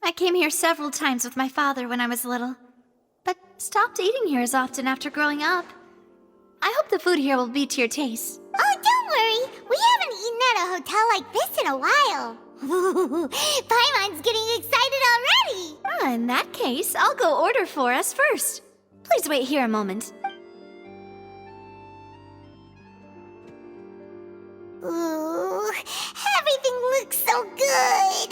I came here several times with my father when I was little, but stopped eating here as often after growing up. I hope the food here will be to your taste. Oh, don't worry. We haven't eaten at a hotel like this in a while. Paimon's getting excited already. In that case, I'll go order for us first. Please wait here a moment. Ooh, everything looks so good.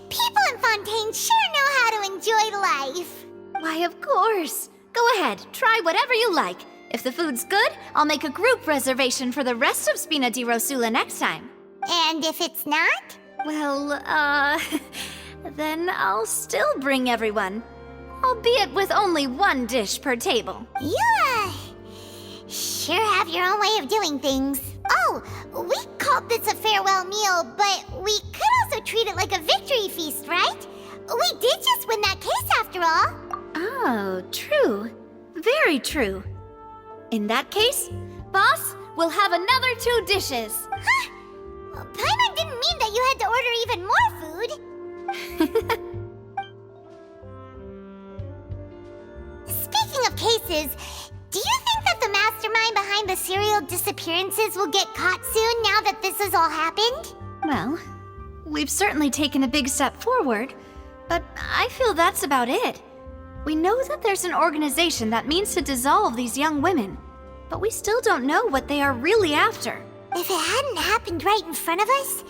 People in Fontaine sure know how to enjoy life. Why, of course. Go ahead, try whatever you like. If the food's good, I'll make a group reservation for the rest of Spina di Rosula next time. And if it's not? Well, then I'll still bring everyone. Albeit with only one dish per table. You, sure have your own way of doing things. Oh, we called this a farewell meal, but we could also treat it like a victory feast, right? We did just win that case after all. Oh, true. Very true. In that case, boss, we'll have another 2 dishes. Huh? Paimon didn't mean that you had to order even more food. Speaking of cases, do you think that the mastermind behind the serial disappearances will get caught soon now that this has all happened? Well, we've certainly taken a big step forward, but I feel that's about it. We know that there's an organization that means to dissolve these young women, but we still don't know what they are really after. If it hadn't happened right in front of us,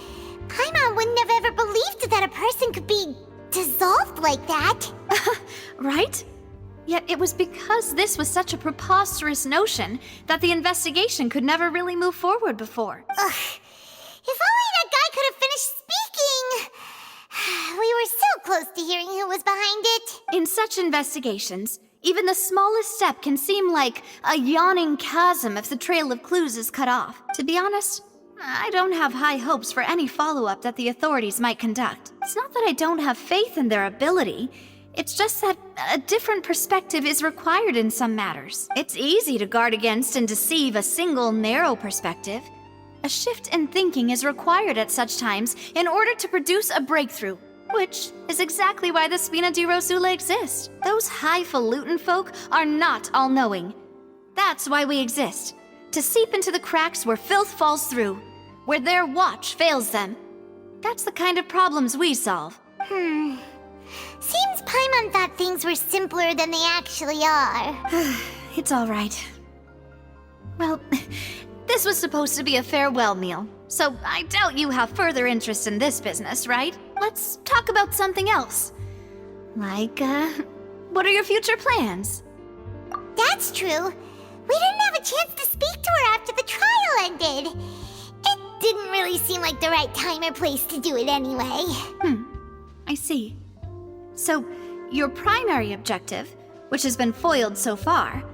Paimon wouldn't have ever believed that a person could be dissolved like that. Right? Yet it was because this was such a preposterous notion that the investigation could never really move forward before. Ugh. If only that guy could have finished speaking! We were so close to hearing who was behind it. In such investigations, even the smallest step can seem like a yawning chasm if the trail of clues is cut off. To be honest, I don't have high hopes for any follow-up that the authorities might conduct. It's not that I don't have faith in their ability. It's just that a different perspective is required in some matters. It's easy to guard against and deceive a single narrow perspective. A shift in thinking is required at such times in order to produce a breakthrough, which is exactly why the Spina di Rosula exists. Those highfalutin folk are not all-knowing. That's why we exist, to seep into the cracks where filth falls through, where their watch fails them. That's the kind of problems we solve. Seems Paimon thought things were simpler than they actually are. It's all right. Well, this was supposed to be a farewell meal, so I doubt you have further interest in this business, right? Let's talk about something else. Like, what are your future plans? That's true. We didn't have a chance to speak to her after the trial ended. It didn't really seem like the right time or place to do it anyway. I see. So, your primary objective, which has been foiled so far,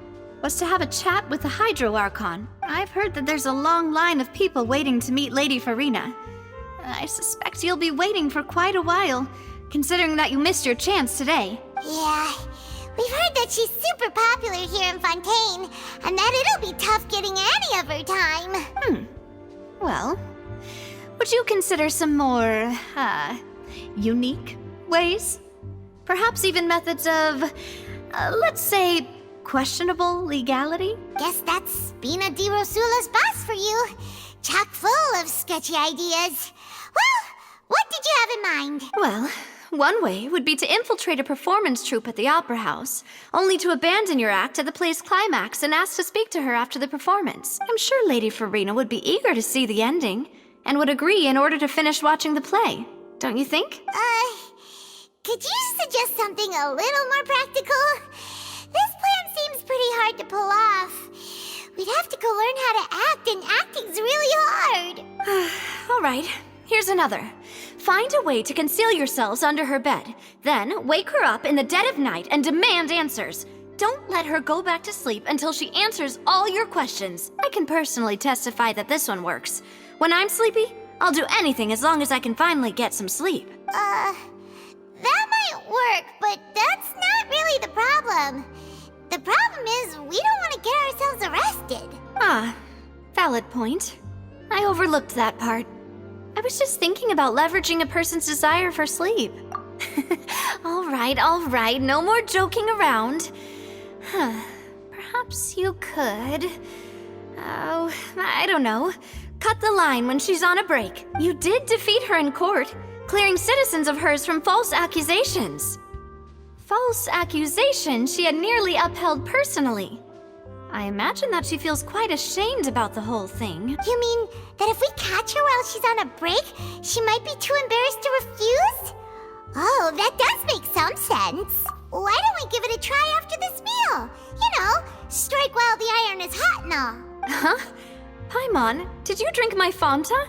was to have a chat with the Hydro Archon. I've heard that there's a long line of people waiting to meet Lady Farina. I suspect you'll be waiting for quite a while, considering that you missed your chance today. Yeah, we've heard that she's super popular here in Fontaine, and that it'll be tough getting any of her time. Well, would you consider some more, unique ways? Perhaps even methods of, let's say, questionable legality? Guess that's Spina di Rosula's boss for you. Chock full of sketchy ideas. Well, what did you have in mind? Well, one way would be to infiltrate a performance troupe at the Opera House, only to abandon your act at the play's climax and ask to speak to her after the performance. I'm sure Lady Farina would be eager to see the ending, and would agree in order to finish watching the play. Don't you think? Could you suggest something a little more practical? This plan seems pretty hard to pull off. We'd have to go learn how to act act, and acting's really hard. Alright, here's another. Find a way to conceal yourselves under her bed. Then wake her up in the dead of night and demand answers. Don't let her go back to sleep until she answers all your questions. I can personally testify that this one works. When I'm sleepy, I'll do anything as long as I can finally get some sleep. That might work, but that's not really the problem. The problem is we don't want to get ourselves arrested. Ah, valid point. I overlooked that part. I was just thinking about leveraging a person's desire for sleep. All right, no more joking around. Perhaps you could... Oh, I don't know. Cut the line when she's on a break. You did defeat her in court, clearing citizens of hers from false accusations. False accusations she had nearly upheld personally. I imagine that she feels quite ashamed about the whole thing. You mean that if we catch her while she's on a break, she might be too embarrassed to refuse? Oh, that does make some sense. Why don't we give it a try after this meal? You know, strike while the iron is hot and all. Huh? Paimon, did you drink my Fanta?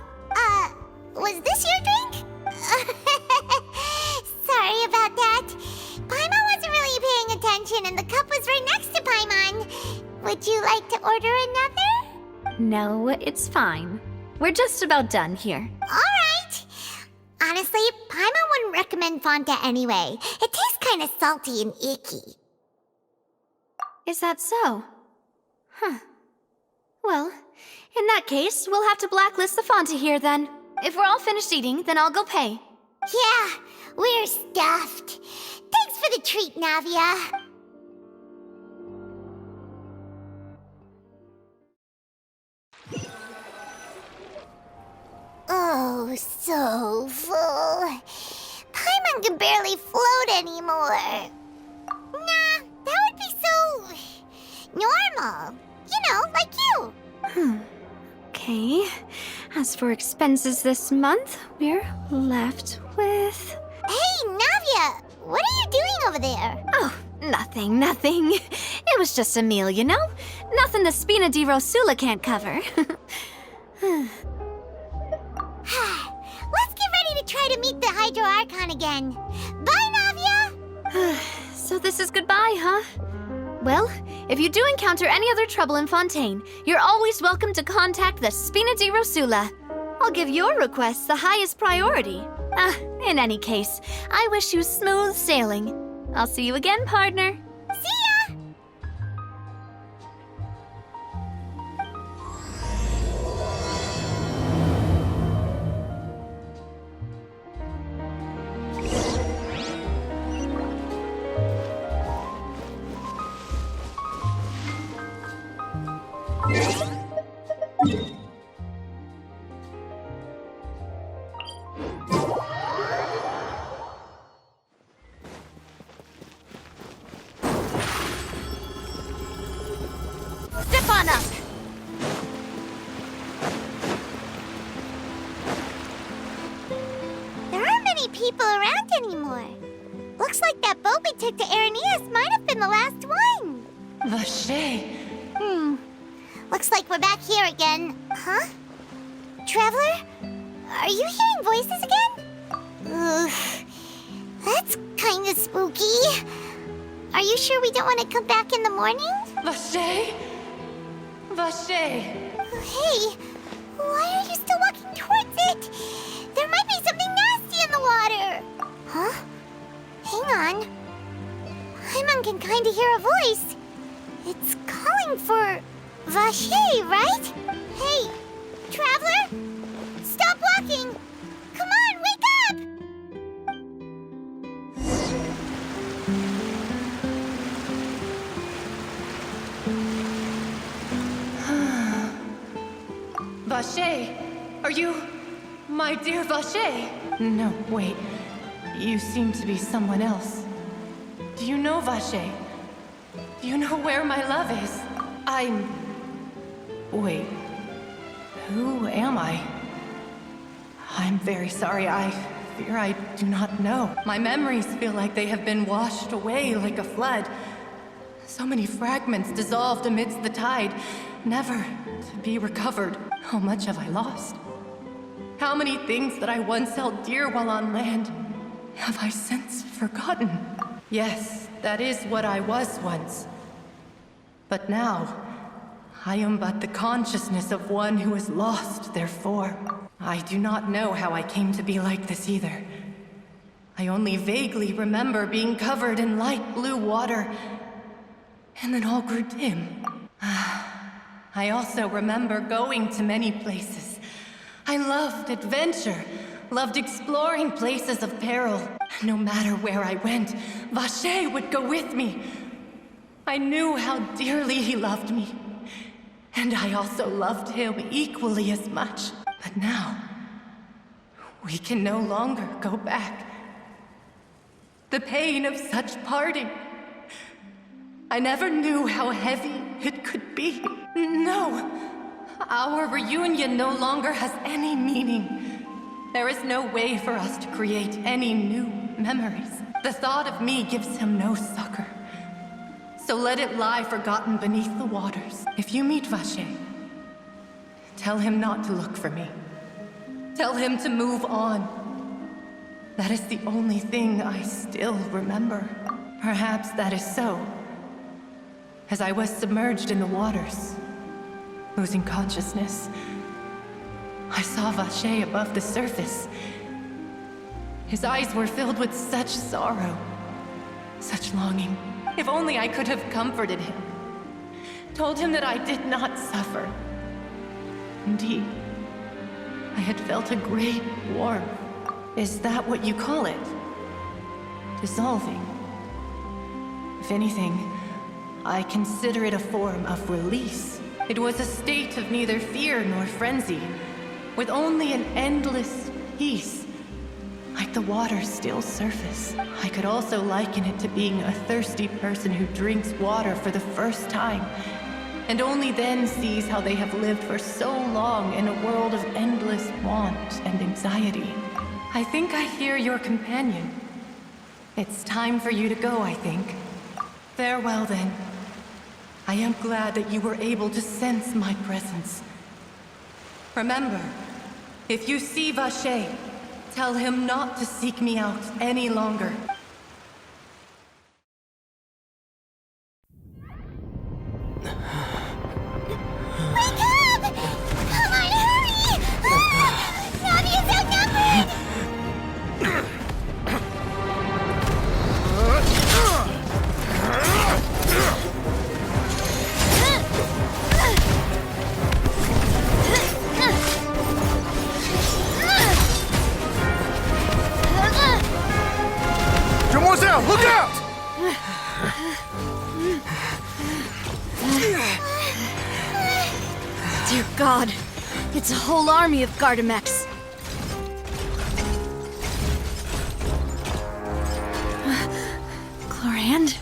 Was this your drink? Sorry about that. Paimon wasn't really paying attention and the cup was right next to Paimon. Would you like to order another? No, it's fine. We're just about done here. Alright. Honestly, Paimon wouldn't recommend Fanta anyway. It tastes kind of salty and icky. Is that so? Huh. Well, in that case, we'll have to blacklist the Fanta here then. If we're all finished eating, then I'll go pay. Yeah, we're stuffed. Thanks for the treat, Navia. Oh, so full. Paimon can barely float anymore. Nah, that would be so... normal. You know, like you. Okay. As for expenses this month, we're left with... Hey, Navia! What are you doing over there? Oh, nothing. It was just a meal, you know? Nothing the Spina di Rosula can't cover. Let's get ready to try to meet the Hydro Archon again. Bye, Navia! So this is goodbye, huh? Well, if you do encounter any other trouble in Fontaine, you're always welcome to contact the Spina di Rosula. I'll give your requests the highest priority. In any case, I wish you smooth sailing. I'll see you again, partner. See ya! Step on up! There aren't many people around anymore. Looks like that boat we took to Araneas might have been the last one. Vache. Looks like we're back here again. Huh? Traveler? Are you hearing voices again? Ugh. That's kind of spooky. Are you sure we don't want to come back in the morning? Vache? Vache. Hey, why are you still walking towards it? There might be something nasty in the water. Huh? Hang on. Paimon can kind of hear a voice. It's calling for Vache, right? Hey, Traveler? Stop walking! Come on, wake up! Vache, are you my dear Vache? No, wait. You seem to be someone else. Do you know Vache? Do you know where my love is? Wait. Who am I? I'm very sorry. I fear I do not know. My memories feel like they have been washed away like a flood. So many fragments dissolved amidst the tide, never to be recovered. How much have I lost? How many things that I once held dear while on land have I since forgotten? Yes, that is what I was once. But now, I am but the consciousness of one who is lost, therefore. I do not know how I came to be like this either. I only vaguely remember being covered in light blue water, and then all grew dim. I also remember going to many places. I loved adventure, loved exploring places of peril. No matter where I went, Vacher would go with me. I knew how dearly he loved me, and I also loved him equally as much. But now, we can no longer go back. The pain of such parting, I never knew how heavy it could be. No, our reunion no longer has any meaning. There is no way for us to create any new memories. The thought of me gives him no succor. So let it lie forgotten beneath the waters. If you meet Vacher, tell him not to look for me. Tell him to move on. That is the only thing I still remember. Perhaps that is so. As I was submerged in the waters, losing consciousness, I saw Vacher above the surface. His eyes were filled with such sorrow, such longing. If only I could have comforted him, told him that I did not suffer. Indeed, I had felt a great warmth. Is that what you call it? Dissolving? If anything, I consider it a form of release. It was a state of neither fear nor frenzy, with only an endless peace. Like the water's still surface. I could also liken it to being a thirsty person who drinks water for the first time, and only then sees how they have lived for so long in a world of endless want and anxiety. I think I hear your companion. It's time for you to go, I think. Farewell, then. I am glad that you were able to sense my presence. Remember, if you see Vacher, tell him not to seek me out any longer. Wake up! Come on, hurry! Navi is outnumbered! Demoiselle, look out! Dear God, it's a whole army of Gardamex. Chlorand?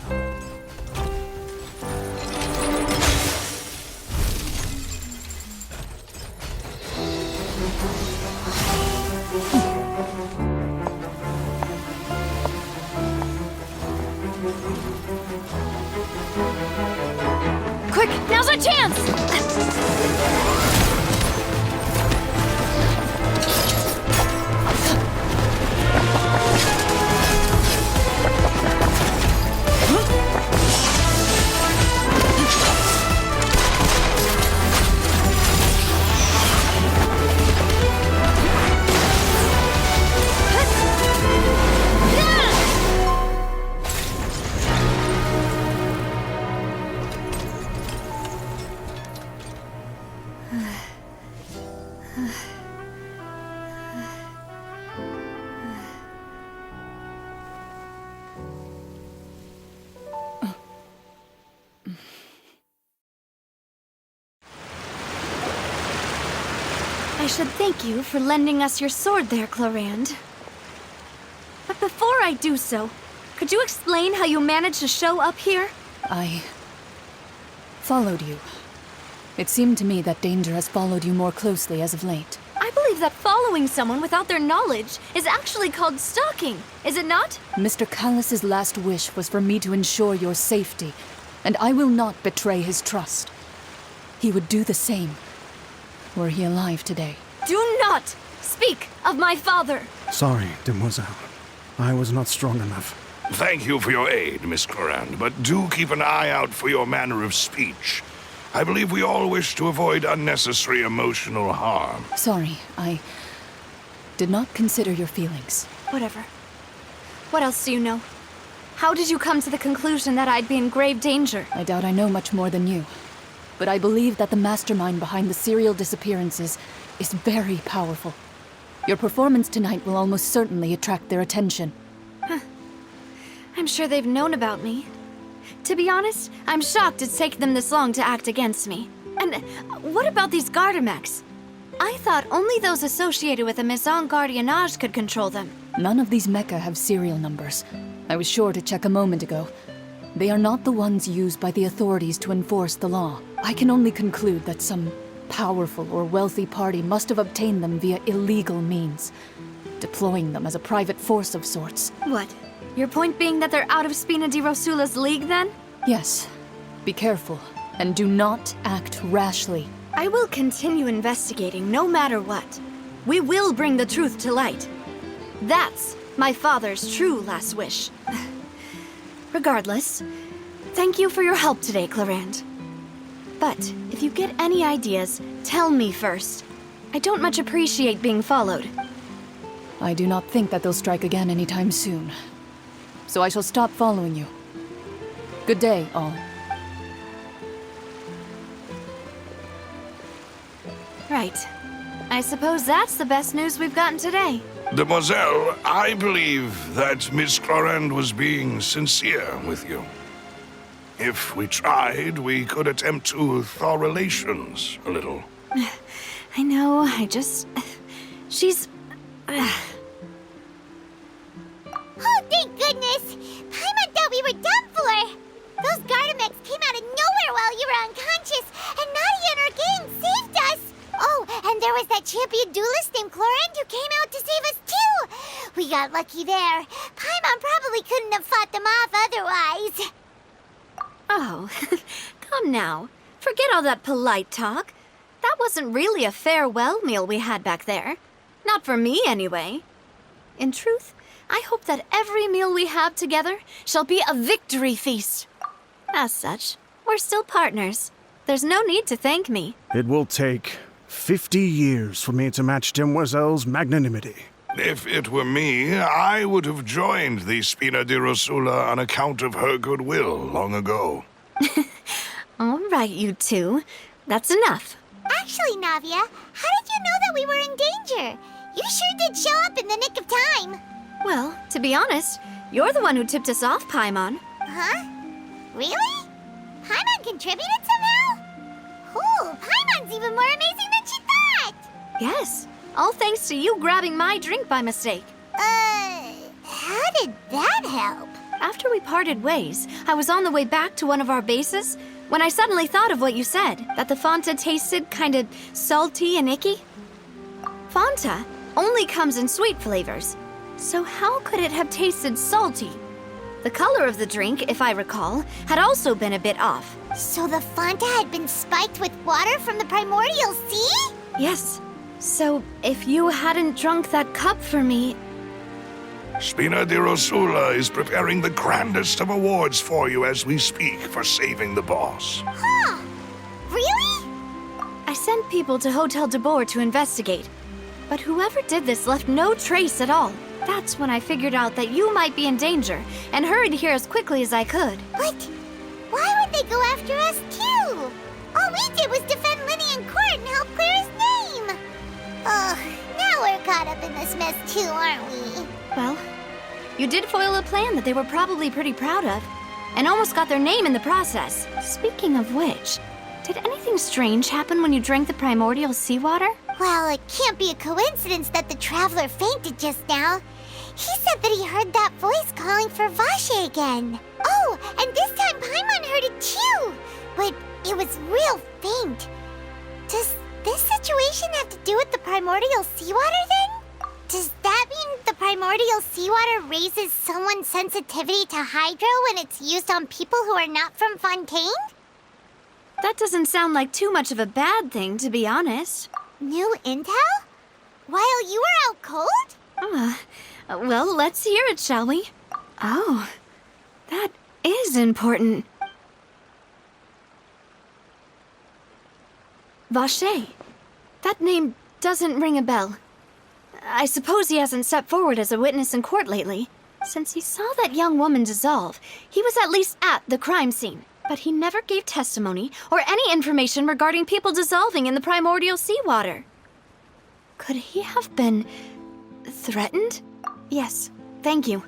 Quick, now's our chance! I should thank you for lending us your sword there, Chlorand. But before I do so, could you explain how you managed to show up here? I followed you. It seemed to me that danger has followed you more closely as of late. I believe that following someone without their knowledge is actually called stalking, is it not? Mr. Callus's last wish was for me to ensure your safety, and I will not betray his trust. He would do the same, were he alive today. Do not speak of my father! Sorry, demoiselle. I was not strong enough. Thank you for your aid, Miss Clorand, but do keep an eye out for your manner of speech. I believe we all wish to avoid unnecessary emotional harm. Sorry, I did not consider your feelings. Whatever. What else do you know? How did you come to the conclusion that I'd be in grave danger? I doubt I know much more than you, but I believe that the mastermind behind the serial disappearances is very powerful. Your performance tonight will almost certainly attract their attention. I'm sure they've known about me. To be honest, I'm shocked it's taken them this long to act against me. And what about these Gardamex? I thought only those associated with the Maison Gardiennage could control them. None of these mecha have serial numbers. I was sure to check a moment ago. They are not the ones used by the authorities to enforce the law. I can only conclude that some powerful or wealthy party must have obtained them via illegal means, deploying them as a private force of sorts. What? Your point being that they're out of Spina di Rosula's league, then? Yes. Be careful, and do not act rashly. I will continue investigating no matter what. We will bring the truth to light. That's my father's true last wish. Regardless, thank you for your help today, Clorand. But if you get any ideas, tell me first. I don't much appreciate being followed. I do not think that they'll strike again anytime soon. So I shall stop following you. Good day, all. Right. I suppose that's the best news we've gotten today. Demoiselle, I believe that Miss Clorand was being sincere with you. If we tried, we could attempt to thaw relations a little. I know, she's... Oh, thank goodness! Paimon thought we were done for! Those Gardamex came out of nowhere while you were unconscious, and Nadia and her gang saved us! Oh, and there was that champion duelist named Clorand who came out to save us too! We got lucky there. Paimon probably couldn't have fought them off otherwise. Oh, come now. Forget all that polite talk. That wasn't really a farewell meal we had back there. Not for me, anyway. In truth, I hope that every meal we have together shall be a victory feast. As such, we're still partners. There's no need to thank me. It will take 50 years for me to match Demoiselle's magnanimity. If it were me, I would have joined the Spina di Rosula on account of her goodwill long ago. All right, you two. That's enough. Actually, Navia, how did you know that we were in danger? You sure did show up in the nick of time. Well, to be honest, you're the one who tipped us off, Paimon. Huh? Really? Paimon contributed somehow? Ooh, Paimon's even more amazing than she thought! Yes, all thanks to you grabbing my drink by mistake. How did that help? After we parted ways, I was on the way back to one of our bases when I suddenly thought of what you said, that the Fanta tasted kinda salty and icky. Fanta only comes in sweet flavors, so how could it have tasted salty? The color of the drink, if I recall, had also been a bit off. So the Fanta had been spiked with water from the primordial sea? Yes. So if you hadn't drunk that cup for me... Spina di Rosula is preparing the grandest of awards for you as we speak for saving the boss. Huh. Really? I sent people to Hotel de Boer to investigate, but whoever did this left no trace at all. That's when I figured out that you might be in danger and hurried here as quickly as I could. But why would they go after us too? All we did was defend Linny in court and help clear his name. Ugh, now we're caught up in this mess too, aren't we? Well, you did foil a plan that they were probably pretty proud of, and almost got their name in the process. Speaking of which, did anything strange happen when you drank the primordial seawater? Well, it can't be a coincidence that the traveler fainted just now. He said that he heard that voice calling for Vache again. Oh, and this time Paimon heard it too, but it was real faint. Does this situation have to do with the primordial seawater then? Does that mean the primordial seawater raises someone's sensitivity to hydro when it's used on people who are not from Fontaine? That doesn't sound like too much of a bad thing, to be honest. New intel? While you were out cold? Well, let's hear it, shall we? Oh, that is important. Vache. That name doesn't ring a bell. I suppose he hasn't stepped forward as a witness in court lately. Since he saw that young woman dissolve, he was at least at the crime scene. But he never gave testimony or any information regarding people dissolving in the primordial seawater. Could he have been threatened? Yes, thank you.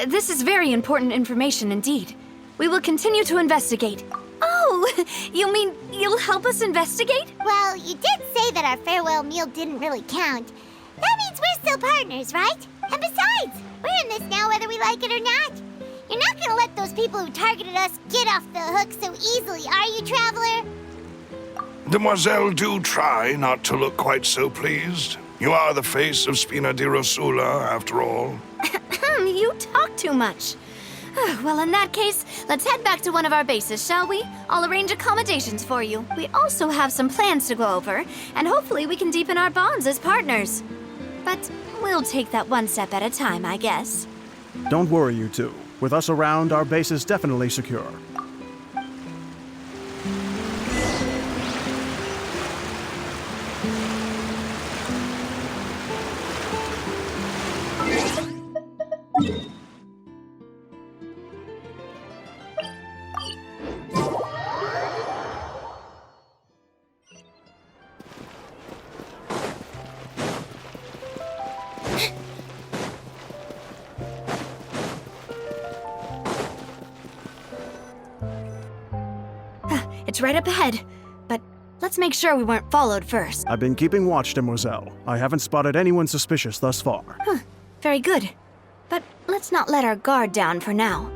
This is very important information indeed. We will continue to investigate. Oh, you mean you'll help us investigate? Well, you did say that our farewell meal didn't really count. That means we're still partners, right? And besides, we're in this now whether we like it or not. You're not gonna let those people who targeted us get off the hook so easily, are you, Traveler? Demoiselle, do try not to look quite so pleased. You are the face of Spina di Rosula, after all. You talk too much. Well, in that case, let's head back to one of our bases, shall we? I'll arrange accommodations for you. We also have some plans to go over, and hopefully we can deepen our bonds as partners. But we'll take that one step at a time, I guess. Don't worry, you two. With us around, our base is definitely secure. It's right up ahead, but let's make sure we weren't followed first. I've been keeping watch, Demoiselle. I haven't spotted anyone suspicious thus far. Very good. But let's not let our guard down for now.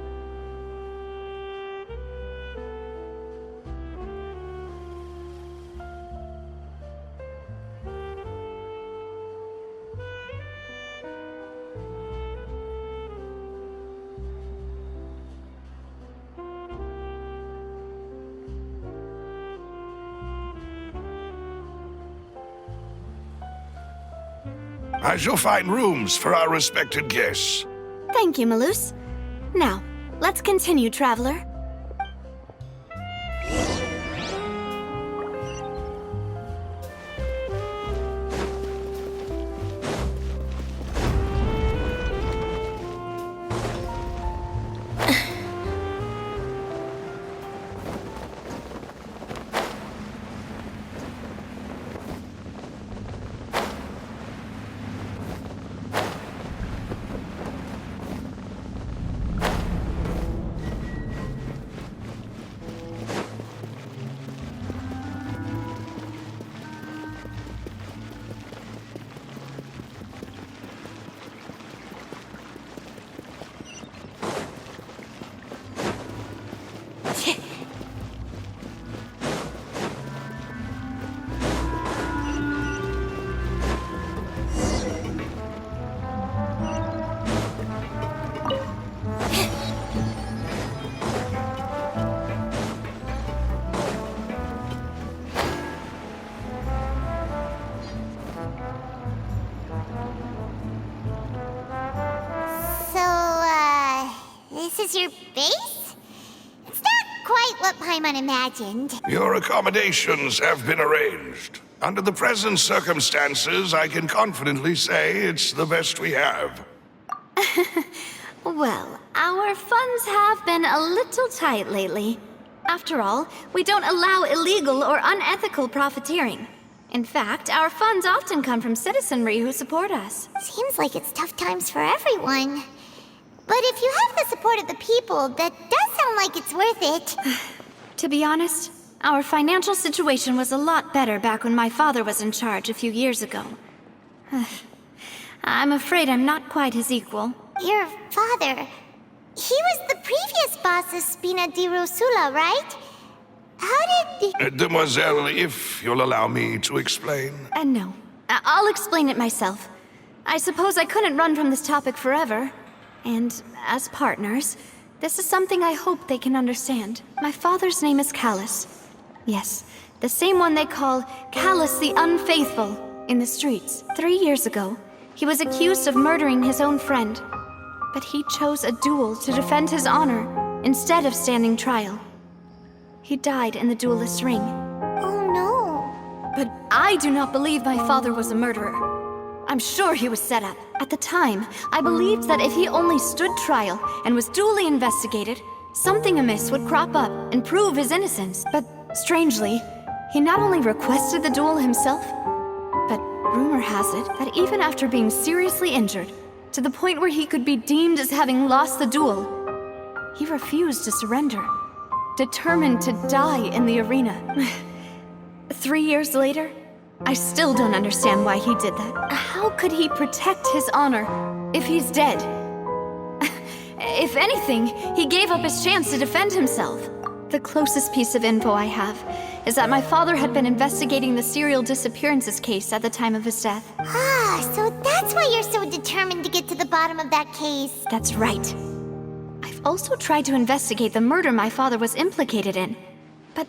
I shall find rooms for our respected guests. Thank you, Malus. Now, let's continue, Traveler. This is your base? It's not quite what Paimon imagined. Your accommodations have been arranged. Under the present circumstances, I can confidently say it's the best we have. Well, our funds have been a little tight lately. After all, we don't allow illegal or unethical profiteering. In fact, our funds often come from citizenry who support us. Seems like it's tough times for everyone. But if you have the support of the people, that does sound like it's worth it. To be honest, our financial situation was a lot better back when my father was in charge a few years ago. I'm afraid I'm not quite his equal. Your father... he was the previous boss of Spina di Rosula, right? How did... Demoiselle, if you'll allow me to explain. No. I'll explain it myself. I suppose I couldn't run from this topic forever. And as partners, this is something I hope they can understand. My father's name is Callus. Yes, the same one they call Callus the Unfaithful in the streets. 3 years ago, he was accused of murdering his own friend. But he chose a duel to defend his honor instead of standing trial. He died in the duelist's ring. Oh no. But I do not believe my father was a murderer. I'm sure he was set up. At the time, I believed that if he only stood trial and was duly investigated, something amiss would crop up and prove his innocence. But strangely, he not only requested the duel himself, but rumor has it that even after being seriously injured, to the point where he could be deemed as having lost the duel, he refused to surrender, determined to die in the arena. 3 years later, I still don't understand why he did that. How could he protect his honor if he's dead? If anything, he gave up his chance to defend himself. The closest piece of info I have is that my father had been investigating the serial disappearances case at the time of his death. Ah, so that's why you're so determined to get to the bottom of that case. That's right. I've also tried to investigate the murder my father was implicated in, but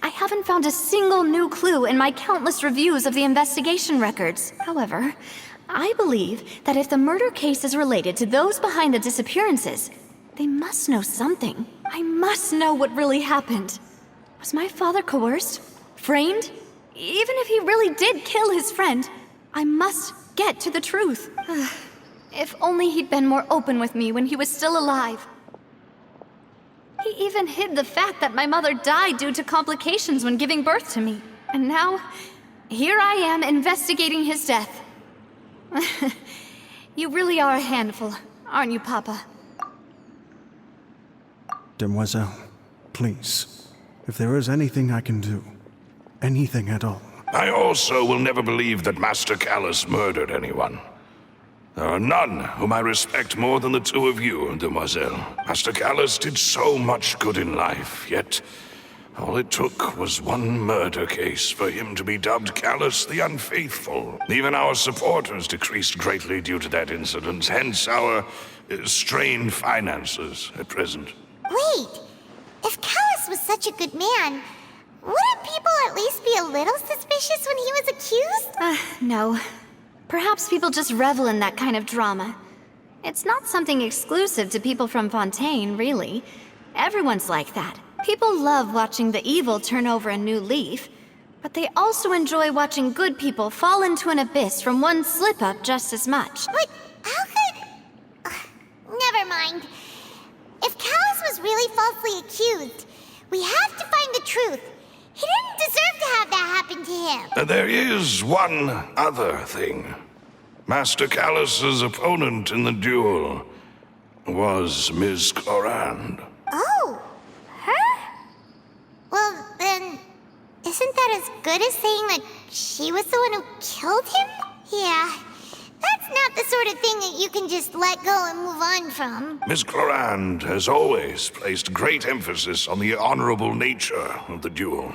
I haven't found a single new clue in my countless reviews of the investigation records. However, I believe that if the murder case is related to those behind the disappearances, they must know something. I must know what really happened. Was my father coerced? Framed? Even if he really did kill his friend, I must get to the truth. If only he'd been more open with me when he was still alive. He even hid the fact that my mother died due to complications when giving birth to me. And now, here I am investigating his death. You really are a handful, aren't you, Papa? Demoiselle, please, if there is anything I can do, anything at all. I also will never believe that Master Callus murdered anyone. There are none whom I respect more than the two of you, Demoiselle. Master Callus did so much good in life, yet all it took was one murder case for him to be dubbed Callus the Unfaithful. Even our supporters decreased greatly due to that incident, hence our strained finances at present. Wait, if Callus was such a good man, wouldn't people at least be a little suspicious when he was accused? No. Perhaps people just revel in that kind of drama. It's not something exclusive to people from Fontaine, really. Everyone's like that. People love watching the evil turn over a new leaf, but they also enjoy watching good people fall into an abyss from one slip-up just as much. But how could... never mind. If Callus was really falsely accused, we have to find the truth. He didn't deserve to have that happen to him. There is one other thing. Master Callus's opponent in the duel was Ms. Clorand. Oh, her? Well, then, isn't that as good as saying that she was the one who killed him? Yeah, that's not the sort of thing that you can just let go and move on from. Ms. Clorand has always placed great emphasis on the honorable nature of the duel.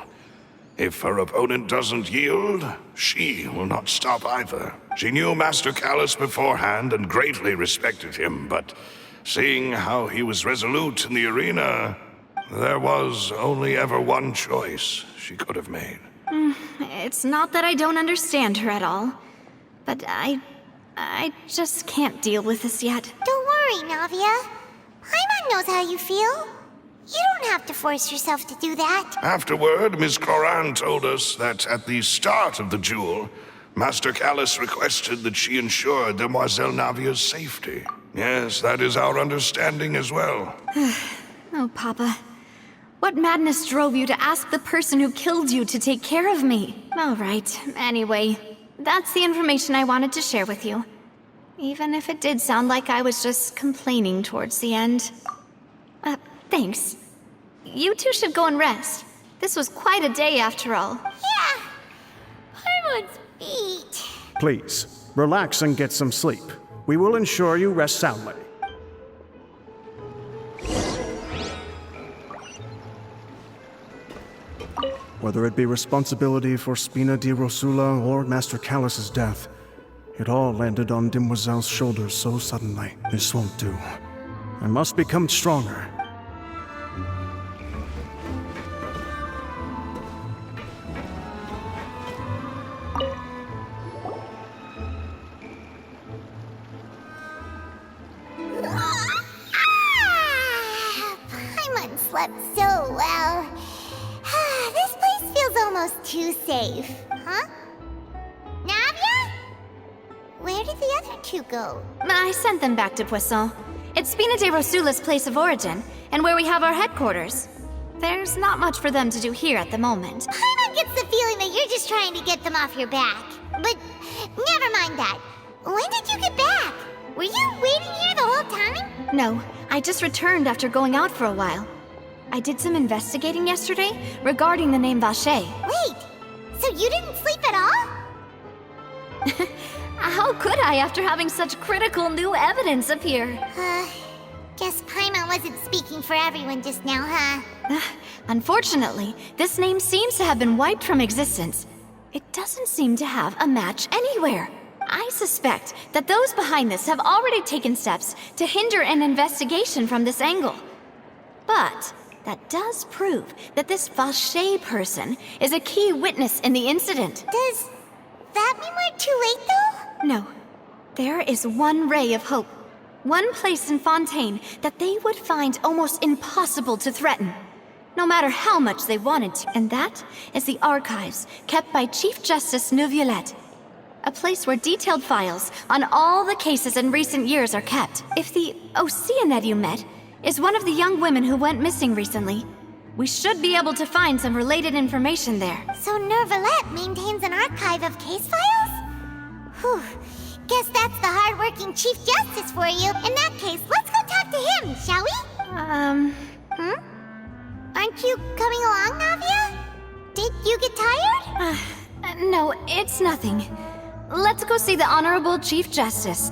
If her opponent doesn't yield, she will not stop either. She knew Master Callus beforehand and greatly respected him, but seeing how he was resolute in the arena, there was only ever one choice she could have made. It's not that I don't understand her at all, but I just can't deal with this yet. Don't worry, Navia. Paimon knows how you feel. You don't have to force yourself to do that. Afterward, Ms. Clorand told us that at the start of the duel, Master Callus requested that she ensure Demoiselle Navia's safety. Yes, that is our understanding as well. Oh, Papa. What madness drove you to ask the person who killed you to take care of me? All right, anyway, that's the information I wanted to share with you. Even if it did sound like I was just complaining towards the end. Thanks. You two should go and rest. This was quite a day after all. Yeah. Paimon's beat. Please, relax and get some sleep. We will ensure you rest soundly. Whether it be responsibility for Spina di Rosula or Master Callus's death, It all landed on Demoiselle's shoulders so suddenly. This won't do. I must become stronger. Paimon slept so well. This place feels almost too safe. Huh? Navia? Where did the other two go? I sent them back to Poisson. It's Spina de Rosula's place of origin, and where we have our headquarters. There's not much for them to do here at the moment. Paimon gets the feeling that you're just trying to get them off your back. But never mind that. When did you get back? Were you waiting here the whole time? No, I just returned after going out for a while. I did some investigating yesterday regarding the name Vache. Wait, so you didn't sleep at all? How could I after having such critical new evidence appear? Guess Paimon wasn't speaking for everyone just now, huh? Unfortunately, this name seems to have been wiped from existence. It doesn't seem to have a match anywhere. I suspect that those behind this have already taken steps to hinder an investigation from this angle. But that does prove that this Vache person is a key witness in the incident. Does that mean we're too late, though? No. There is one ray of hope. One place in Fontaine that they would find almost impossible to threaten, no matter how much they wanted to. And that is the archives kept by Chief Justice Neuvillette. A place where detailed files on all the cases in recent years are kept. If the Oceanid you met is one of the young women who went missing recently, we should be able to find some related information there. So Neuvillette maintains an archive of case files? Whew. Guess that's the hard-working Chief Justice for you. In that case, let's go talk to him, shall we? Aren't you coming along, Navia? Did you get tired? No, it's nothing. Let's go see the Honorable Chief Justice.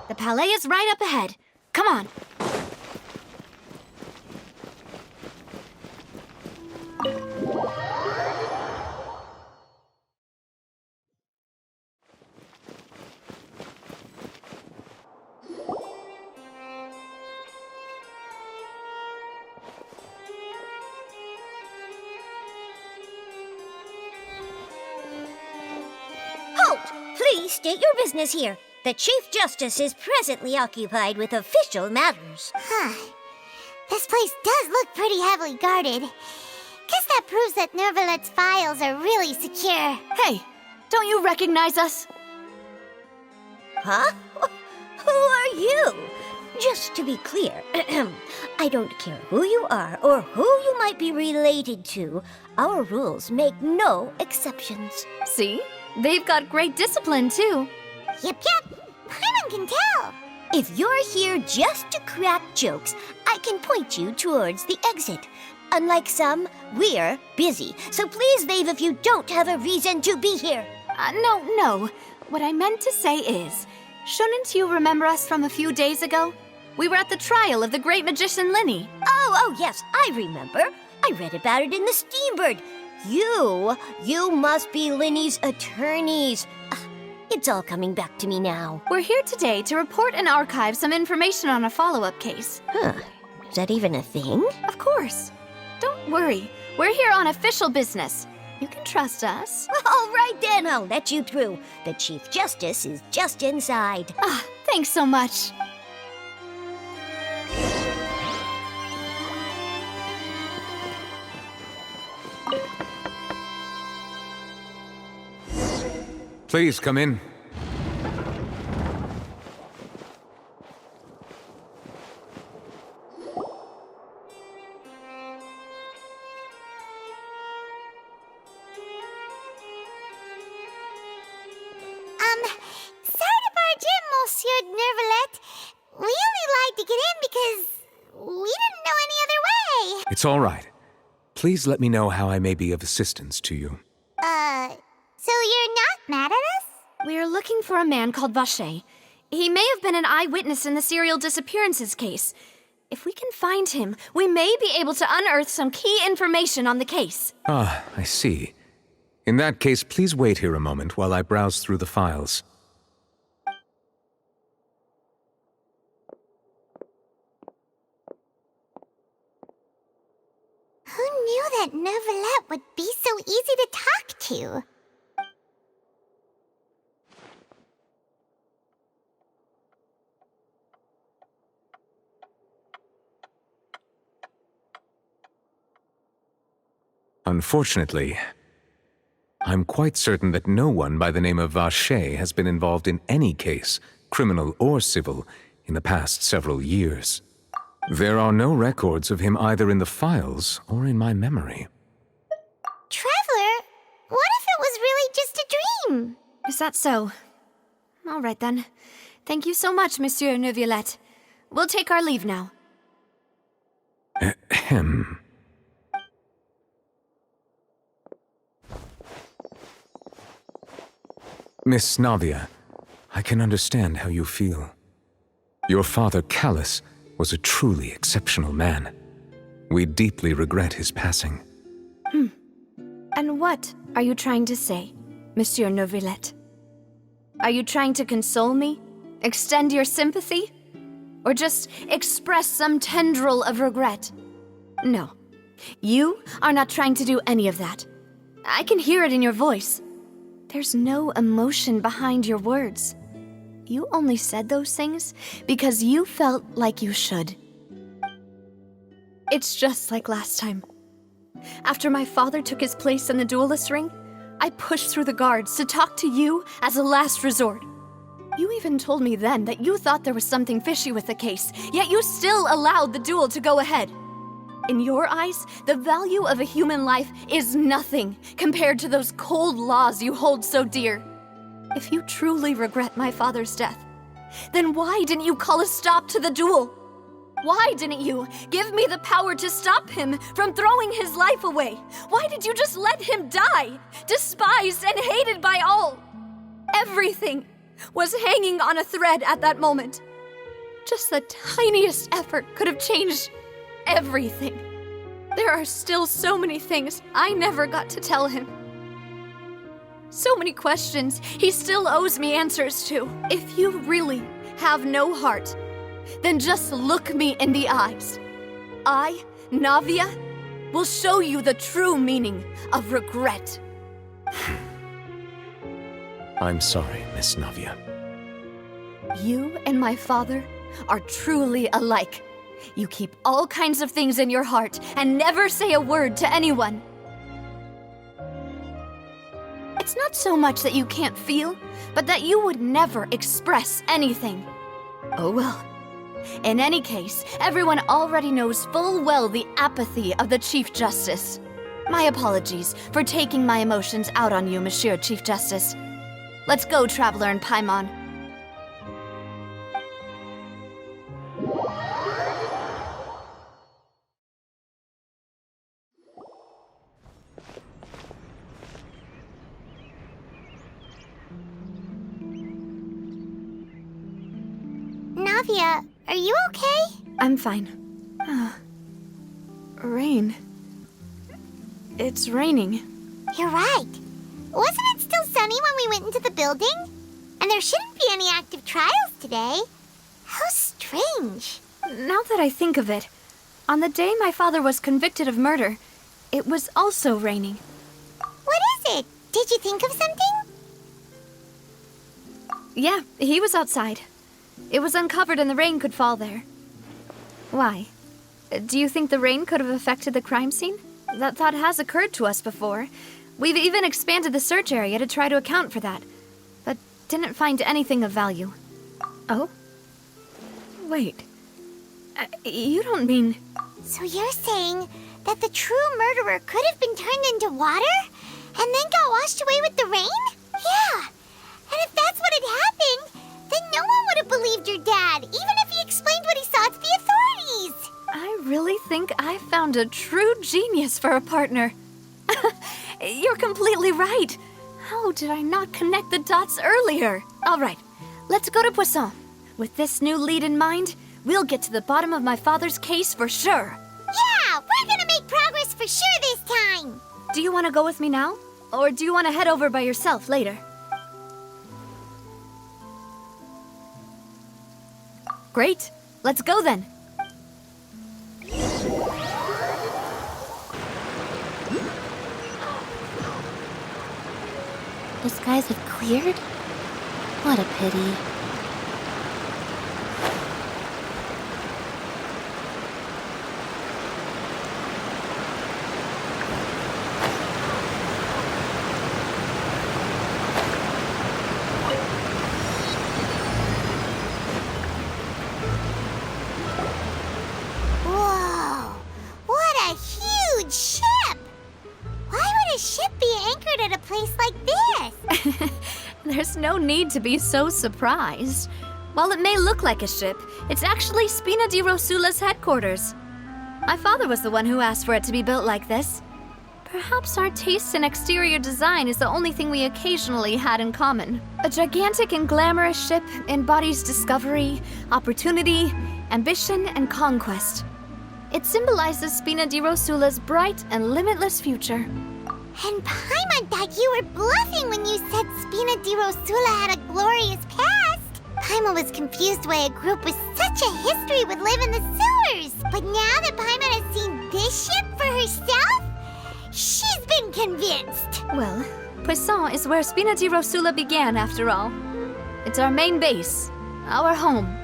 The Palais is right up ahead. Come on. Halt! Please state your business here. The Chief Justice is presently occupied with official matters. This place does look pretty heavily guarded. Guess that proves that Neuvillette's files are really secure. Hey, don't you recognize us? Huh? Who are you? Just to be clear, I don't care who you are or who you might be related to. Our rules make no exceptions. See? They've got great discipline, too. Yep. Paimon can tell. If you're here just to crack jokes, I can point you towards the exit. Unlike some, we're busy, so please leave if you don't have a reason to be here. No. What I meant to say is, shouldn't you remember us from a few days ago? We were at the trial of the great magician Linny. Oh, yes, I remember. I read about it in the Steambird. You must be Linny's attorneys. It's all coming back to me now. We're here today to report and archive some information on a follow-up case. Is that even a thing? Of course. Don't worry. We're here on official business. You can trust us. All right then, I'll let you through. The Chief Justice is just inside. Thanks so much. Please come in. It's all right. Please let me know how I may be of assistance to you. So you're not mad at us? We're looking for a man called Vache. He may have been an eyewitness in the serial disappearances case. If we can find him, we may be able to unearth some key information on the case. Ah, I see. In that case, please wait here a moment while I browse through the files. Who knew that Neuvillette would be so easy to talk to? Unfortunately, I'm quite certain that no one by the name of Vache has been involved in any case, criminal or civil, in the past several years. There are no records of him either in the files or in my memory. Traveler, what if it was really just a dream? Is that so? All right then. Thank you so much, Monsieur Neuvillette. We'll take our leave now. Ahem. Miss Navia, I can understand how you feel. Your father, Callus, was a truly exceptional man. We deeply regret his passing. And what are you trying to say, Monsieur Neuvillette? Are you trying to console me? Extend your sympathy? Or just express some tendril of regret? No. You are not trying to do any of that. I can hear it in your voice. There's no emotion behind your words. You only said those things because you felt like you should. It's just like last time. After my father took his place in the duelist ring, I pushed through the guards to talk to you as a last resort. You even told me then that you thought there was something fishy with the case, yet you still allowed the duel to go ahead. In your eyes, the value of a human life is nothing compared to those cold laws you hold so dear. If you truly regret my father's death, then why didn't you call a stop to the duel? Why didn't you give me the power to stop him from throwing his life away? Why did you just let him die, despised and hated by all? Everything was hanging on a thread at that moment. Just the tiniest effort could have changed everything. There are still so many things I never got to tell him. So many questions he still owes me answers to. If you really have no heart, then just look me in the eyes. I, Navia, will show you the true meaning of regret. I'm sorry, Miss Navia. You and my father are truly alike. You keep all kinds of things in your heart and never say a word to anyone. It's not so much that you can't feel, but that you would never express anything. Oh well. In any case, everyone already knows full well the apathy of the Chief Justice. My apologies for taking my emotions out on you, Monsieur Chief Justice. Let's go, Traveler and Paimon. Navia, are you okay? I'm fine. Rain. It's raining. You're right. Wasn't it still sunny when we went into the building? And there shouldn't be any active trials today. How strange. Now that I think of it, on the day my father was convicted of murder, it was also raining. What is it? Did you think of something? Yeah, he was outside. It was uncovered and the rain could fall there. Why? Do you think the rain could have affected the crime scene? That thought has occurred to us before. We've even expanded the search area to try to account for that, but didn't find anything of value. Oh? Wait. You don't mean... So you're saying that the true murderer could have been turned into water and then got washed away with the rain? Yeah. And if that's what had happened, then no one would have believed your dad, even if he explained what he saw to the authorities. I really think I found a true genius for a partner. You're completely right. How did I not connect the dots earlier? All right, let's go to Poisson. With this new lead in mind, we'll get to the bottom of my father's case for sure. Yeah, we're gonna make progress for sure this time. Do you want to go with me now? Or do you want to head over by yourself later? Great, let's go then. The skies have cleared? What a pity. Whoa! What a huge ship! Why would a ship be anchored at a place like this? There's no need to be so surprised. While it may look like a ship, it's actually Spina di Rosula's headquarters. My father was the one who asked for it to be built like this. Perhaps our taste in exterior design is the only thing we occasionally had in common. A gigantic and glamorous ship embodies discovery, opportunity, ambition, and conquest. It symbolizes Spina di Rosula's bright and limitless future. And Paimon thought you were bluffing when you said Spina di Rosula had a glorious past. Paimon was confused why a group with such a history would live in the sewers. But now that Paimon has seen this ship for herself, she's been convinced. Well, Poisson is where Spina di Rosula began, after all. It's our main base, our home.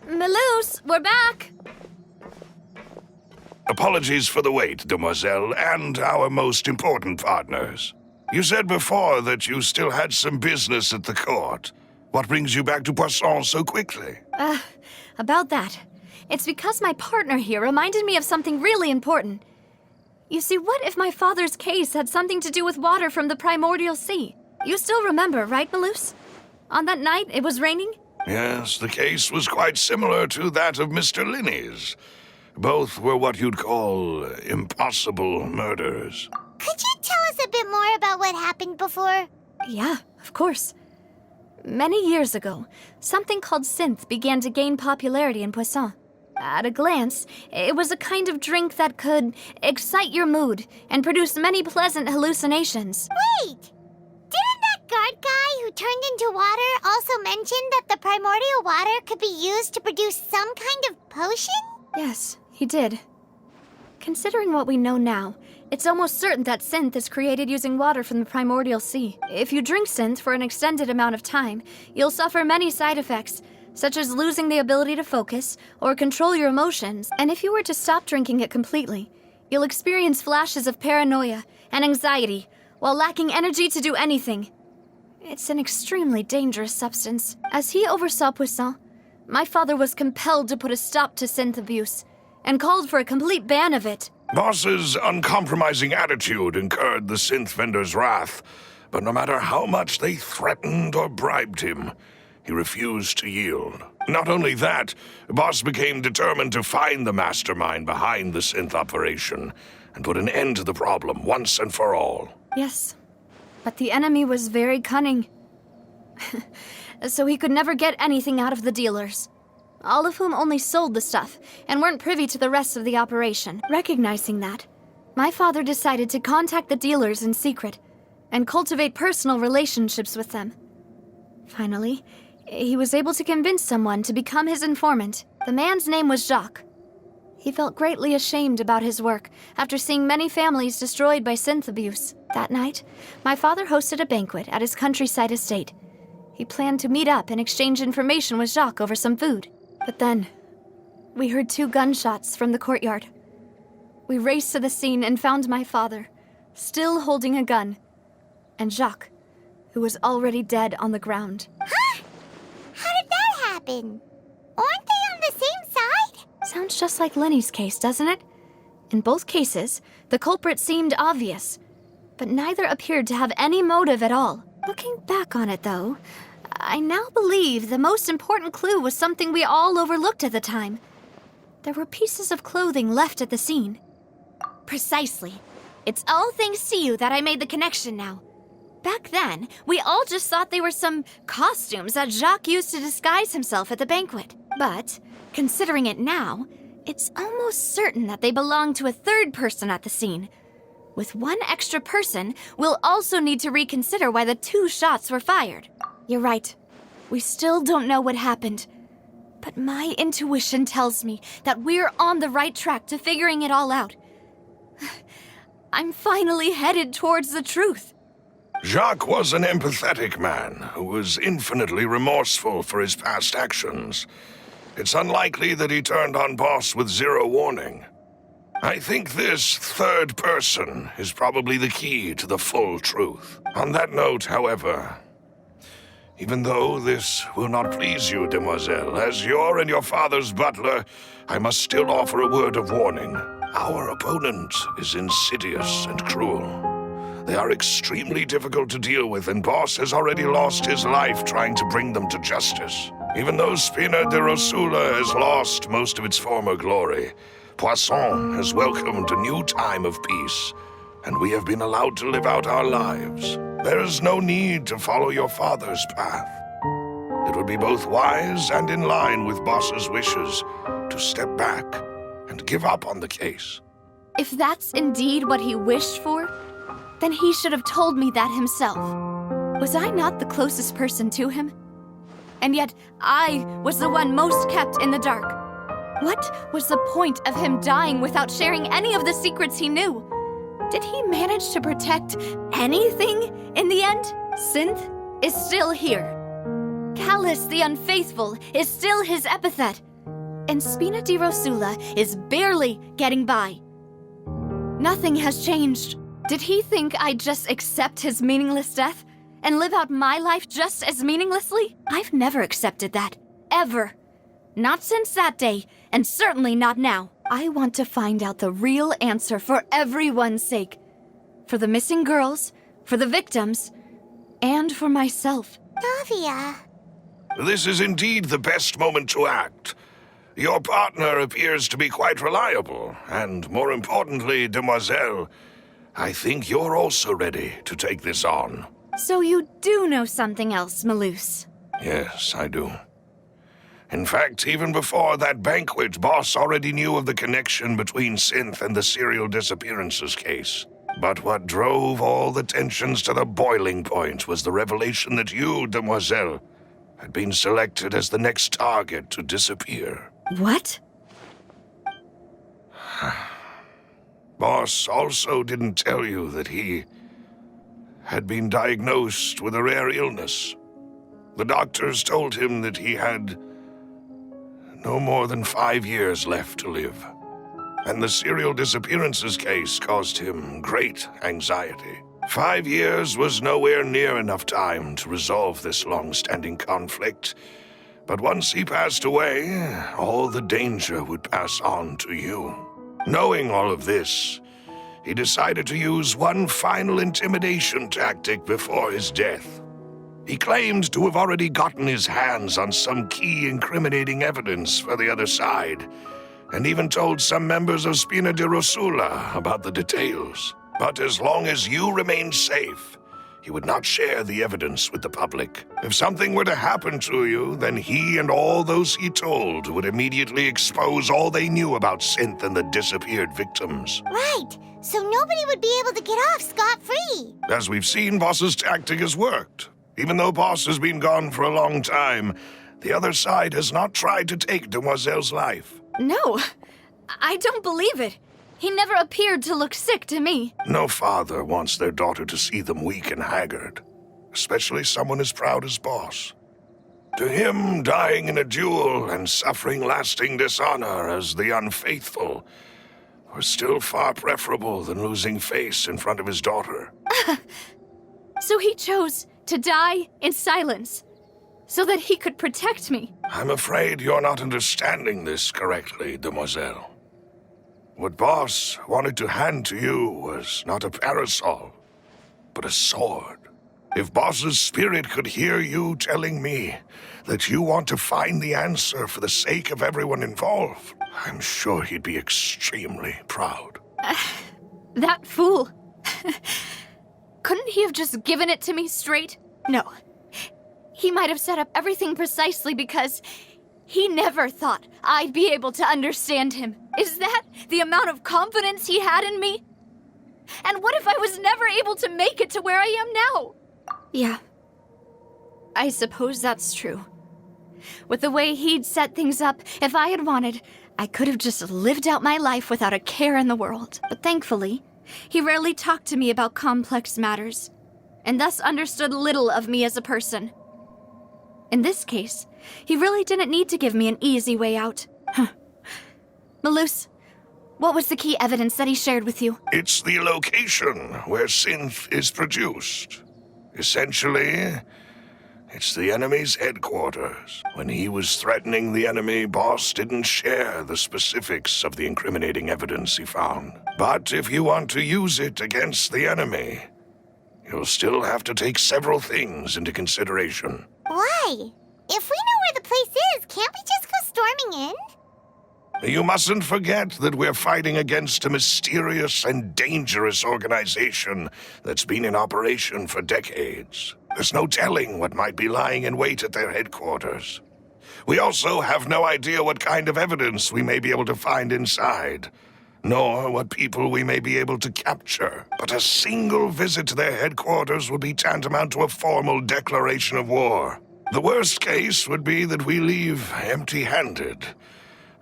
Melus, we're back! Apologies for the wait, demoiselle, and our most important partners. You said before that you still had some business at the court. What brings you back to Poisson so quickly? About that. It's because my partner here reminded me of something really important. You see, what if my father's case had something to do with water from the primordial sea? You still remember, right, Melus? On that night, it was raining? Yes, the case was quite similar to that of Mr. Linney's. Both were what you'd call impossible murders. Could you tell us a bit more about what happened before? Yeah, of course. Many years ago, something called synth began to gain popularity in Poisson. At a glance, it was a kind of drink that could excite your mood and produce many pleasant hallucinations. Wait! Didn't that guard guy who turned into water also mention that the primordial water could be used to produce some kind of potion? Yes, he did. Considering what we know now, it's almost certain that synth is created using water from the primordial sea. If you drink synth for an extended amount of time, you'll suffer many side effects, such as losing the ability to focus or control your emotions. And if you were to stop drinking it completely, you'll experience flashes of paranoia and anxiety while lacking energy to do anything. It's an extremely dangerous substance. As he oversaw Poisson, my father was compelled to put a stop to synth abuse and called for a complete ban of it. Boss's uncompromising attitude incurred the synth vendor's wrath, but no matter how much they threatened or bribed him, he refused to yield. Not only that, Boss became determined to find the mastermind behind the synth operation and put an end to the problem once and for all. Yes, but the enemy was very cunning. So he could never get anything out of the dealers, all of whom only sold the stuff and weren't privy to the rest of the operation. Recognizing that, my father decided to contact the dealers in secret and cultivate personal relationships with them. Finally, he was able to convince someone to become his informant. The man's name was Jacques. He felt greatly ashamed about his work after seeing many families destroyed by synth abuse. That night, my father hosted a banquet at his countryside estate. He planned to meet up and exchange information with Jacques over some food. But then, we heard 2 gunshots from the courtyard. We raced to the scene and found my father, still holding a gun, and Jacques, who was already dead on the ground. Huh? How did that happen? Aren't they on the same side? Sounds just like Lenny's case, doesn't it? In both cases, the culprit seemed obvious, but neither appeared to have any motive at all. Looking back on it, though, I now believe the most important clue was something we all overlooked at the time. There were pieces of clothing left at the scene. Precisely. It's all thanks to you that I made the connection now. Back then, we all just thought they were some costumes that Jacques used to disguise himself at the banquet. But, considering it now, it's almost certain that they belong to a third person at the scene. With one extra person, we'll also need to reconsider why the 2 shots were fired. You're right. We still don't know what happened. But my intuition tells me that we're on the right track to figuring it all out. I'm finally headed towards the truth. Jacques was an empathetic man who was infinitely remorseful for his past actions. It's unlikely that he turned on Boss with 0 warning. I think this third person is probably the key to the full truth. On that note, however, even though this will not please you, demoiselle, as your and your father's butler, I must still offer a word of warning. Our opponent is insidious and cruel. They are extremely difficult to deal with, and Boss has already lost his life trying to bring them to justice. Even though Spina de Rosula has lost most of its former glory, Poisson has welcomed a new time of peace, and we have been allowed to live out our lives. There is no need to follow your father's path. It would be both wise and in line with Boss's wishes to step back and give up on the case. If that's indeed what he wished for, then he should have told me that himself. Was I not the closest person to him? And yet, I was the one most kept in the dark. What was the point of him dying without sharing any of the secrets he knew? Did he manage to protect anything in the end? Synth is still here. Callus the Unfaithful is still his epithet. And Spina di Rosula is barely getting by. Nothing has changed. Did he think I'd just accept his meaningless death and live out my life just as meaninglessly? I've never accepted that. Ever. Not since that day, and certainly not now. I want to find out the real answer for everyone's sake. For the missing girls, for the victims, and for myself. Navia. This is indeed the best moment to act. Your partner appears to be quite reliable, and more importantly, demoiselle, I think you're also ready to take this on. So you do know something else, Malus? Yes, I do. In fact, even before that banquet, Boss already knew of the connection between Synth and the serial disappearances case. But what drove all the tensions to the boiling point was the revelation that you, demoiselle, had been selected as the next target to disappear. What? Boss also didn't tell you that he had been diagnosed with a rare illness. The doctors told him that he had no more than 5 years left to live. And the serial disappearances case caused him great anxiety. 5 years was nowhere near enough time to resolve this long-standing conflict. But once he passed away, all the danger would pass on to you. Knowing all of this, he decided to use one final intimidation tactic before his death. He claimed to have already gotten his hands on some key incriminating evidence for the other side, and even told some members of Spina di Rosula about the details. But as long as you remained safe, he would not share the evidence with the public. If something were to happen to you, then he and all those he told would immediately expose all they knew about Synth and the disappeared victims. Right. So nobody would be able to get off scot-free. As we've seen, Boss's tactic has worked. Even though Boss has been gone for a long time, the other side has not tried to take Demoiselle's life. No. I don't believe it. He never appeared to look sick to me. No father wants their daughter to see them weak and haggard, especially someone as proud as Boss. To him, dying in a duel and suffering lasting dishonor as the unfaithful was still far preferable than losing face in front of his daughter. So he chose to die in silence, so that he could protect me. I'm afraid you're not understanding this correctly, demoiselle. What Boss wanted to hand to you was not a parasol, but a sword. If Boss's spirit could hear you telling me that you want to find the answer for the sake of everyone involved, I'm sure he'd be extremely proud. That fool. Couldn't he have just given it to me straight? No. He might have set up everything precisely because he never thought I'd be able to understand him. Is that the amount of confidence he had in me? And what if I was never able to make it to where I am now? Yeah. I suppose that's true. With the way he'd set things up, if I had wanted, I could have just lived out my life without a care in the world. But thankfully, he rarely talked to me about complex matters, and thus understood little of me as a person. In this case, he really didn't need to give me an easy way out. Malus, what was the key evidence that he shared with you? It's the location where synth is produced. Essentially, it's the enemy's headquarters. When he was threatening the enemy, Boss didn't share the specifics of the incriminating evidence he found. But if you want to use it against the enemy, you'll still have to take several things into consideration. Why? If we know where the place is, can't we just go storming in? You mustn't forget that we're fighting against a mysterious and dangerous organization that's been in operation for decades. There's no telling what might be lying in wait at their headquarters. We also have no idea what kind of evidence we may be able to find inside, nor what people we may be able to capture. But a single visit to their headquarters would be tantamount to a formal declaration of war. The worst case would be that we leave empty-handed,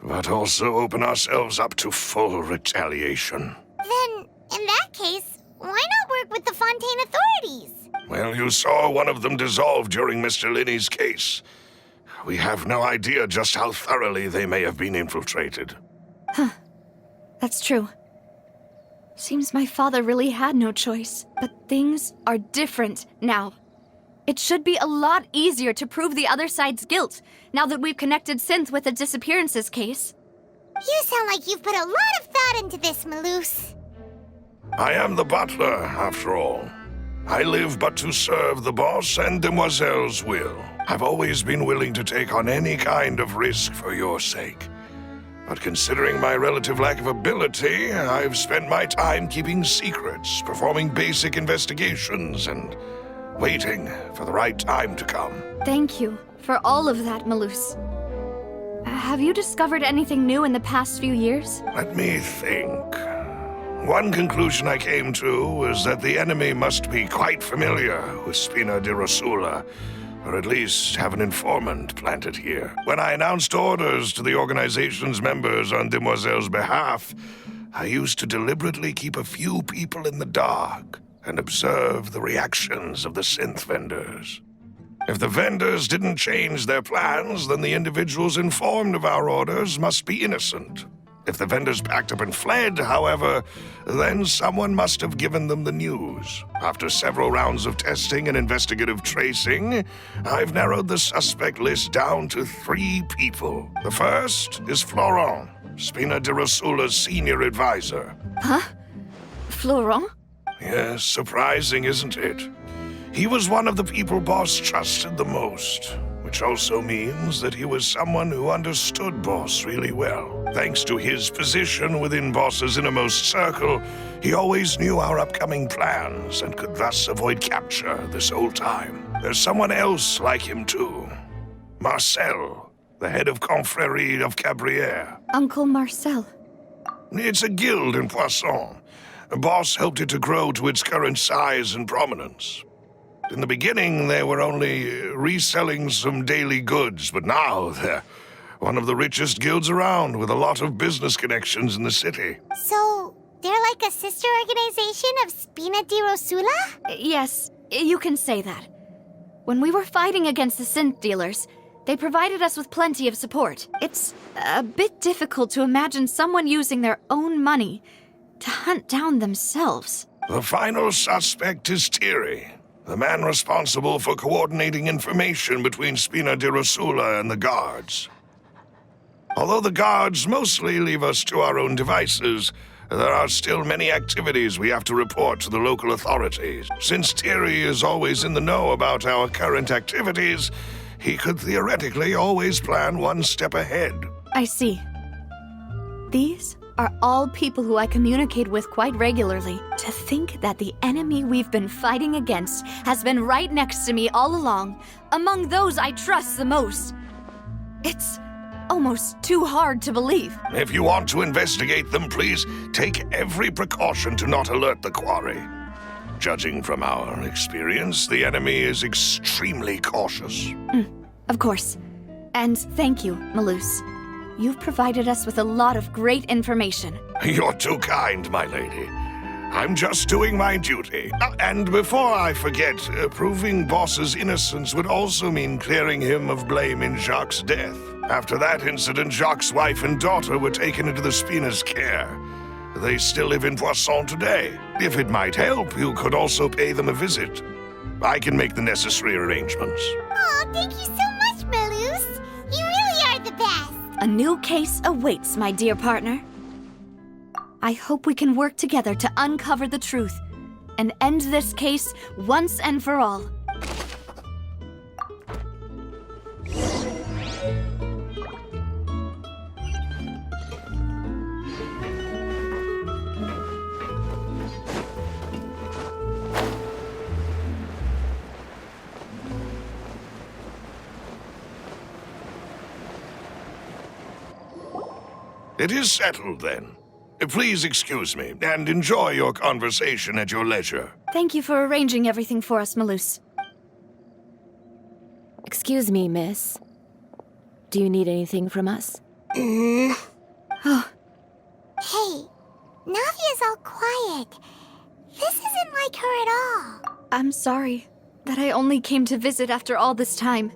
but also open ourselves up to full retaliation. Then, in that case, why not work with the Fontaine authorities? Well, you saw one of them dissolve during Mr. Linney's case. We have no idea just how thoroughly they may have been infiltrated. That's true. Seems my father really had no choice. But things are different now. It should be a lot easier to prove the other side's guilt, now that we've connected Synth with the disappearances case. You sound like you've put a lot of thought into this, Malus. I am the butler, after all. I live but to serve the boss and Demoiselle's will. I've always been willing to take on any kind of risk for your sake. But considering my relative lack of ability, I've spent my time keeping secrets, performing basic investigations, and waiting for the right time to come. Thank you for all of that, Malus. Have you discovered anything new in the past few years? Let me think. One conclusion I came to was that the enemy must be quite familiar with Spina di Rosula, or at least have an informant planted here. When I announced orders to the organization's members on Demoiselle's behalf, I used to deliberately keep a few people in the dark and observe the reactions of the synth vendors. If the vendors didn't change their plans, then the individuals informed of our orders must be innocent. If the vendors packed up and fled, however, then someone must have given them the news. After several rounds of testing and investigative tracing, I've narrowed the suspect list down to 3 people. The first is Florent, Spina di Rosula's senior advisor. Huh? Florent? Yes, surprising, isn't it? He was one of the people Boss trusted the most, which also means that he was someone who understood Boss really well. Thanks to his position within Boss's innermost circle, he always knew our upcoming plans and could thus avoid capture this whole time. There's someone else like him too. Marcel, the head of Confrérie of Cabrières. Uncle Marcel. It's a guild in Poisson. Boss helped it to grow to its current size and prominence. In the beginning, they were only reselling some daily goods, but now they're one of the richest guilds around, with a lot of business connections in the city. So, they're like a sister organization of Spina di Rosula? Yes, you can say that. When we were fighting against the synth dealers, they provided us with plenty of support. It's a bit difficult to imagine someone using their own money to hunt down themselves. The final suspect is Thierry, the man responsible for coordinating information between Spina di Rosula and the guards. Although the guards mostly leave us to our own devices, there are still many activities we have to report to the local authorities. Since Thierry is always in the know about our current activities, he could theoretically always plan one step ahead. I see. These are all people who I communicate with quite regularly. To think that the enemy we've been fighting against has been right next to me all along, among those I trust the most. It's almost too hard to believe. If you want to investigate them, please take every precaution to not alert the quarry. Judging from our experience, the enemy is extremely cautious. Of course. And thank you, Malus. You've provided us with a lot of great information. You're too kind, my lady. I'm just doing my duty. And before I forget, proving Boss's innocence would also mean clearing him of blame in Jacques' death. After that incident, Jacques' wife and daughter were taken into the Spina's care. They still live in Poisson today. If it might help, you could also pay them a visit. I can make the necessary arrangements. Oh, thank you so much, Malus. You really are the best. A new case awaits, my dear partner. I hope we can work together to uncover the truth and end this case once and for all. It is settled, then. Please excuse me, and enjoy your conversation at your leisure. Thank you for arranging everything for us, Malus. Excuse me, miss. Do you need anything from us? Hey, Navia's all quiet. This isn't like her at all. I'm sorry that I only came to visit after all this time.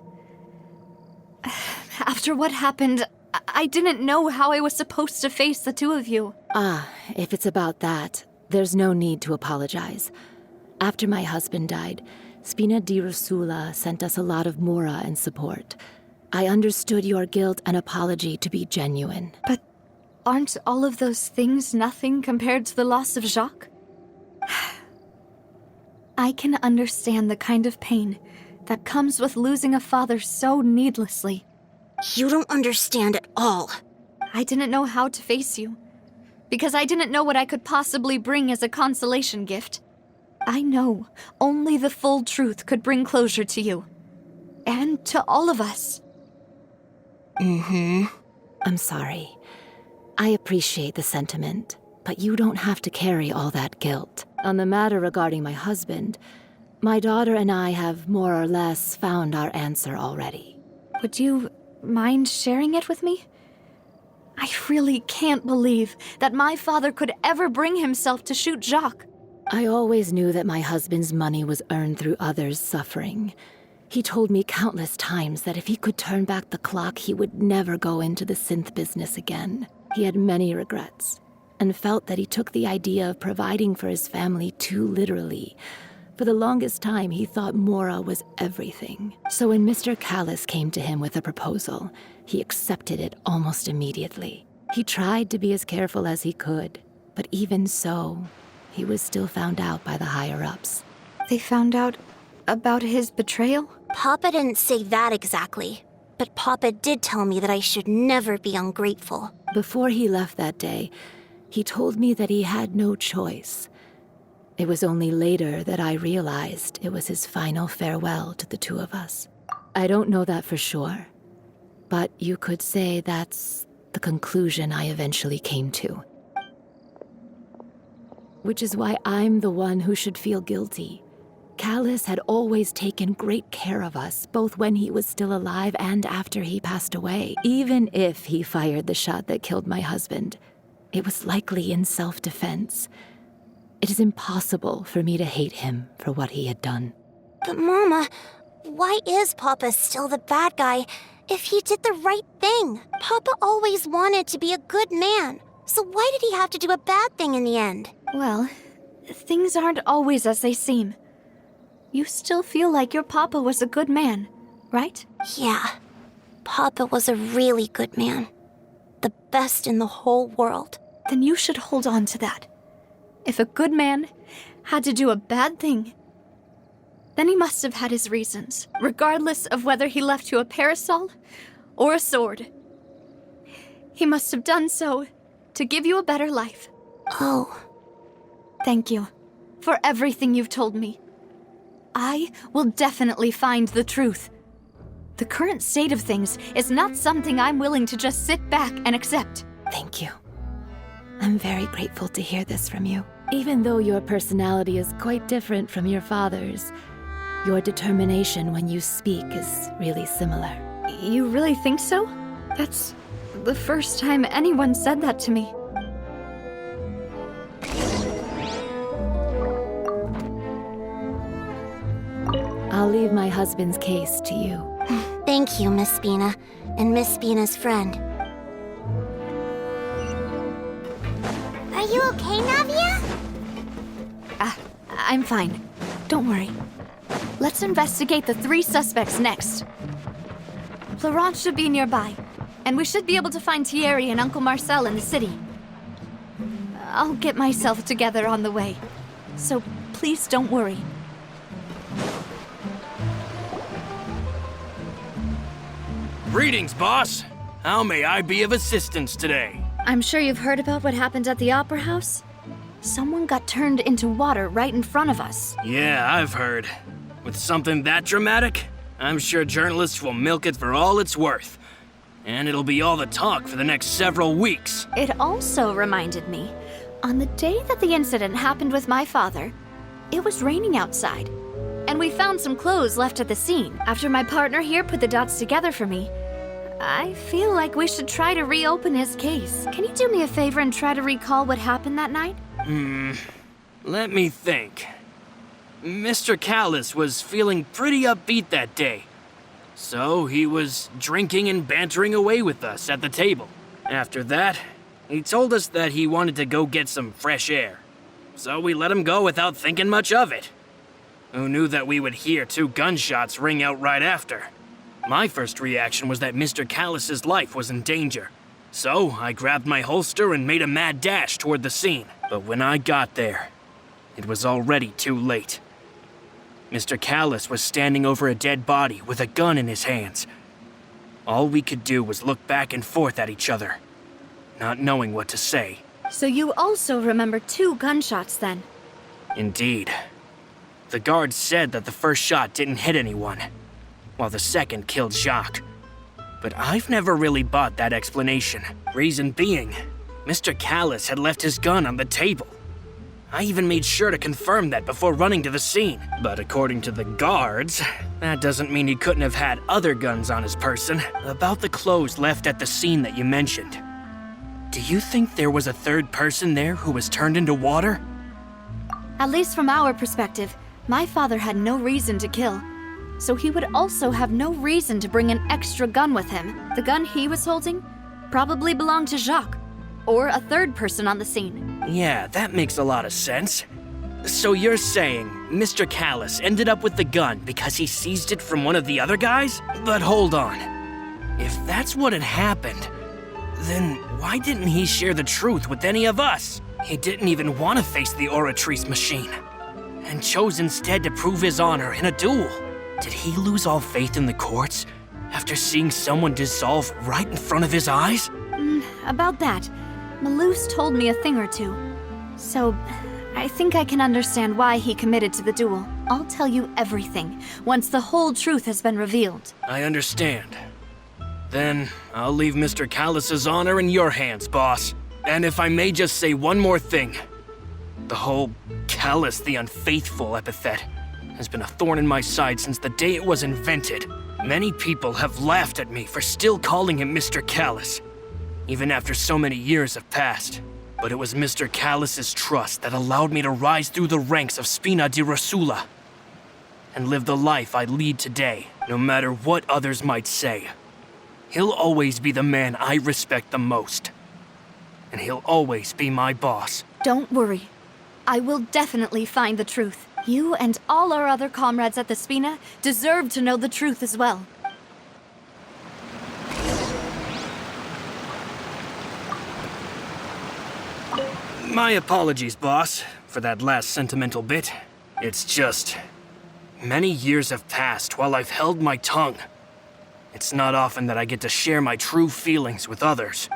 After what happened, I didn't know how I was supposed to face the two of you. If it's about that, there's no need to apologize. After my husband died, Spina di Rosula sent us a lot of mora and support. I understood your guilt and apology to be genuine. But aren't all of those things nothing compared to the loss of Jacques? I can understand the kind of pain that comes with losing a father so needlessly. You don't understand at all. I didn't know how to face you, because I didn't know what I could possibly bring as a consolation gift. I know only the full truth could bring closure to you, and to all of us. I'm sorry. I appreciate the sentiment, but you don't have to carry all that guilt. On the matter regarding my husband, my daughter and I have more or less found our answer already. Would you mind sharing it with me? I really can't believe that my father could ever bring himself to shoot Jacques. I always knew that my husband's money was earned through others' suffering. He told me countless times that if he could turn back the clock, he would never go into the synth business again. He had many regrets, and felt that he took the idea of providing for his family too literally. For the longest time, he thought Mora was everything. So when Mr. Callis came to him with a proposal, he accepted it almost immediately. He tried to be as careful as he could, but even so, he was still found out by the higher-ups. They found out about his betrayal? Papa didn't say that exactly, but Papa did tell me that I should never be ungrateful. Before he left that day, he told me that he had no choice. It was only later that I realized it was his final farewell to the two of us. I don't know that for sure, but you could say that's the conclusion I eventually came to. Which is why I'm the one who should feel guilty. Callus had always taken great care of us, both when he was still alive and after he passed away. Even if he fired the shot that killed my husband, it was likely in self-defense. It is impossible for me to hate him for what he had done. But Mama, why is Papa still the bad guy if he did the right thing? Papa always wanted to be a good man, so why did he have to do a bad thing in the end? Well, things aren't always as they seem. You still feel like your papa was a good man, right? Yeah, Papa was a really good man. The best in the whole world. Then you should hold on to that. If a good man had to do a bad thing, then he must have had his reasons, regardless of whether he left you a parasol or a sword. He must have done so to give you a better life. Oh. Thank you for everything you've told me. I will definitely find the truth. The current state of things is not something I'm willing to just sit back and accept. Thank you. I'm very grateful to hear this from you. Even though your personality is quite different from your father's, your determination when you speak is really similar. You really think so? That's the first time anyone said that to me. I'll leave my husband's case to you. Thank you, Miss Spina, and Miss Spina's friend. Are you okay, Navia? I'm fine. Don't worry. Let's investigate the 3 suspects next. Florent should be nearby, and we should be able to find Thierry and Uncle Marcel in the city. I'll get myself together on the way, so please don't worry. Greetings, boss. How may I be of assistance today? I'm sure you've heard about what happened at the Opera House? Someone got turned into water right in front of us. Yeah, I've heard. With something that dramatic, I'm sure journalists will milk it for all it's worth. And it'll be all the talk for the next several weeks. It also reminded me, on the day that the incident happened with my father, it was raining outside. And we found some clothes left at the scene. After my partner here put the dots together for me, I feel like we should try to reopen his case. Can you do me a favor and try to recall what happened that night? Let me think. Mr. Callus was feeling pretty upbeat that day. So he was drinking and bantering away with us at the table. After that, he told us that he wanted to go get some fresh air. So we let him go without thinking much of it. Who knew that we would hear 2 gunshots ring out right after? My first reaction was that Mr. Callus's life was in danger. So I grabbed my holster and made a mad dash toward the scene. But when I got there, it was already too late. Mr. Callus was standing over a dead body with a gun in his hands. All we could do was look back and forth at each other, not knowing what to say. So you also remember 2 gunshots then? Indeed. The guard said that the first shot didn't hit anyone, while the second killed Jacques. But I've never really bought that explanation. Reason being, Mr. Callus had left his gun on the table. I even made sure to confirm that before running to the scene. But according to the guards, that doesn't mean he couldn't have had other guns on his person. About the clothes left at the scene that you mentioned, do you think there was a 3rd person there who was turned into water? At least from our perspective, my father had no reason to kill. So he would also have no reason to bring an extra gun with him. The gun he was holding probably belonged to Jacques, or a 3rd person on the scene. Yeah, that makes a lot of sense. So you're saying Mr. Callus ended up with the gun because he seized it from one of the other guys? But hold on. If that's what had happened, then why didn't he share the truth with any of us? He didn't even want to face the Oratrice machine, and chose instead to prove his honor in a duel. Did he lose all faith in the courts after seeing someone dissolve right in front of his eyes? About that, Malouse told me a thing or 2. So, I think I can understand why he committed to the duel. I'll tell you everything once the whole truth has been revealed. I understand. Then I'll leave Mr. Callus's honor in your hands, boss. And if I may just say one more thing. The whole Callus the Unfaithful epithet. has been a thorn in my side since the day it was invented. Many people have laughed at me for still calling him Mr. Callus, even after so many years have passed. But it was Mr. Callus's trust that allowed me to rise through the ranks of Spina di Rosula and live the life I lead today, no matter what others might say. He'll always be the man I respect the most, and he'll always be my boss. Don't worry. I will definitely find the truth. You and all our other comrades at the Spina deserve to know the truth as well. My apologies, boss, for that last sentimental bit. It's just... many years have passed while I've held my tongue. It's not often that I get to share my true feelings with others.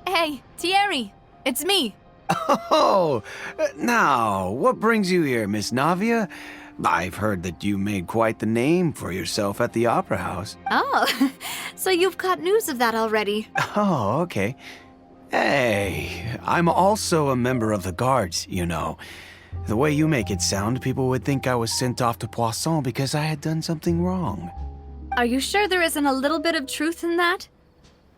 Hey, Thierry! It's me! Oh, now, what brings you here, Miss Navia? I've heard that you made quite the name for yourself at the Opera House. Oh, so you've got news of that already. Oh, okay. Hey, I'm also a member of the Guards, you know. The way you make it sound, people would think I was sent off to Poisson because I had done something wrong. Are you sure there isn't a little bit of truth in that?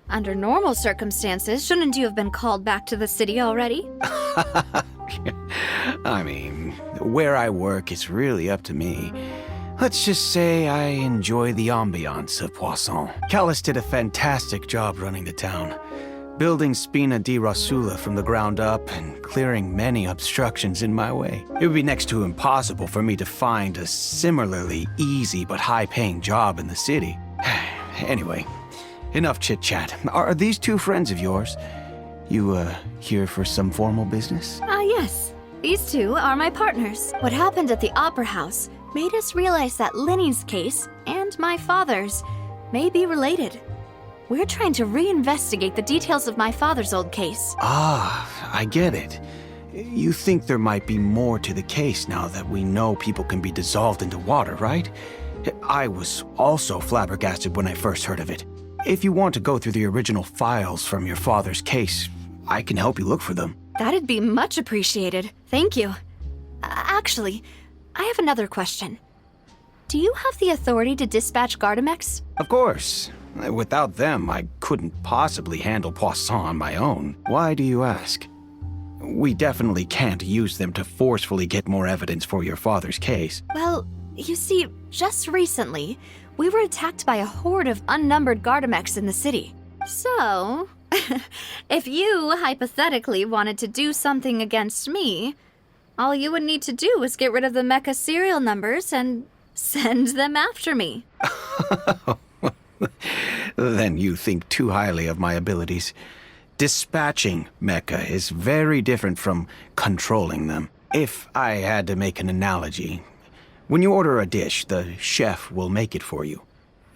Under normal circumstances, shouldn't you have been called back to the city already? I mean, where I work is really up to me. Let's just say I enjoy the ambiance of Poisson. Callus did a fantastic job running the town, building Spina di Rosula from the ground up and clearing many obstructions in my way. It would be next to impossible for me to find a similarly easy but high-paying job in the city. Anyway, enough chit-chat. Are these two friends of yours? You, here for some formal business? Yes. These two are my partners. What happened at the Opera House made us realize that Linny's case and my father's may be related. We're trying to reinvestigate the details of my father's old case. Ah, I get it. You think there might be more to the case now that we know people can be dissolved into water, right? I was also flabbergasted when I first heard of it. If you want to go through the original files from your father's case, I can help you look for them. That'd be much appreciated. Thank you. Actually, I have another question. Do you have the authority to dispatch Gardamex? Of course. Without them, I couldn't possibly handle Poisson on my own. Why do you ask? We definitely can't use them to forcefully get more evidence for your father's case. Well, you see, just recently, we were attacked by a horde of unnumbered Gardamex in the city. So, if you hypothetically wanted to do something against me, all you would need to do is get rid of the mecha serial numbers and send them after me. Then you think too highly of my abilities. Dispatching mecha is very different from controlling them. If I had to make an analogy, when you order a dish, the chef will make it for you.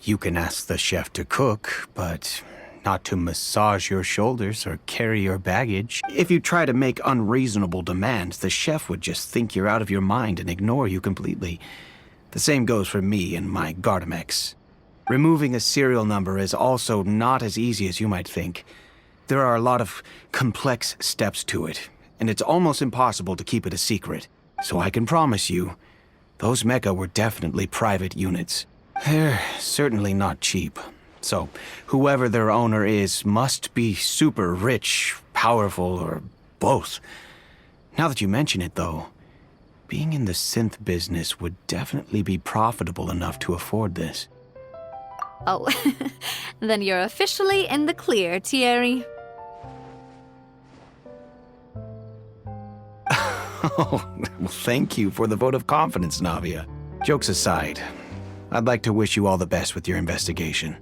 You can ask the chef to cook, but not to massage your shoulders or carry your baggage. If you try to make unreasonable demands, the chef would just think you're out of your mind and ignore you completely. The same goes for me and my Gardamex. Removing a serial number is also not as easy as you might think. There are a lot of complex steps to it, and it's almost impossible to keep it a secret. So I can promise you, those mecha were definitely private units. They're certainly not cheap. So whoever their owner is must be super rich, powerful, or both. Now that you mention it, though, being in the synth business would definitely be profitable enough to afford this. Oh, then you're officially in the clear, Thierry. Oh, well, thank you for the vote of confidence, Navia. Jokes aside, I'd like to wish you all the best with your investigation.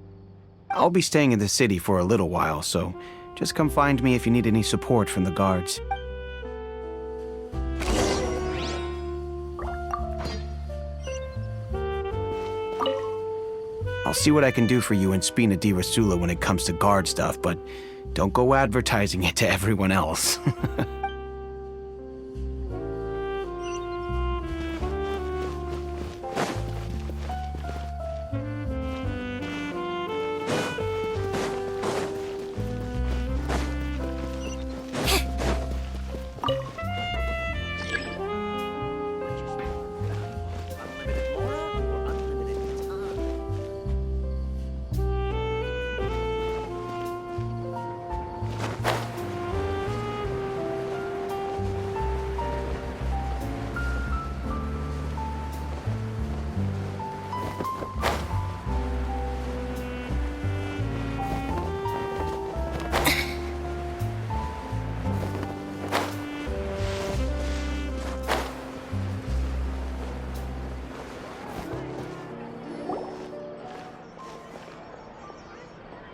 I'll be staying in the city for a little while, so Just come find me if you need any support from the guards. I'll see what I can do for you in Spina di Rasula when it comes to guard stuff, but don't go advertising it to everyone else.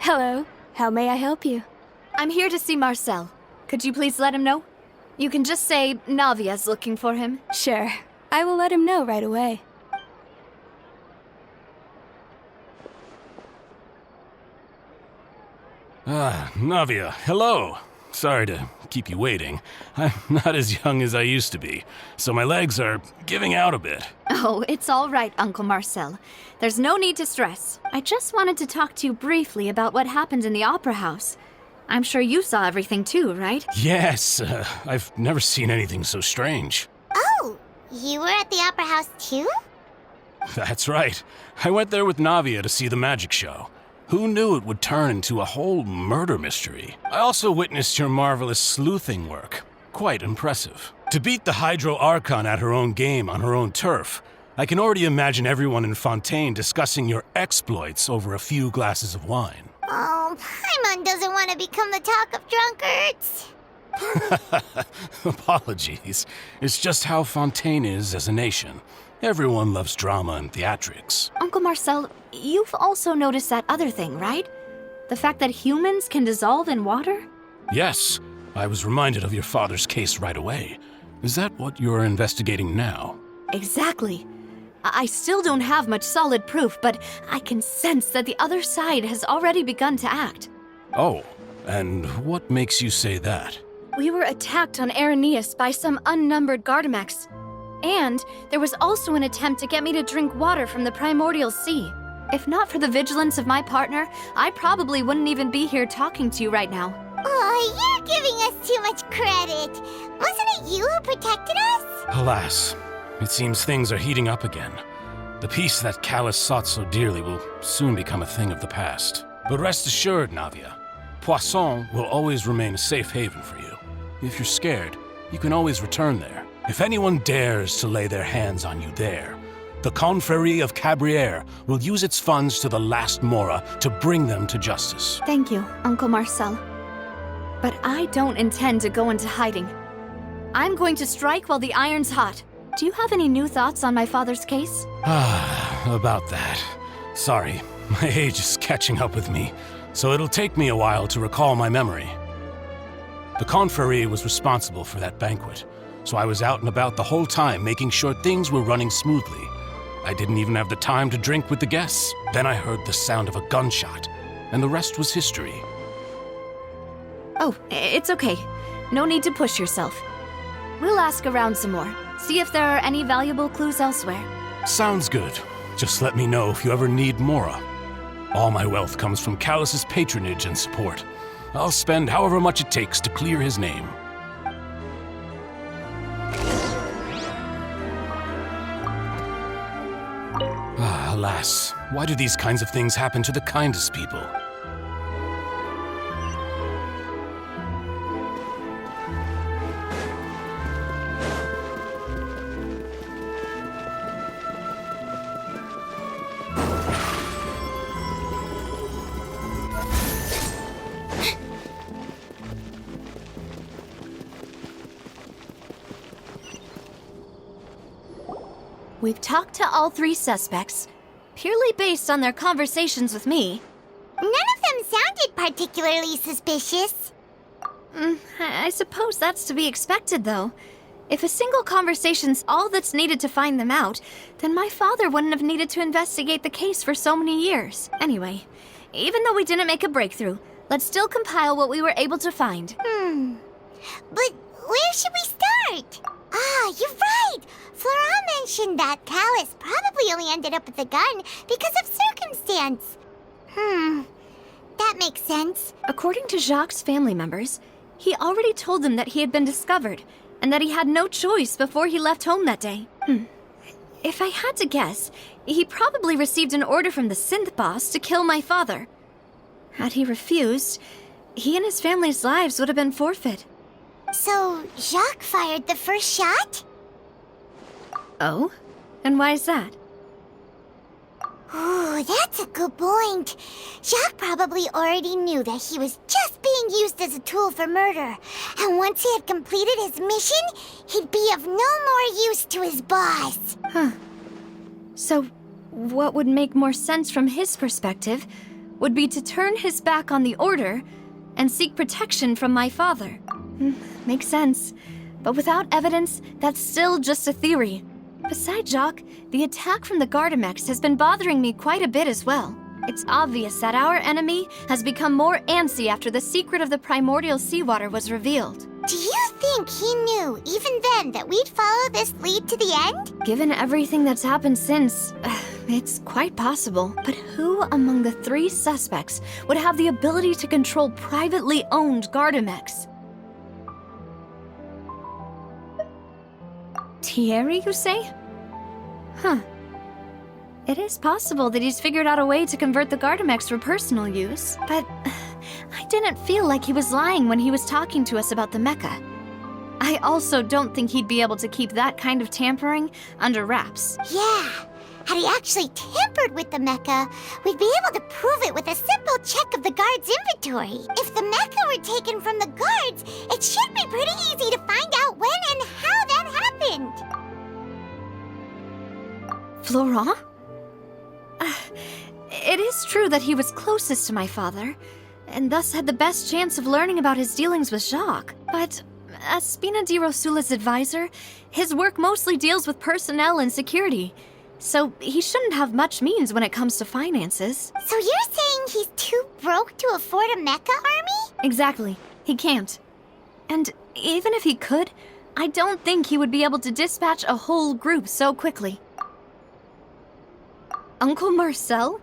Hello. How may I help you? I'm here to see Marcel. Could you please let him know? You can just say Navia's looking for him. Sure. I will let him know right away. Ah, Navia, hello. Sorry to keep you waiting. I'm not as young as I used to be, so my legs are giving out a bit. Oh, it's all right, Uncle Marcel. There's no need to stress. I just wanted to talk to you briefly about what happened in the Opera House. I'm sure you saw everything too, right? Yes, I've never seen anything so strange. Oh, you were at the Opera House too? That's right. I went there with Navia to see the magic show. Who knew it would turn into a whole murder mystery? I also witnessed your marvelous sleuthing work. Quite impressive. To beat the Hydro Archon at her own game on her own turf, I can already imagine everyone in Fontaine discussing your exploits over a few glasses of wine. Oh, Paimon doesn't want to become the talk of drunkards. Apologies. It's just how Fontaine is as a nation. Everyone loves drama and theatrics. Uncle Marcel, you've also noticed that other thing, right? The fact that humans can dissolve in water? Yes, I was reminded of your father's case right away. Is that what you're investigating now? Exactly. I still don't have much solid proof, but I can sense that the other side has already begun to act. Oh, and what makes you say that? We were attacked on Araneus by some unnumbered Gardamex. And there was also an attempt to get me to drink water from the primordial sea. If not for the vigilance of my partner, I probably wouldn't even be here talking to you right now. Oh, you're giving us too much credit. Wasn't it you who protected us? Alas, it seems things are heating up again. The peace that Callus sought so dearly will soon become a thing of the past. But rest assured, Navia, Poisson will always remain a safe haven for you. If you're scared, you can always return there. If anyone dares to lay their hands on you there, the Confrérie of Cabrières will use its funds to the last Mora to bring them to justice. Thank you, Uncle Marcel. But I don't intend to go into hiding. I'm going to strike while the iron's hot. Do you have any new thoughts on my father's case? About that. Sorry, my age is catching up with me, so it'll take me a while to recall my memory. The Confrérie was responsible for that banquet, so I was out and about the whole time making sure things were running smoothly. I didn't even have the time to drink with the guests. Then I heard the sound of a gunshot, and the rest was history. Oh, it's okay. No need to push yourself. We'll ask around some more, see if there are any valuable clues elsewhere. Sounds good. Just let me know if you ever need Mora. All my wealth comes from Callus's patronage and support. I'll spend however much it takes to clear his name. Alas, why do these kinds of things happen to the kindest people? We've talked to all three suspects, purely based on their conversations with me. None of them sounded particularly suspicious. I suppose that's to be expected, though. If a single conversation's all that's needed to find them out, then my father wouldn't have needed to investigate the case for so many years. Anyway, even though we didn't make a breakthrough, let's still compile what we were able to find. But where should we start? Ah, you're right! Flora mentioned that Callus probably only ended up at the garden because of circumstance. That makes sense. According to Jacques' family members, he already told them that he had been discovered, and that he had no choice before he left home that day. If I had to guess, he probably received an order from the synth boss to kill my father. Had he refused, he and his family's lives would have been forfeit. So, Jacques fired the first shot? Oh? And why is that? Ooh, that's a good point. Jacques probably already knew that he was just being used as a tool for murder. And once he had completed his mission, he'd be of no more use to his boss. So, what would make more sense from his perspective would be to turn his back on the Order and seek protection from my father. Makes sense. But without evidence, that's still just a theory. Besides Jacques, the attack from the Gardamex has been bothering me quite a bit as well. It's obvious that our enemy has become more antsy after the secret of the primordial seawater was revealed. Do you think he knew, even then, that we'd follow this lead to the end? Given everything that's happened since, it's quite possible. But who among the 3 suspects would have the ability to control privately owned Gardamex? Thierry, you say? It is possible that he's figured out a way to convert the Gardamex for personal use, but I didn't feel like he was lying when he was talking to us about the mecha. I also don't think he'd be able to keep that kind of tampering under wraps. Yeah. Had he actually tampered with the mecha, we'd be able to prove it with a simple check of the guard's inventory. If the mecha were taken from the guards, it should be pretty easy to find out when and how that happened. Florent? It is true that he was closest to my father, and thus had the best chance of learning about his dealings with Jacques. But as Spina di Rosula's advisor, his work mostly deals with personnel and security, so he shouldn't have much means when it comes to finances. So you're saying he's too broke to afford a mecha army? Exactly. He can't. And even if he could, I don't think he would be able to dispatch a whole group so quickly. Uncle Marcel?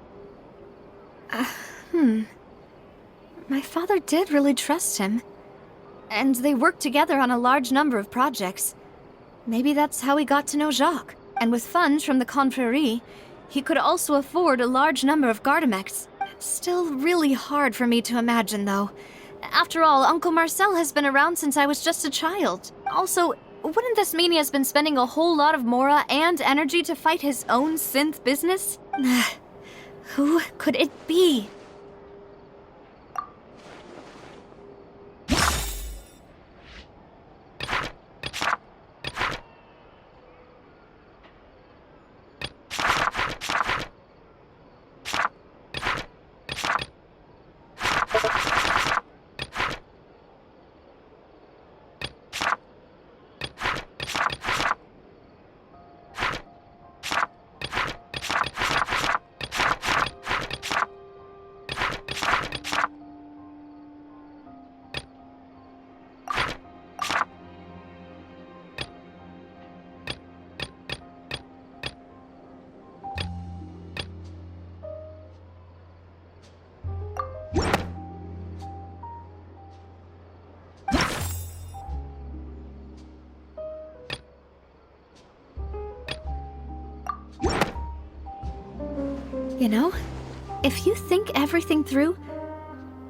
My father did really trust him. And they worked together on a large number of projects. Maybe that's how he got to know Jacques. And with funds from the Confrérie, he could also afford a large number of Gardamex. It's still really hard for me to imagine, though. After all, Uncle Marcel has been around since I was just a child. Also, wouldn't this mean he has been spending a whole lot of mora and energy to fight his own synth business? Who could it be? You know, if you think everything through,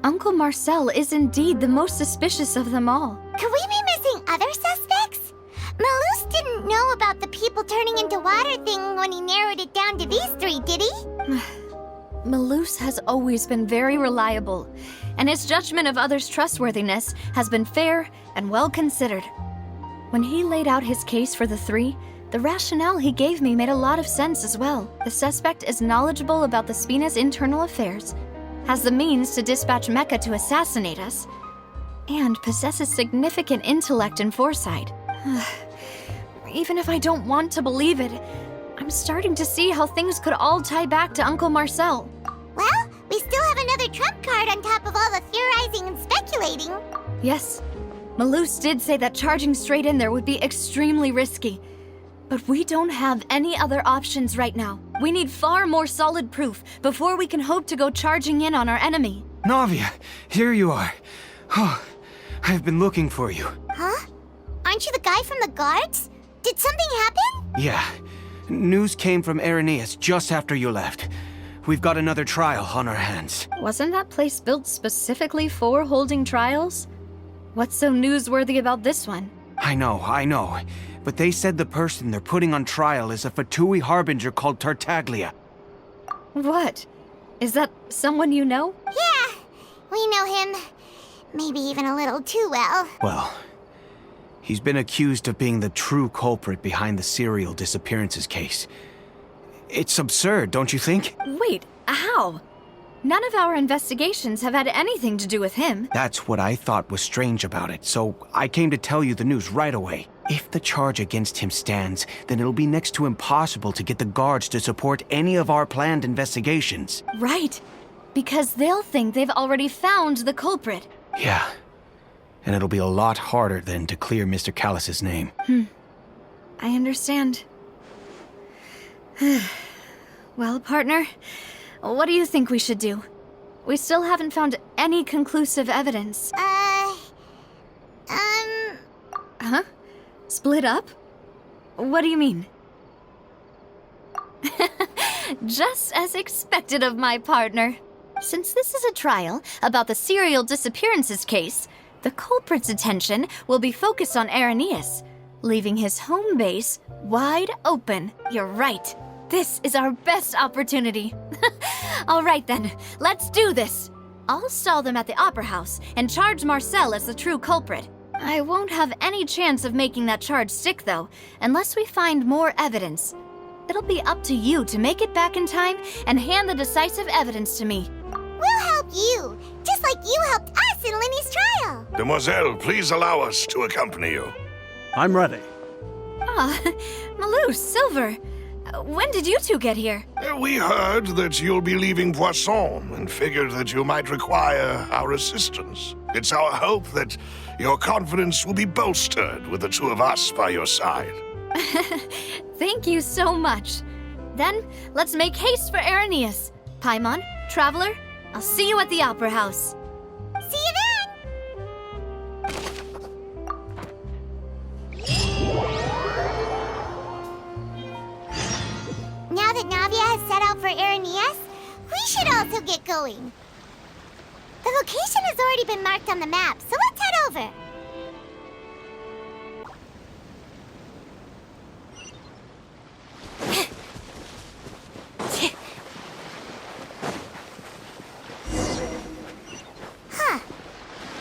Uncle Marcel is indeed the most suspicious of them all. Could we be missing other suspects? Malus didn't know about the people turning into water thing when he narrowed it down to these 3, did he? Malus has always been very reliable, and his judgment of others' trustworthiness has been fair and well considered. When he laid out his case for the 3, the rationale he gave me made a lot of sense as well. The suspect is knowledgeable about the Spina's internal affairs, has the means to dispatch Mecha to assassinate us, and possesses significant intellect and foresight. Even if I don't want to believe it, I'm starting to see how things could all tie back to Uncle Marcel. Well, we still have another trump card on top of all the theorizing and speculating. Yes, Malus did say that charging straight in there would be extremely risky. But we don't have any other options right now. We need far more solid proof before we can hope to go charging in on our enemy. Navia, here you are. Oh, I've been looking for you. Huh? Aren't you the guy from the guards? Did something happen? Yeah. News came from Irenaeus just after you left. We've got another trial on our hands. Wasn't that place built specifically for holding trials? What's so newsworthy about this one? I know. But they said the person they're putting on trial is a Fatui harbinger called Tartaglia. What? Is that someone you know? Yeah, we know him. Maybe even a little too well. Well, he's been accused of being the true culprit behind the serial disappearances case. It's absurd, don't you think? Wait, how? None of our investigations have had anything to do with him. That's what I thought was strange about it, so I came to tell you the news right away. If the charge against him stands, then it'll be next to impossible to get the guards to support any of our planned investigations. Right, because they'll think they've already found the culprit. Yeah, and it'll be a lot harder then to clear Mr. Callus's name. I understand. Well, partner, what do you think we should do? We still haven't found any conclusive evidence. Huh? Split up? What do you mean? Just as expected of my partner. Since this is a trial about the serial disappearances case, the culprit's attention will be focused on Irenaeus, leaving his home base wide open. You're right. This is our best opportunity. All right then, let's do this. I'll stall them at the Opera House and charge Marcel as the true culprit. I won't have any chance of making that charge stick, though, unless we find more evidence. It'll be up to you to make it back in time and hand the decisive evidence to me. We'll help you, just like you helped us in Linny's trial. Demoiselle, please allow us to accompany you. I'm ready. Malus, Silver, when did you two get here? We heard that you'll be leaving Poisson and figured that you might require our assistance. It's our hope that your confidence will be bolstered with the two of us by your side. Thank you so much. Then, let's make haste for Irenaeus. Paimon, Traveler, I'll see you at the Opera House. See you then! Now that Navia has set out for Irenaeus, we should also get going. The location has already been marked on the map, so let's head over.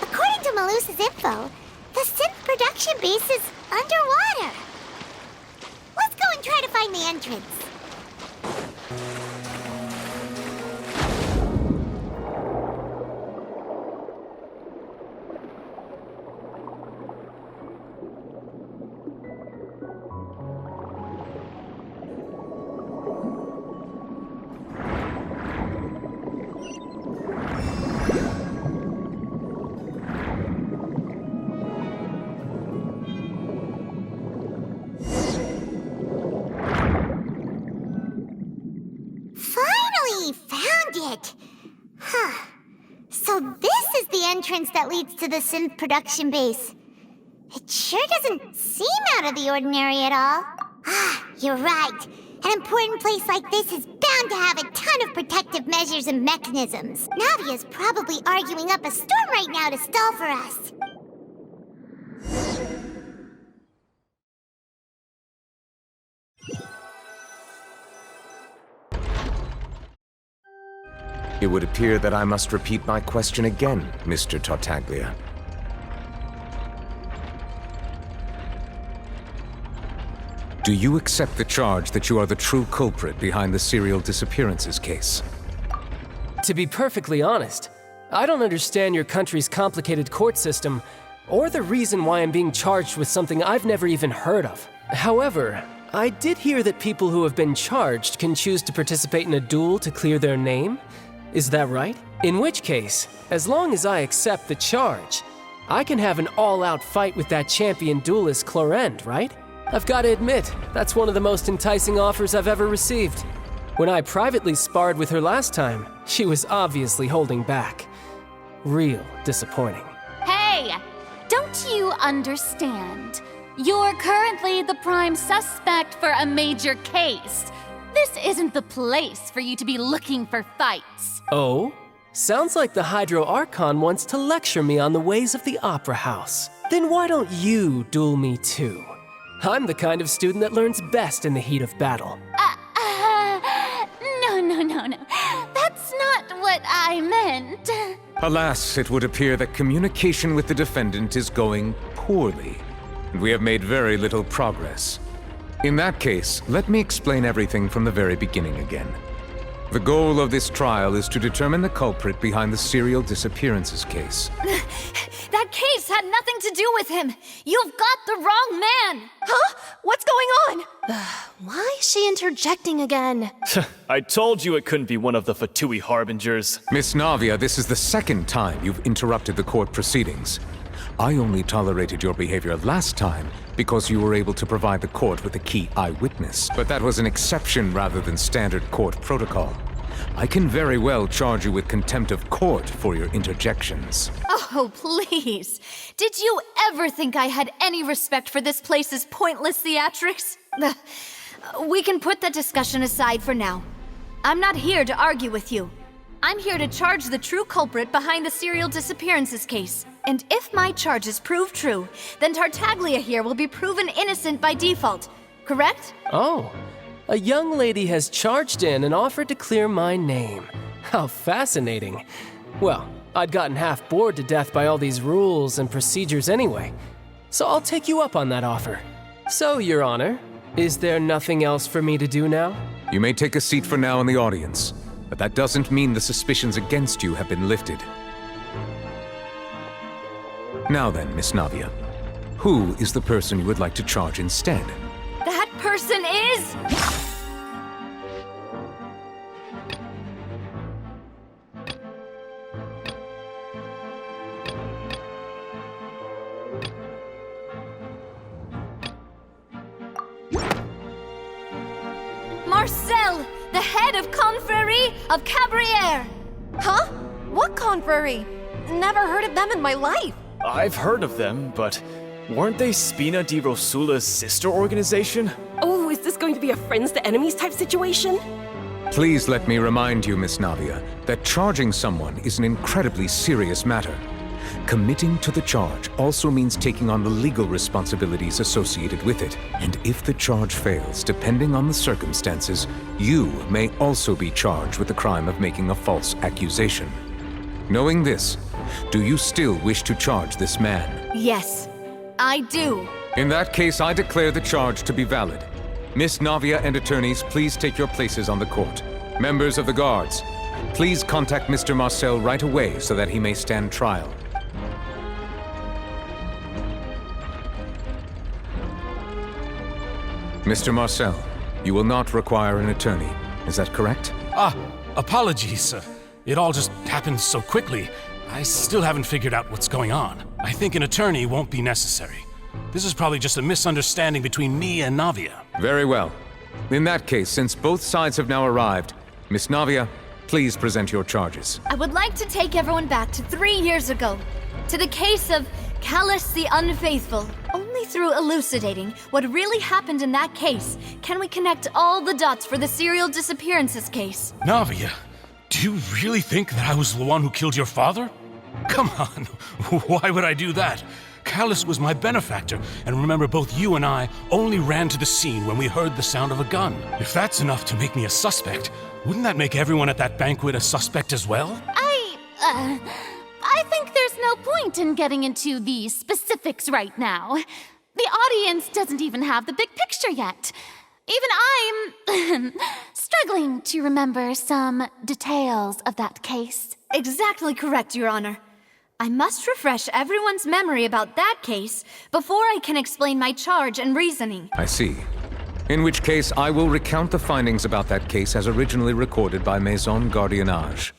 According to Malus's info, the synth production base is underwater. Let's go and try to find the entrance. So this is the entrance that leads to the synth production base. It sure doesn't seem out of the ordinary at all. You're right. An important place like this is bound to have a ton of protective measures and mechanisms. Navia's probably arguing up a storm right now to stall for us. It would appear that I must repeat my question again, Mr. Tartaglia. Do you accept the charge that you are the true culprit behind the serial disappearances case? To be perfectly honest, I don't understand your country's complicated court system, or the reason why I'm being charged with something I've never even heard of. However, I did hear that people who have been charged can choose to participate in a duel to clear their name. Is that right? In which case, as long as I accept the charge, I can have an all-out fight with that champion duelist Clorend, right? I've got to admit, that's one of the most enticing offers I've ever received. When I privately sparred with her last time, she was obviously holding back. Real disappointing. Hey! Don't you understand? You're currently the prime suspect for a major case. This isn't the place for you to be looking for fights. Oh? Sounds like the Hydro Archon wants to lecture me on the ways of the Opera House. Then why don't you duel me too? I'm the kind of student that learns best in the heat of battle. No. That's not what I meant. Alas, it would appear that communication with the defendant is going poorly, and we have made very little progress. In that case, let me explain everything from the very beginning again. The goal of this trial is to determine the culprit behind the serial disappearances case. That case had nothing to do with him. You've got the wrong man. Huh? What's going on? Why is she interjecting again? I told you it couldn't be one of the Fatui harbingers. Miss Navia, this is the second time you've interrupted the court proceedings. I only tolerated your behavior last time because you were able to provide the court with a key eyewitness. But that was an exception rather than standard court protocol. I can very well charge you with contempt of court for your interjections. Oh, please. Did you ever think I had any respect for this place's pointless theatrics? We can put that discussion aside for now. I'm not here to argue with you. I'm here to charge the true culprit behind the serial disappearances case. And if my charges prove true, then Tartaglia here will be proven innocent by default, correct? Oh, a young lady has charged in and offered to clear my name. How fascinating. Well, I'd gotten half bored to death by all these rules and procedures anyway, so I'll take you up on that offer. So, Your Honor, is there nothing else for me to do now? You may take a seat for now in the audience, but that doesn't mean the suspicions against you have been lifted. Now then, Miss Navia, who is the person you would like to charge instead? That person is... Marcel, the head of Confrérie of Cabrières! Huh? What confrérie? Never heard of them in my life. I've heard of them, but weren't they Spina di Rosula's sister organization? Oh, is this going to be a friends to enemies type situation? Please let me remind you, Miss Navia, that charging someone is an incredibly serious matter. Committing to the charge also means taking on the legal responsibilities associated with it. And if the charge fails, depending on the circumstances, you may also be charged with the crime of making a false accusation. Knowing this, do you still wish to charge this man? Yes, I do. In that case, I declare the charge to be valid. Miss Navia and attorneys, please take your places on the court. Members of the guards, please contact Mr. Marcel right away so that he may stand trial. Mr. Marcel, you will not require an attorney. Is that correct? Apologies. It all just happened so quickly. I still haven't figured out what's going on. I think an attorney won't be necessary. This is probably just a misunderstanding between me and Navia. Very well. In that case, since both sides have now arrived, Miss Navia, please present your charges. I would like to take everyone back to 3 years ago, to the case of Callus the Unfaithful. Only through elucidating what really happened in that case can we connect all the dots for the serial disappearances case. Navia, do you really think that I was the one who killed your father? Come on, why would I do that? Callus was my benefactor, and remember, both you and I only ran to the scene when we heard the sound of a gun. If that's enough to make me a suspect, wouldn't that make everyone at that banquet a suspect as well? I think there's no point in getting into the specifics right now. The audience doesn't even have the big picture yet. Even I'm struggling to remember some details of that case. exactly correct, Your Honor. I must refresh everyone's memory about that case before I can explain my charge and reasoning. I see. In which case, I will recount the findings about that case as originally recorded by Maison Gardiennage.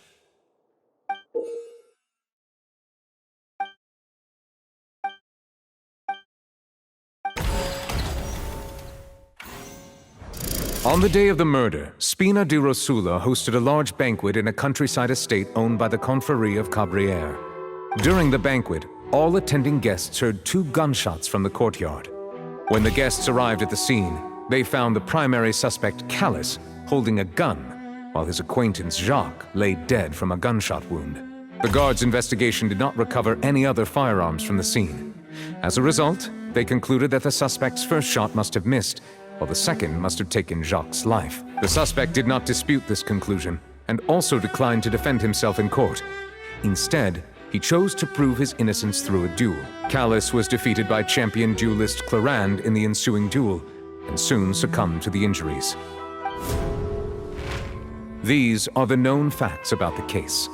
On the day of the murder, Spina di Rosula hosted a large banquet in a countryside estate owned by the Confrérie of Cabrières. During the banquet, all attending guests heard 2 gunshots from the courtyard. When the guests arrived at the scene, they found the primary suspect, Callus, holding a gun, while his acquaintance, Jacques, lay dead from a gunshot wound. The guards' investigation did not recover any other firearms from the scene. As a result, they concluded that the suspect's first shot must have missed, while the second must have taken Jacques' life. The suspect did not dispute this conclusion, and also declined to defend himself in court. Instead, he chose to prove his innocence through a duel. Callus was defeated by champion duelist Clarande in the ensuing duel, and soon succumbed to the injuries. These are the known facts about the case.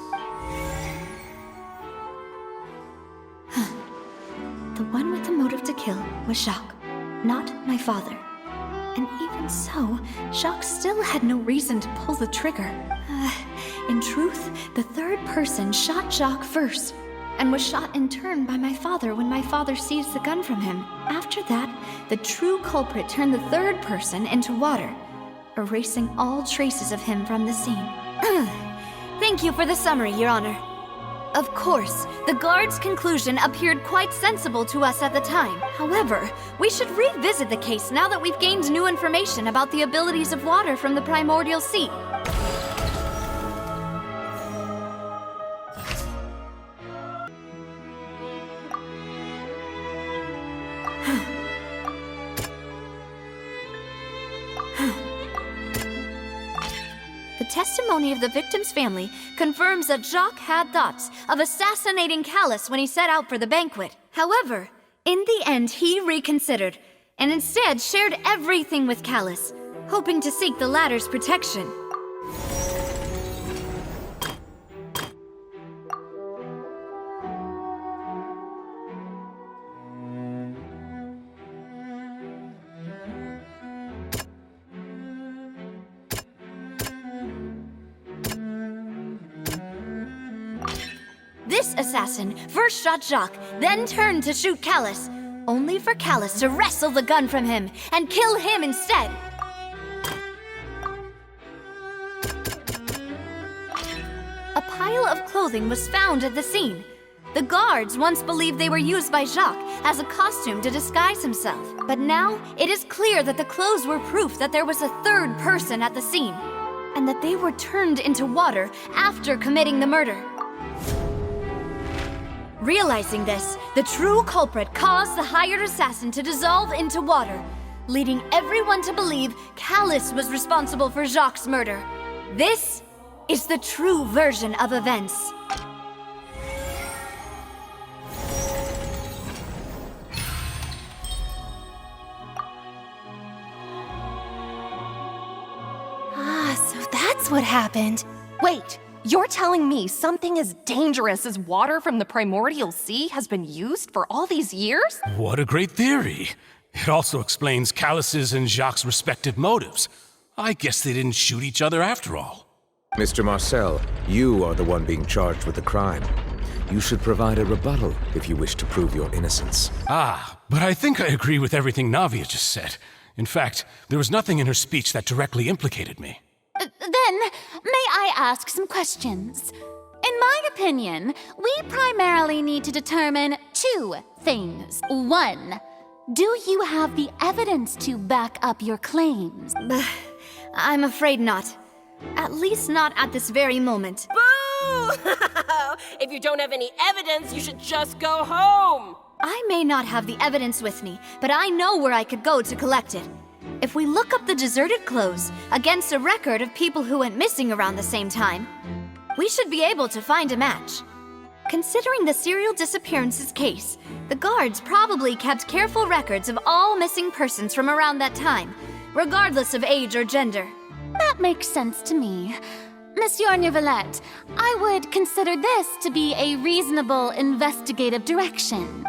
The one with the motive to kill was Jacques, not my father. And even so, Jacques still had no reason to pull the trigger. In truth, the third person shot Jacques first, and was shot in turn by my father when my father seized the gun from him. After that, the true culprit turned the third person into water, erasing all traces of him from the scene. Thank you for the summary, Your Honor. Of course, the guard's conclusion appeared quite sensible to us at the time. However, we should revisit the case now that we've gained new information about the abilities of water from the primordial sea. The testimony of the victim's family confirms that Jacques had thoughts of assassinating Callus when he set out for the banquet. However, in the end, he reconsidered, and instead shared everything with Callus, hoping to seek the latter's protection. This assassin first shot Jacques, then turned to shoot Callus, only for Callus to wrestle the gun from him and kill him instead. A pile of clothing was found at the scene. The guards once believed they were used by Jacques as a costume to disguise himself. But now, it is clear that the clothes were proof that there was a third person at the scene, and that they were turned into water after committing the murder. Realizing this, the true culprit caused the hired assassin to dissolve into water, leading everyone to believe Callus was responsible for Jacques' murder. This is the true version of events. So that's what happened. Wait, you're telling me something as dangerous as water from the primordial sea has been used for all these years? What a great theory. It also explains Callus's and Jacques' respective motives. I guess they didn't shoot each other after all. Mr. Marcel, you are the one being charged with the crime. You should provide a rebuttal if you wish to prove your innocence. But I think I agree with everything Navia just said. In fact, there was nothing in her speech that directly implicated me. Then, may I ask some questions? In my opinion, we primarily need to determine two things. One, do you have the evidence to back up your claims? I'm afraid not. At least not at this very moment. Boo! If you don't have any evidence, you should just go home! I may not have the evidence with me, but I know where I could go to collect it. If we look up the deserted clothes against a record of people who went missing around the same time, we should be able to find a match. Considering the serial disappearances case, the guards probably kept careful records of all missing persons from around that time, regardless of age or gender. That makes sense to me. Monsieur Neuvillette, I would consider this to be a reasonable investigative direction.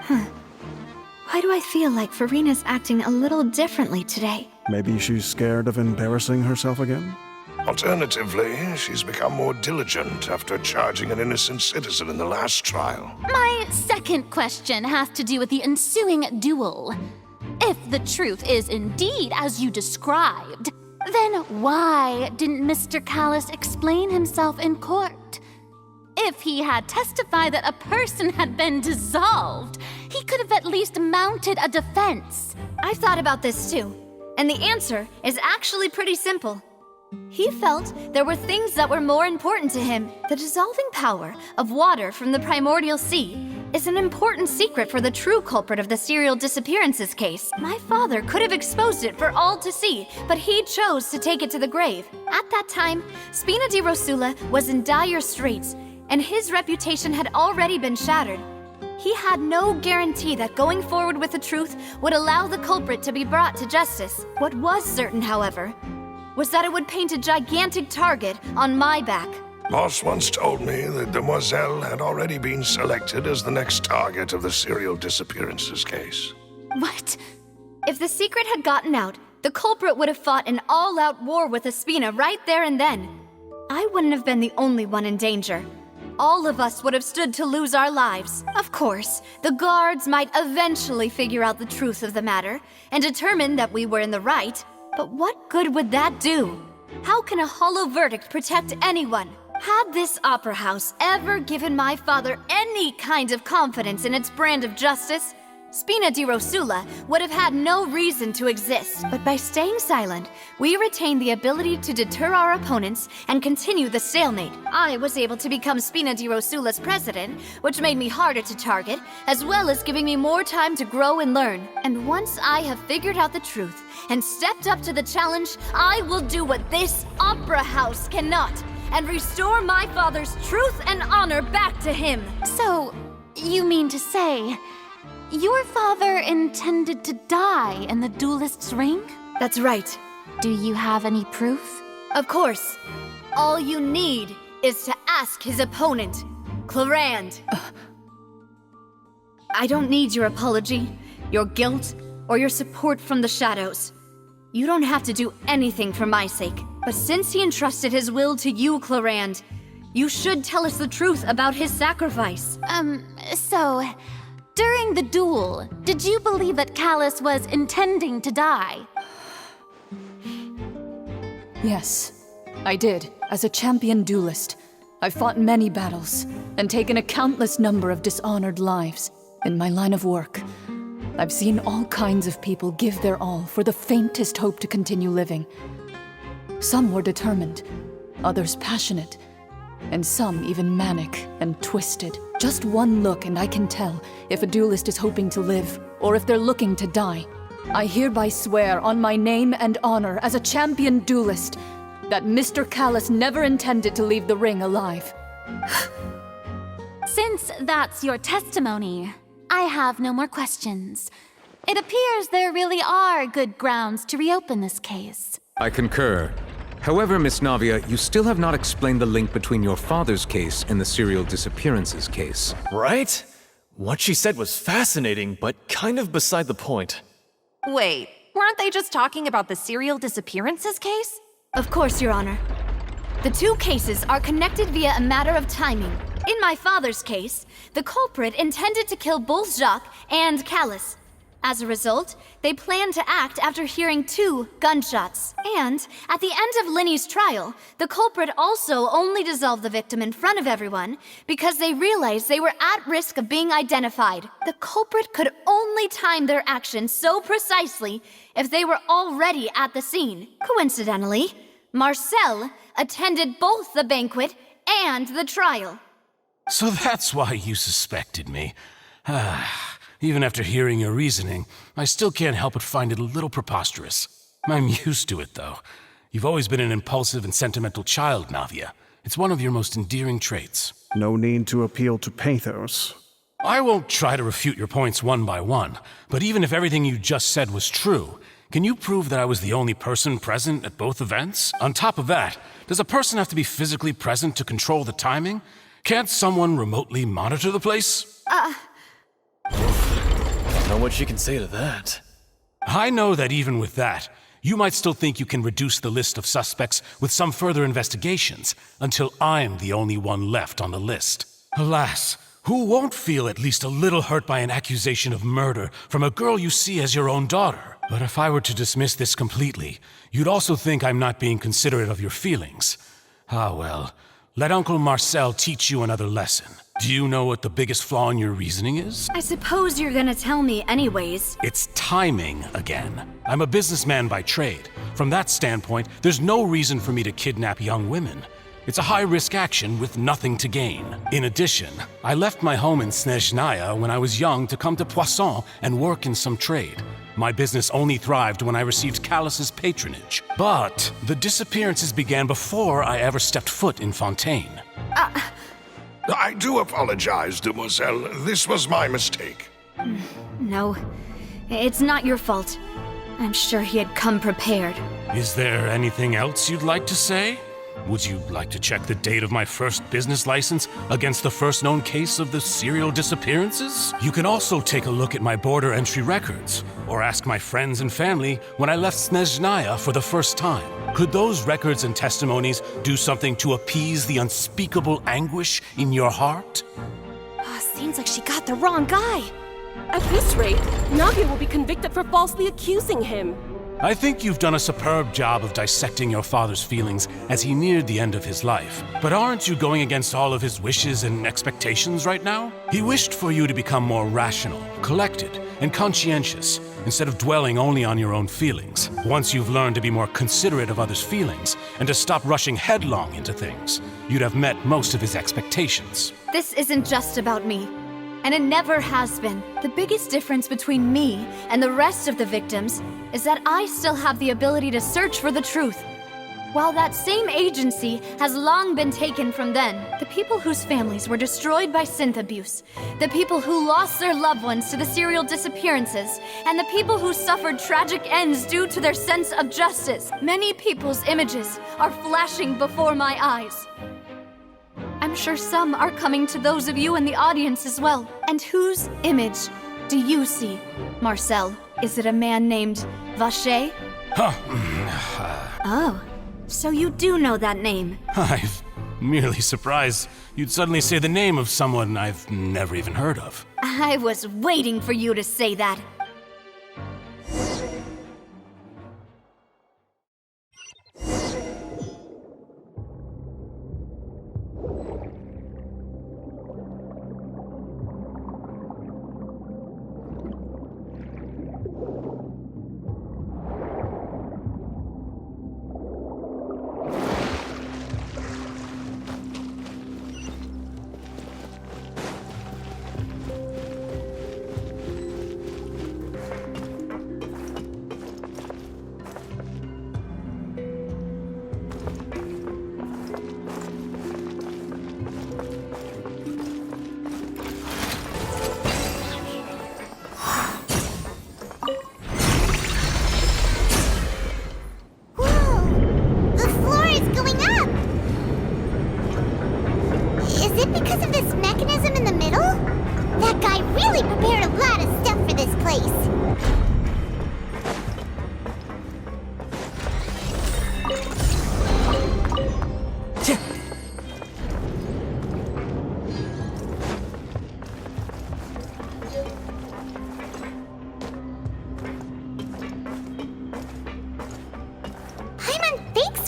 Why do I feel like Farina's acting a little differently today? Maybe she's scared of embarrassing herself again? Alternatively, she's become more diligent after charging an innocent citizen in the last trial. My second question has to do with the ensuing duel. If the truth is indeed as you described, then why didn't Mr. Callis explain himself in court? If he had testified that a person had been dissolved, he could have at least mounted a defense. I've thought about this too, and the answer is actually pretty simple. He felt there were things that were more important to him. The dissolving power of water from the primordial sea is an important secret for the true culprit of the serial disappearances case. My father could have exposed it for all to see, but he chose to take it to the grave. At that time, Spina di Rosula was in dire straits, and his reputation had already been shattered. He had no guarantee that going forward with the truth would allow the culprit to be brought to justice. What was certain, however, was that it would paint a gigantic target on my back. Moss once told me that Demoiselle had already been selected as the next target of the serial disappearances case. What? If the secret had gotten out, the culprit would have fought an all-out war with Espina right there and then. I wouldn't have been the only one in danger. All of us would have stood to lose our lives. Of course, the guards might eventually figure out the truth of the matter and determine that we were in the right. But what good would that do? How can a hollow verdict protect anyone? Had this opera house ever given my father any kind of confidence in its brand of justice, Spina di Rosula would have had no reason to exist. But by staying silent, we retained the ability to deter our opponents and continue the stalemate. I was able to become Spina di Rosula's president, which made me harder to target, as well as giving me more time to grow and learn. And once I have figured out the truth and stepped up to the challenge, I will do what this opera house cannot, and restore my father's truth and honor back to him. So, you mean to say, your father intended to die in the duelist's ring? That's right. Do you have any proof? Of course. All you need is to ask his opponent, Clarand. I don't need your apology, your guilt, or your support from the shadows. You don't have to do anything for my sake. But since he entrusted his will to you, Clarand, you should tell us the truth about his sacrifice. So, during the duel, did you believe that Callis was intending to die? Yes, I did. As a champion duelist, I've fought many battles and taken a countless number of dishonored lives. In my line of work, I've seen all kinds of people give their all for the faintest hope to continue living. Some were determined, others passionate, and some even manic and twisted. Just one look and I can tell if a duelist is hoping to live or if they're looking to die. I hereby swear on my name and honor as a champion duelist that Mr. Callis never intended to leave the ring alive. Since that's your testimony, I have no more questions. It appears there really are good grounds to reopen this case. I concur. However, Miss Navia, you still have not explained the link between your father's case and the serial disappearances case. Right? What she said was fascinating, but kind of beside the point. Wait, weren't they just talking about the serial disappearances case? Of course, Your Honor. The two cases are connected via a matter of timing. In my father's case, the culprit intended to kill both Jacques and Callis. As a result, they planned to act after hearing 2 gunshots. And at the end of Linny's trial, the culprit also only dissolved the victim in front of everyone because they realized they were at risk of being identified. The culprit could only time their actions so precisely if they were already at the scene. Coincidentally, Marcel attended both the banquet and the trial. So that's why you suspected me. Even after hearing your reasoning, I still can't help but find it a little preposterous. I'm used to it, though. You've always been an impulsive and sentimental child, Navia. It's one of your most endearing traits. No need to appeal to pathos. I won't try to refute your points one by one, but even if everything you just said was true, can you prove that I was the only person present at both events? On top of that, Does a person have to be physically present to control the timing? Can't someone remotely monitor the place? Don't know what she can say to that. I know that even with that, you might still think you can reduce the list of suspects with some further investigations, until I'm the only one left on the list. Alas, who won't feel at least a little hurt by an accusation of murder from a girl you see as your own daughter? But if I were to dismiss this completely, you'd also think I'm not being considerate of your feelings. Ah well, let Uncle Marcel teach you another lesson. Do you know what the biggest flaw in your reasoning is? I suppose you're gonna tell me anyways. It's timing again. I'm a businessman by trade. From that standpoint, there's no reason for me to kidnap young women. It's a high-risk action with nothing to gain. In addition, I left my home in Snezhnaya when I was young to come to Poisson and work in some trade. My business only thrived when I received Callus's patronage. But the disappearances began before I ever stepped foot in Fontaine. I do apologize, demoiselle. This was my mistake. No, it's not your fault. I'm sure he had come prepared. Is there anything else you'd like to say? Would you like to check the date of my first business license against the first known case of the serial disappearances? You can also take a look at my border entry records, or ask my friends and family when I left Snezhnaya for the first time. Could those records and testimonies do something to appease the unspeakable anguish in your heart? Seems like she got the wrong guy. At this rate, Navia will be convicted for falsely accusing him. I think you've done a superb job of dissecting your father's feelings as he neared the end of his life. But aren't you going against all of his wishes and expectations right now? He wished for you to become more rational, collected, and conscientious, instead of dwelling only on your own feelings. Once you've learned to be more considerate of others' feelings, and to stop rushing headlong into things, you'd have met most of his expectations. This isn't just about me. And it never has been. The biggest difference between me and the rest of the victims is that I still have the ability to search for the truth. While that same agency has long been taken from them, the people whose families were destroyed by synth abuse, the people who lost their loved ones to the serial disappearances, and the people who suffered tragic ends due to their sense of justice, many people's images are flashing before my eyes. I'm sure some are coming to those of you in the audience as well. And whose image do you see, Marcel? Is it a man named Vacher? Oh, so you do know that name. I'm merely surprised you'd suddenly say the name of someone I've never even heard of. I was waiting for you to say that.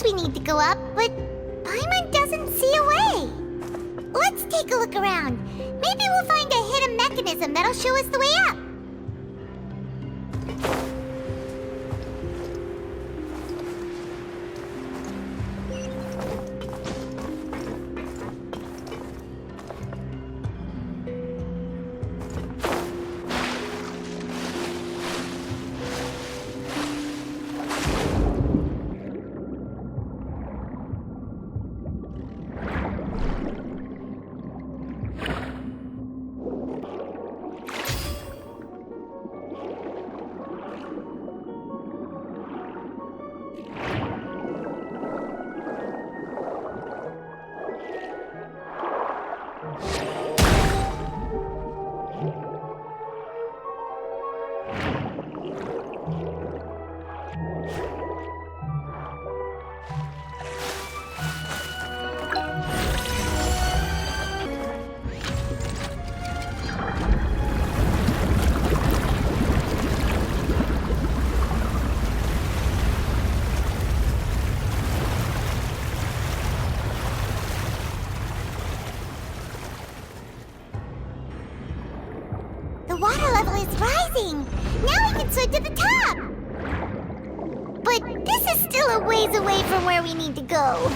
We need to go up, but Paimon doesn't see a way. Let's take a look around. Maybe we'll find a hidden mechanism that'll show us the way up. water level is rising. Now we can swim to the top. But this is still a ways away from where we need to go.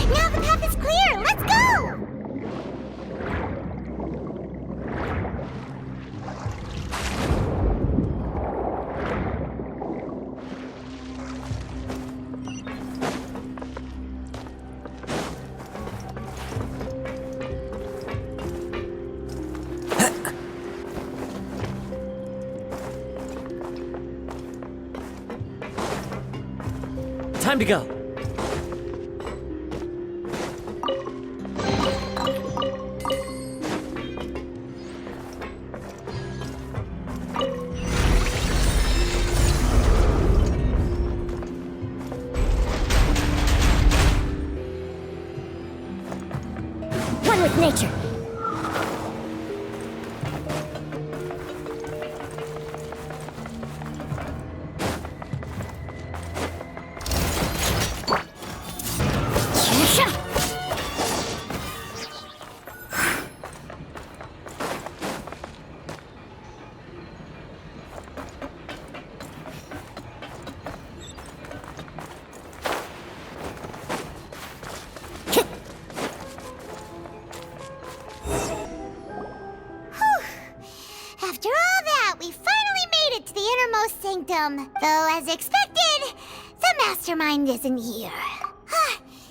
Now the path is clear. Let's go! Time to go. One with nature. After all that, we finally made it to the innermost sanctum. Though, as expected, the mastermind isn't here.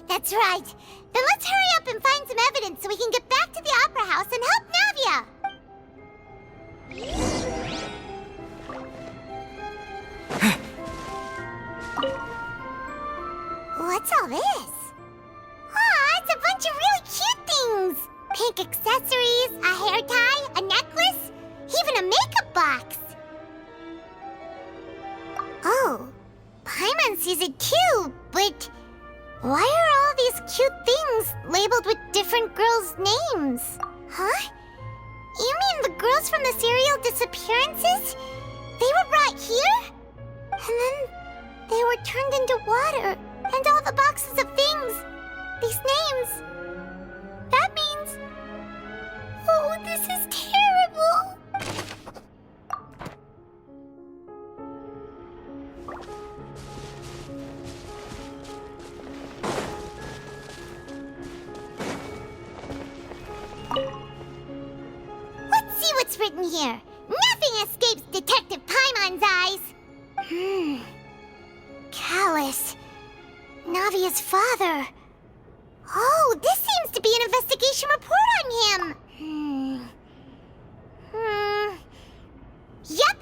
That's right. Then let's hurry up and find some evidence so we can get back to the Opera House and help Navia. What's all this? It's a bunch of really cute things. Pink accessories, a hair tie, a necklace, even a makeup box. Oh, Paimon sees it too, but why are all these cute things labeled with different girls' names? Huh? You mean the girls from the serial disappearances? They were brought here? And then they were turned into water, and all the boxes of things, these names. That means... Oh, this is terrible! Let's see what's written here. Nothing escapes Detective Paimon's eyes. Callus. Navia's father. Oh, this seems to be an investigation report on him. Yep,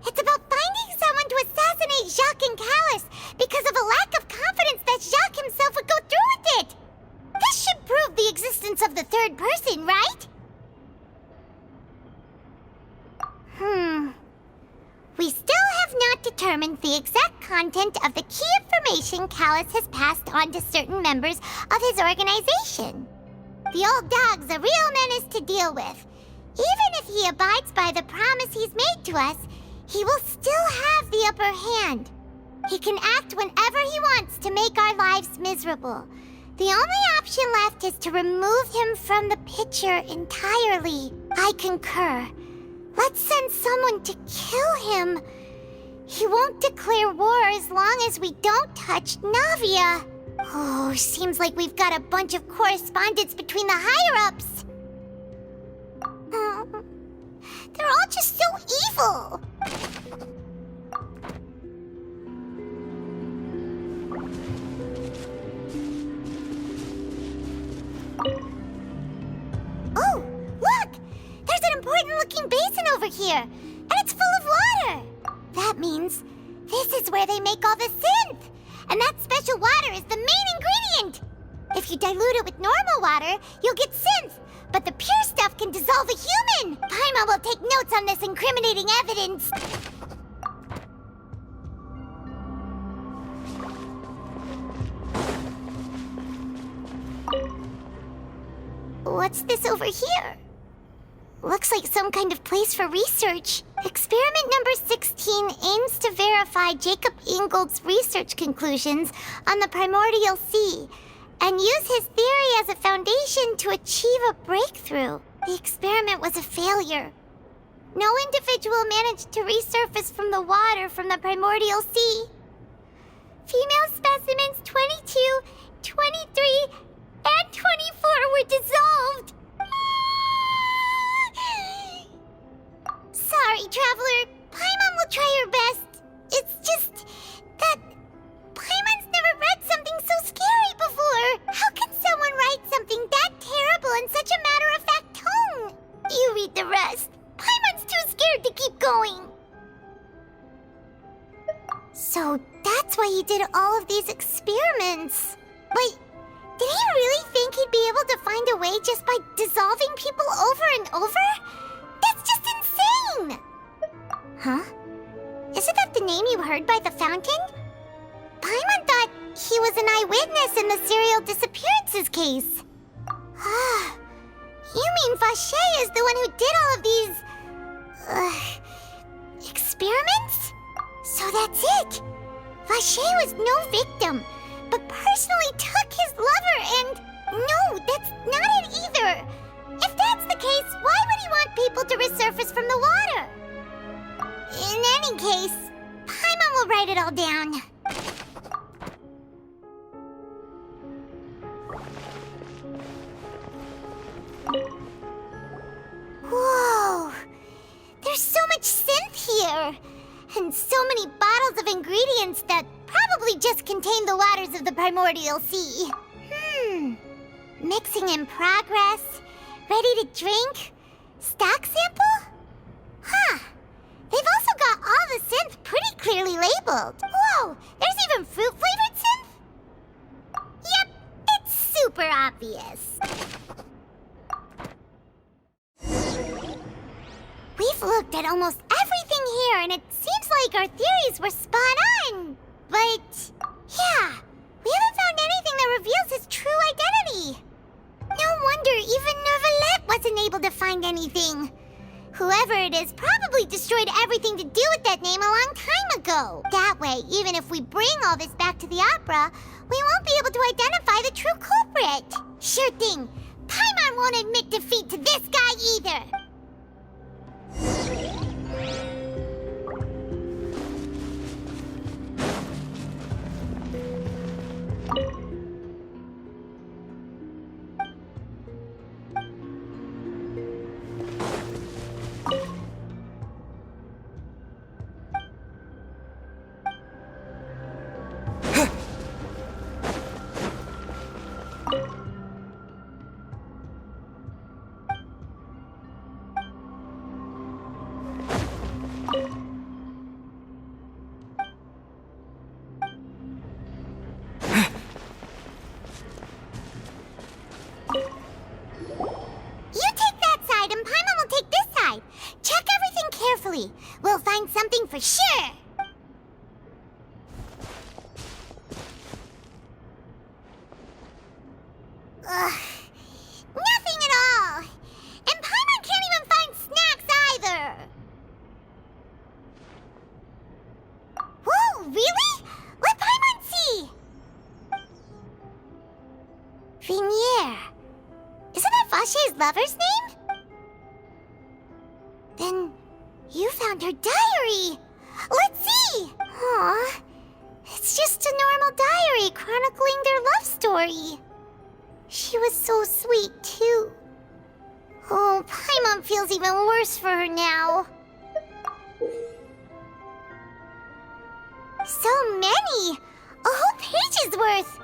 it's about finding someone to assassinate Jacques and Callus because of a lack of confidence that Jacques himself would go through with it. This should prove the existence of the third person, right? We still have not determined the exact content of the key information Callus has passed on to certain members of his organization. The old dog's a real menace to deal with. Even if he abides by the promise he's made to us, he will still have the upper hand. He can act whenever he wants to make our lives miserable. The only option left is to remove him from the picture entirely. I concur. Let's send someone to kill him. He won't declare war as long as we don't touch Navia. Oh, seems like we've got a bunch of correspondence between the higher-ups. They're all just so evil. Oh, look! There's here, and it's full of water. That means this is where they make all the synth. And that special water is the main ingredient. If you dilute it with normal water, you'll get synth. But the pure stuff can dissolve a human. Paimon will take notes on this incriminating evidence. What's this over here? Looks like some kind of place for research. Experiment number 16 aims to verify Jacob Ingold's research conclusions on the primordial sea and use his theory as a foundation to achieve a breakthrough. The experiment was a failure. No individual managed to resurface from the water from the primordial sea. Female specimens 22, 23, and 24 were dissolved. Sorry, Traveler. Paimon will try her best. It's just that Paimon's never read something so scary before. How can someone write something that terrible in such a matter-of-fact tone? You read the rest. Paimon's too scared to keep going. So that's why he did all of these experiments. Wait, did he really think he'd be able to find a way just by dissolving people over and over? That's just insane! Huh? Isn't that the name you heard by the fountain? Paimon thought he was an eyewitness in the serial disappearances case. You mean Vache is the one who did all of these... experiments? So that's it! Vache was no victim, but personally took his lover and... No, that's not it either! If that's the case, why would he want people to resurface from the water? In any case, Paimon will write it all down. Whoa! There's so much synth here! And so many bottles of ingredients that probably just contain the waters of the primordial sea. Mixing in progress. Ready to drink? Stock sample? Huh. They've also got all the synth pretty clearly labeled. Whoa, there's even fruit-flavored synth? Yep, it's super obvious. We've looked at almost everything here, and it seems like our theories were spot on. But, yeah, we haven't found anything that reveals his true identity. No wonder even Neuvillette wasn't able to find anything. Whoever it is probably destroyed everything to do with that name a long time ago. That way, even if we bring all this back to the opera, we won't be able to identify the true culprit. Sure thing. Paimon won't admit defeat to this guy either. We'll find something for sure. Nothing at all. And Paimon can't even find snacks either. Whoa, really? Let Paimon see. Vinier. Isn't that Vache's lover's name? Then... you found her diary! Let's see! Aw, it's just a normal diary chronicling their love story. She was so sweet, too. Oh, Paimon feels even worse for her now. So many! A whole page's worth!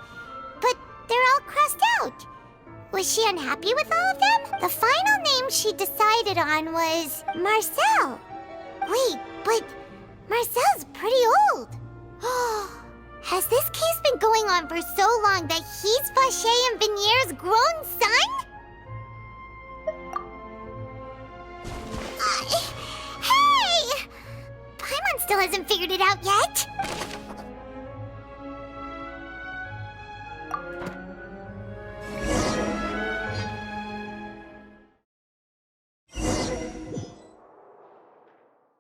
But they're all crossed out. Was she unhappy with all of them? The final name she decided on was Marcel. Wait, but Marcel's pretty old. Has this case been going on for so long that he's Vacher and Venier's grown son? Hey! Paimon still hasn't figured it out yet.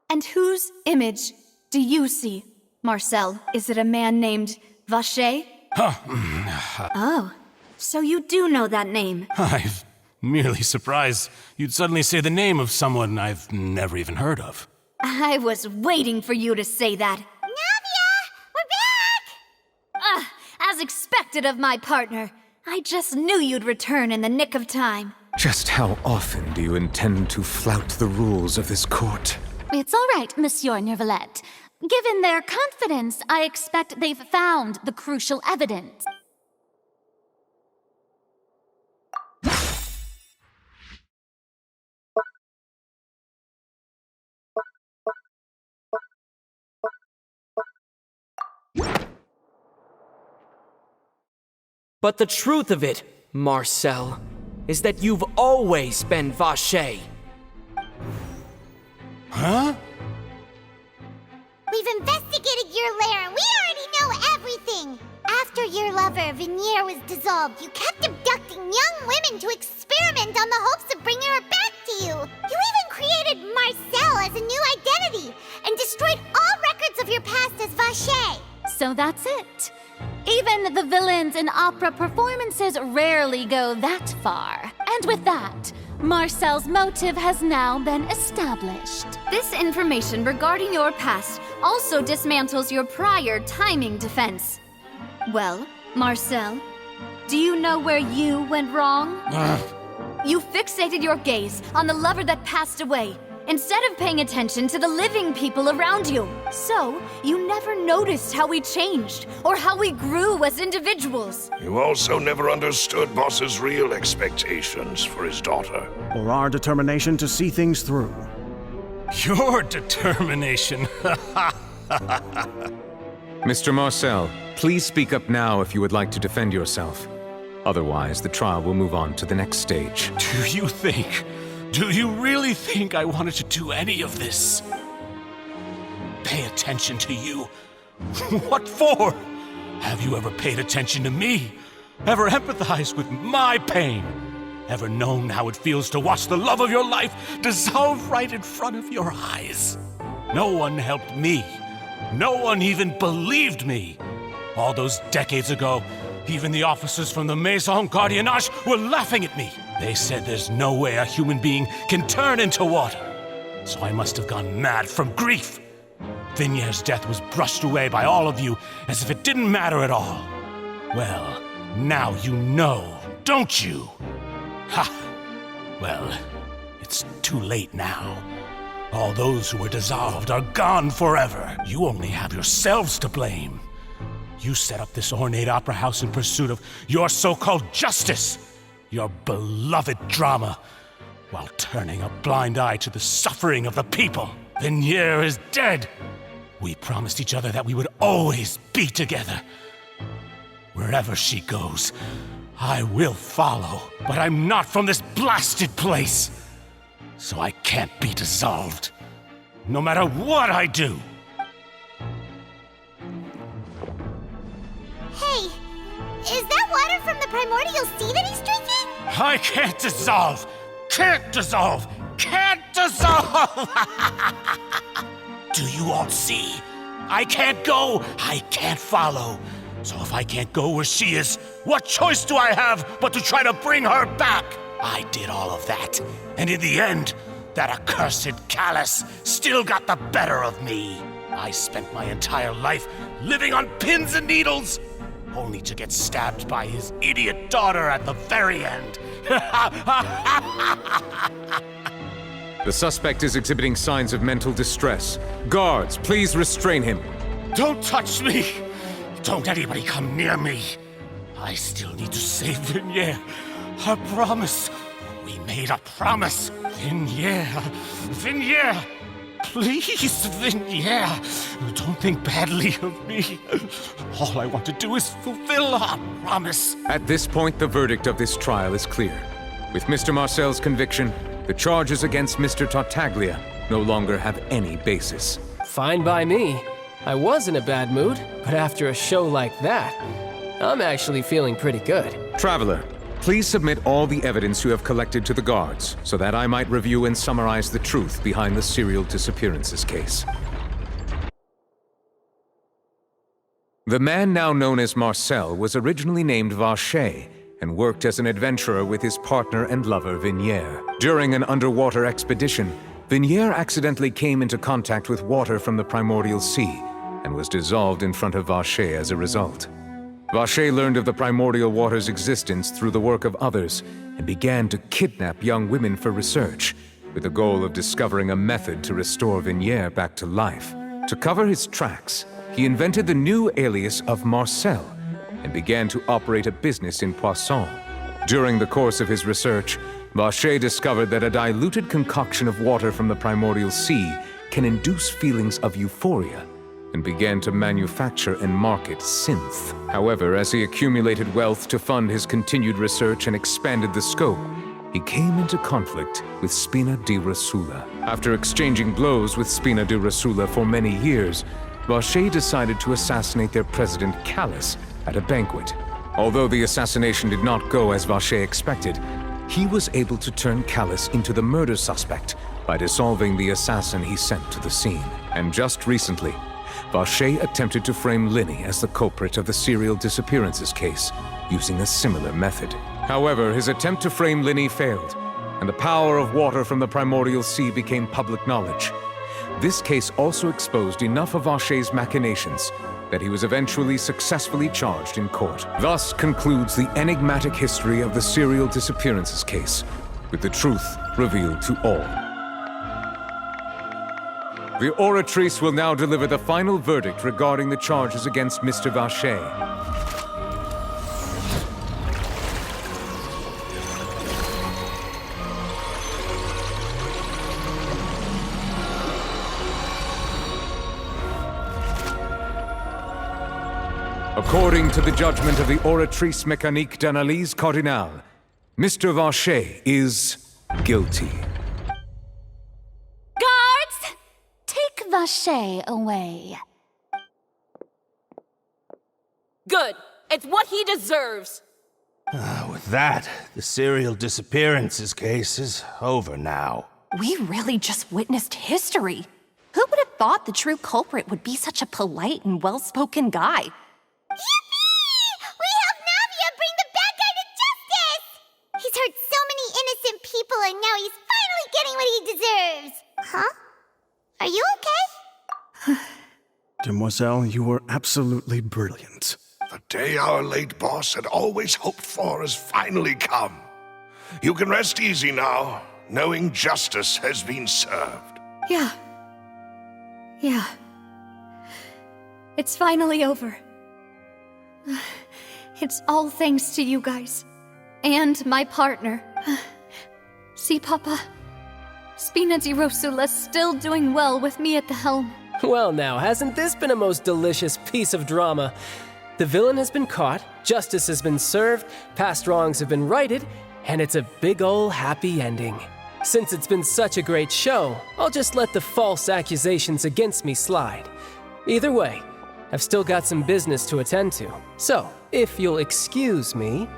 And whose image do you see, Marcel? Is it a man named Vacher? Oh, so you do know that name. I'm merely surprised you'd suddenly say the name of someone I've never even heard of. I was waiting for you to say that. Navia! We're back! As expected of my partner. I just knew you'd return in the nick of time. Just how often do you intend to flout the rules of this court? It's all right, Monsieur Nervalette. Given their confidence, I expect they've found the crucial evidence. But the truth of it, Marcel, is that you've always been Vacher. Huh? We've investigated your lair and we already know everything! After your lover, Venier, was dissolved, you kept abducting young women to experiment on the hopes of bringing her back to you! You even created Marcel as a new identity and destroyed all records of your past as Vacher! So that's it. Even the villains in opera performances rarely go that far. And with that, Marcel's motive has now been established. This information regarding your past also dismantles your prior timing defense. Well, Marcel, do you know where you went wrong? You fixated your gaze on the lover that passed away, instead of paying attention to the living people around you. So, you never noticed how we changed, or how we grew as individuals. You also never understood Boss's real expectations for his daughter. Or our determination to see things through. Your determination. Mr. Marcel, please speak up now if you would like to defend yourself. Otherwise, the trial will move on to the next stage. Do you really think I wanted to do any of this? Pay attention to you? What for? Have you ever paid attention to me? Ever empathized with my pain? Ever known how it feels to watch the love of your life dissolve right in front of your eyes? No one helped me. No one even believed me. All those decades ago, even the officers from the Maison Gardiennage were laughing at me. They said there's no way a human being can turn into water. So I must have gone mad from grief. Vinier's death was brushed away by all of you as if it didn't matter at all. Well, now you know, don't you? Ha! Well, it's too late now. All those who were dissolved are gone forever. You only have yourselves to blame. You set up this ornate opera house in pursuit of your so-called justice, your beloved drama, while turning a blind eye to the suffering of the people. Venier is dead. We promised each other that we would always be together. Wherever she goes, I will follow. But I'm not from this blasted place, so I can't be dissolved, no matter what I do. Hey, is that water from the primordial sea that he's drinking? I can't dissolve! Can't dissolve! Can't dissolve! Do you all see? I can't go! I can't follow! So if I can't go where she is, what choice do I have but to try to bring her back? I did all of that, and in the end, that accursed Callus still got the better of me. I spent my entire life living on pins and needles, only to get stabbed by his idiot daughter at the very end. The suspect is exhibiting signs of mental distress. Guards, please restrain him. Don't touch me! Don't anybody come near me! I still need to save Venier. A promise. We made a promise. Venier. Please, Vignere, don't think badly of me. All I want to do is fulfill our promise. At this point, the verdict of this trial is clear. With Mr. Marcel's conviction, the charges against Mr. Tartaglia no longer have any basis. Fine by me. I was in a bad mood, but after a show like that, I'm actually feeling pretty good. Traveler, please submit all the evidence you have collected to the guards, so that I might review and summarize the truth behind the serial disappearances case. The man now known as Marcel was originally named Vacher and worked as an adventurer with his partner and lover Vignere. During an underwater expedition, Vignere accidentally came into contact with water from the primordial sea and was dissolved in front of Vacher as a result. Vacher learned of the primordial water's existence through the work of others and began to kidnap young women for research, with the goal of discovering a method to restore Vignere back to life. To cover his tracks, he invented the new alias of Marcel and began to operate a business in Poisson. During the course of his research, Vacher discovered that a diluted concoction of water from the primordial sea can induce feelings of euphoria, and began to manufacture and market synth. However, as he accumulated wealth to fund his continued research and expanded the scope, he came into conflict with Spina di Rosula. After exchanging blows with Spina di Rosula for many years, Vacher decided to assassinate their president Callus at a banquet. Although the assassination did not go as Vacher expected, he was able to turn Callus into the murder suspect by dissolving the assassin he sent to the scene. And just recently, Vacher attempted to frame Linny as the culprit of the serial disappearances case, using a similar method. However, his attempt to frame Linny failed, and the power of water from the primordial sea became public knowledge. This case also exposed enough of Vacher's machinations that he was eventually successfully charged in court. Thus concludes the enigmatic history of the serial disappearances case, with the truth revealed to all. The Oratrice will now deliver the final verdict regarding the charges against Mr. Vacher. According to the judgment of the Oratrice Mécanique d'Analyse Cardinale, Mr. Vacher is guilty. Guards! Take Vacher away. Good. It's what he deserves. With that, the serial disappearances case is over now. We really just witnessed history. Who would have thought the true culprit would be such a polite and well-spoken guy? Yippee! We helped Navia bring the bad guy to justice! He's hurt so many innocent people and now he's finally getting what he deserves. Huh? Are you okay? Demoiselle, you were absolutely brilliant. The day our late boss had always hoped for has finally come. You can rest easy now, knowing justice has been served. Yeah. It's finally over. It's all thanks to you guys. And my partner. See, Papa? Spina di Rosula's still doing well with me at the helm. Well now, hasn't this been a most delicious piece of drama? The villain has been caught, justice has been served, past wrongs have been righted, and it's a big ol' happy ending. Since it's been such a great show, I'll just let the false accusations against me slide. Either way, I've still got some business to attend to. So, if you'll excuse me...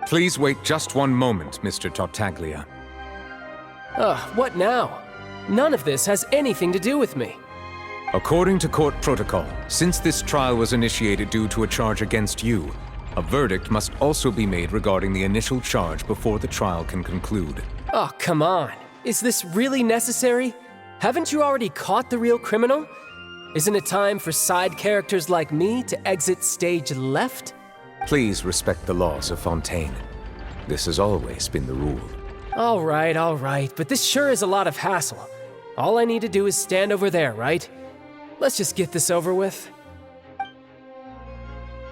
Please wait just one moment, Mr. Tartaglia. What now? None of this has anything to do with me. According to court protocol, since this trial was initiated due to a charge against you, a verdict must also be made regarding the initial charge before the trial can conclude. Oh, come on. Is this really necessary? Haven't you already caught the real criminal? Isn't it time for side characters like me to exit stage left? Please respect the laws of Fontaine. This has always been the rule. All right, but this sure is a lot of hassle. All I need to do is stand over there, right? Let's just get this over with.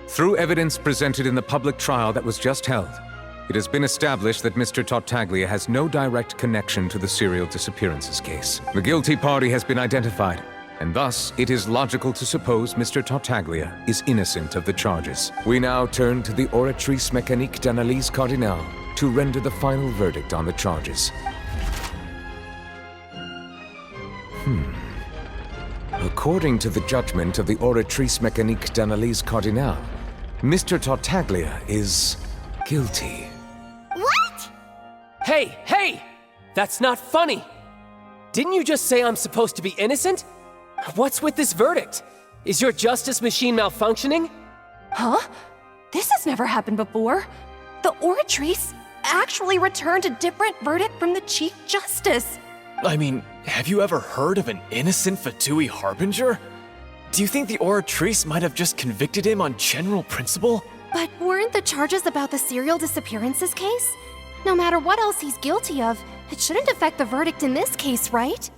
Through evidence presented in the public trial that was just held, It has been established that Mr. Tartaglia has no direct connection to the serial disappearances case. The guilty party has been identified, and thus it is logical to suppose Mr. Tartaglia is innocent of the charges. We now turn to the Oratrice Mécanique d'Analyse Cardinale to render the final verdict on the charges. According to the judgment of the Oratrice Mécanique d'Analyse Cardinale, Mr. Tartaglia is guilty. What? Hey! That's not funny! Didn't you just say I'm supposed to be innocent? What's with this verdict? Is your justice machine malfunctioning? Huh? This has never happened before. The Oratrice actually returned a different verdict from the Chief Justice. I mean, have you ever heard of an innocent Fatui Harbinger? Do you think the Oratrice might have just convicted him on general principle? But weren't the charges about the serial disappearances case? No matter what else he's guilty of, it shouldn't affect the verdict in this case, right?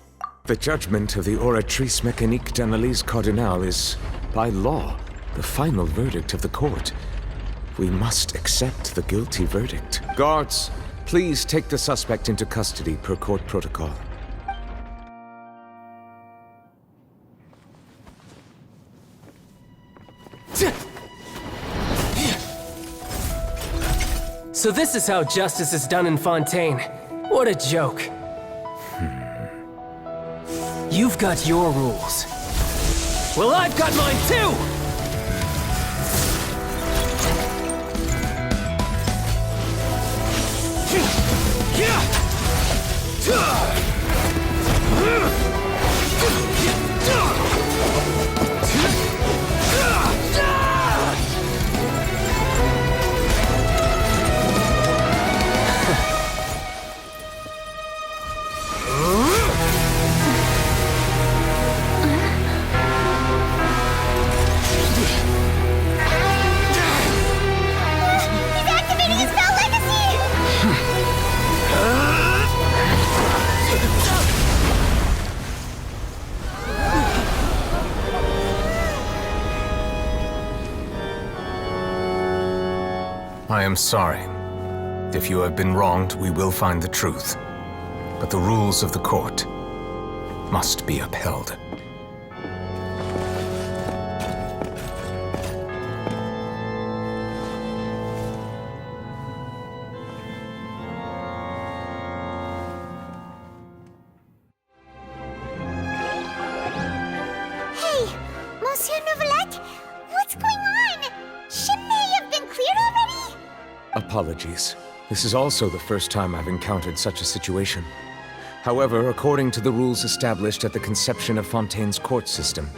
The judgment of the Oratrice Mécanique d'Analyse Cardinale is, by law, the final verdict of the court. We must accept the guilty verdict. Guards, please take the suspect into custody per court protocol. So this is how justice is done in Fontaine. What a joke. You've got your rules. Well, I've got mine too! I am sorry. If you have been wronged, we will find the truth. But the rules of the court must be upheld. Hey, Monsieur Nouvelette, what's going on? Shouldn't they have been cleared already? Apologies. This is also the first time I've encountered such a situation. However, according to the rules established at the conception of Fontaine's court system,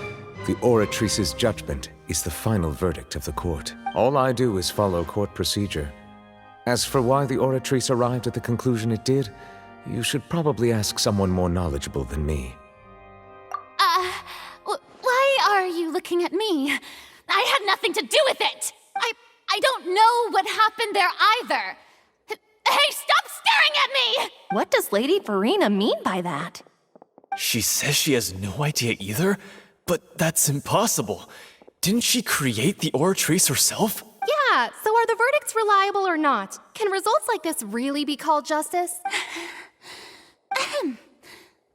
the Oratrice's judgment is the final verdict of the court. All I do is follow court procedure. As for why the Oratrice arrived at the conclusion it did, you should probably ask someone more knowledgeable than me. Why are you looking at me? I had nothing to do with it! I don't know what happened there either! Hey, stop staring at me! What does Lady Verena mean by that? She says she has no idea either, but that's impossible. Didn't she create the Oratrice herself? Yeah, so are the verdicts reliable or not? Can results like this really be called justice?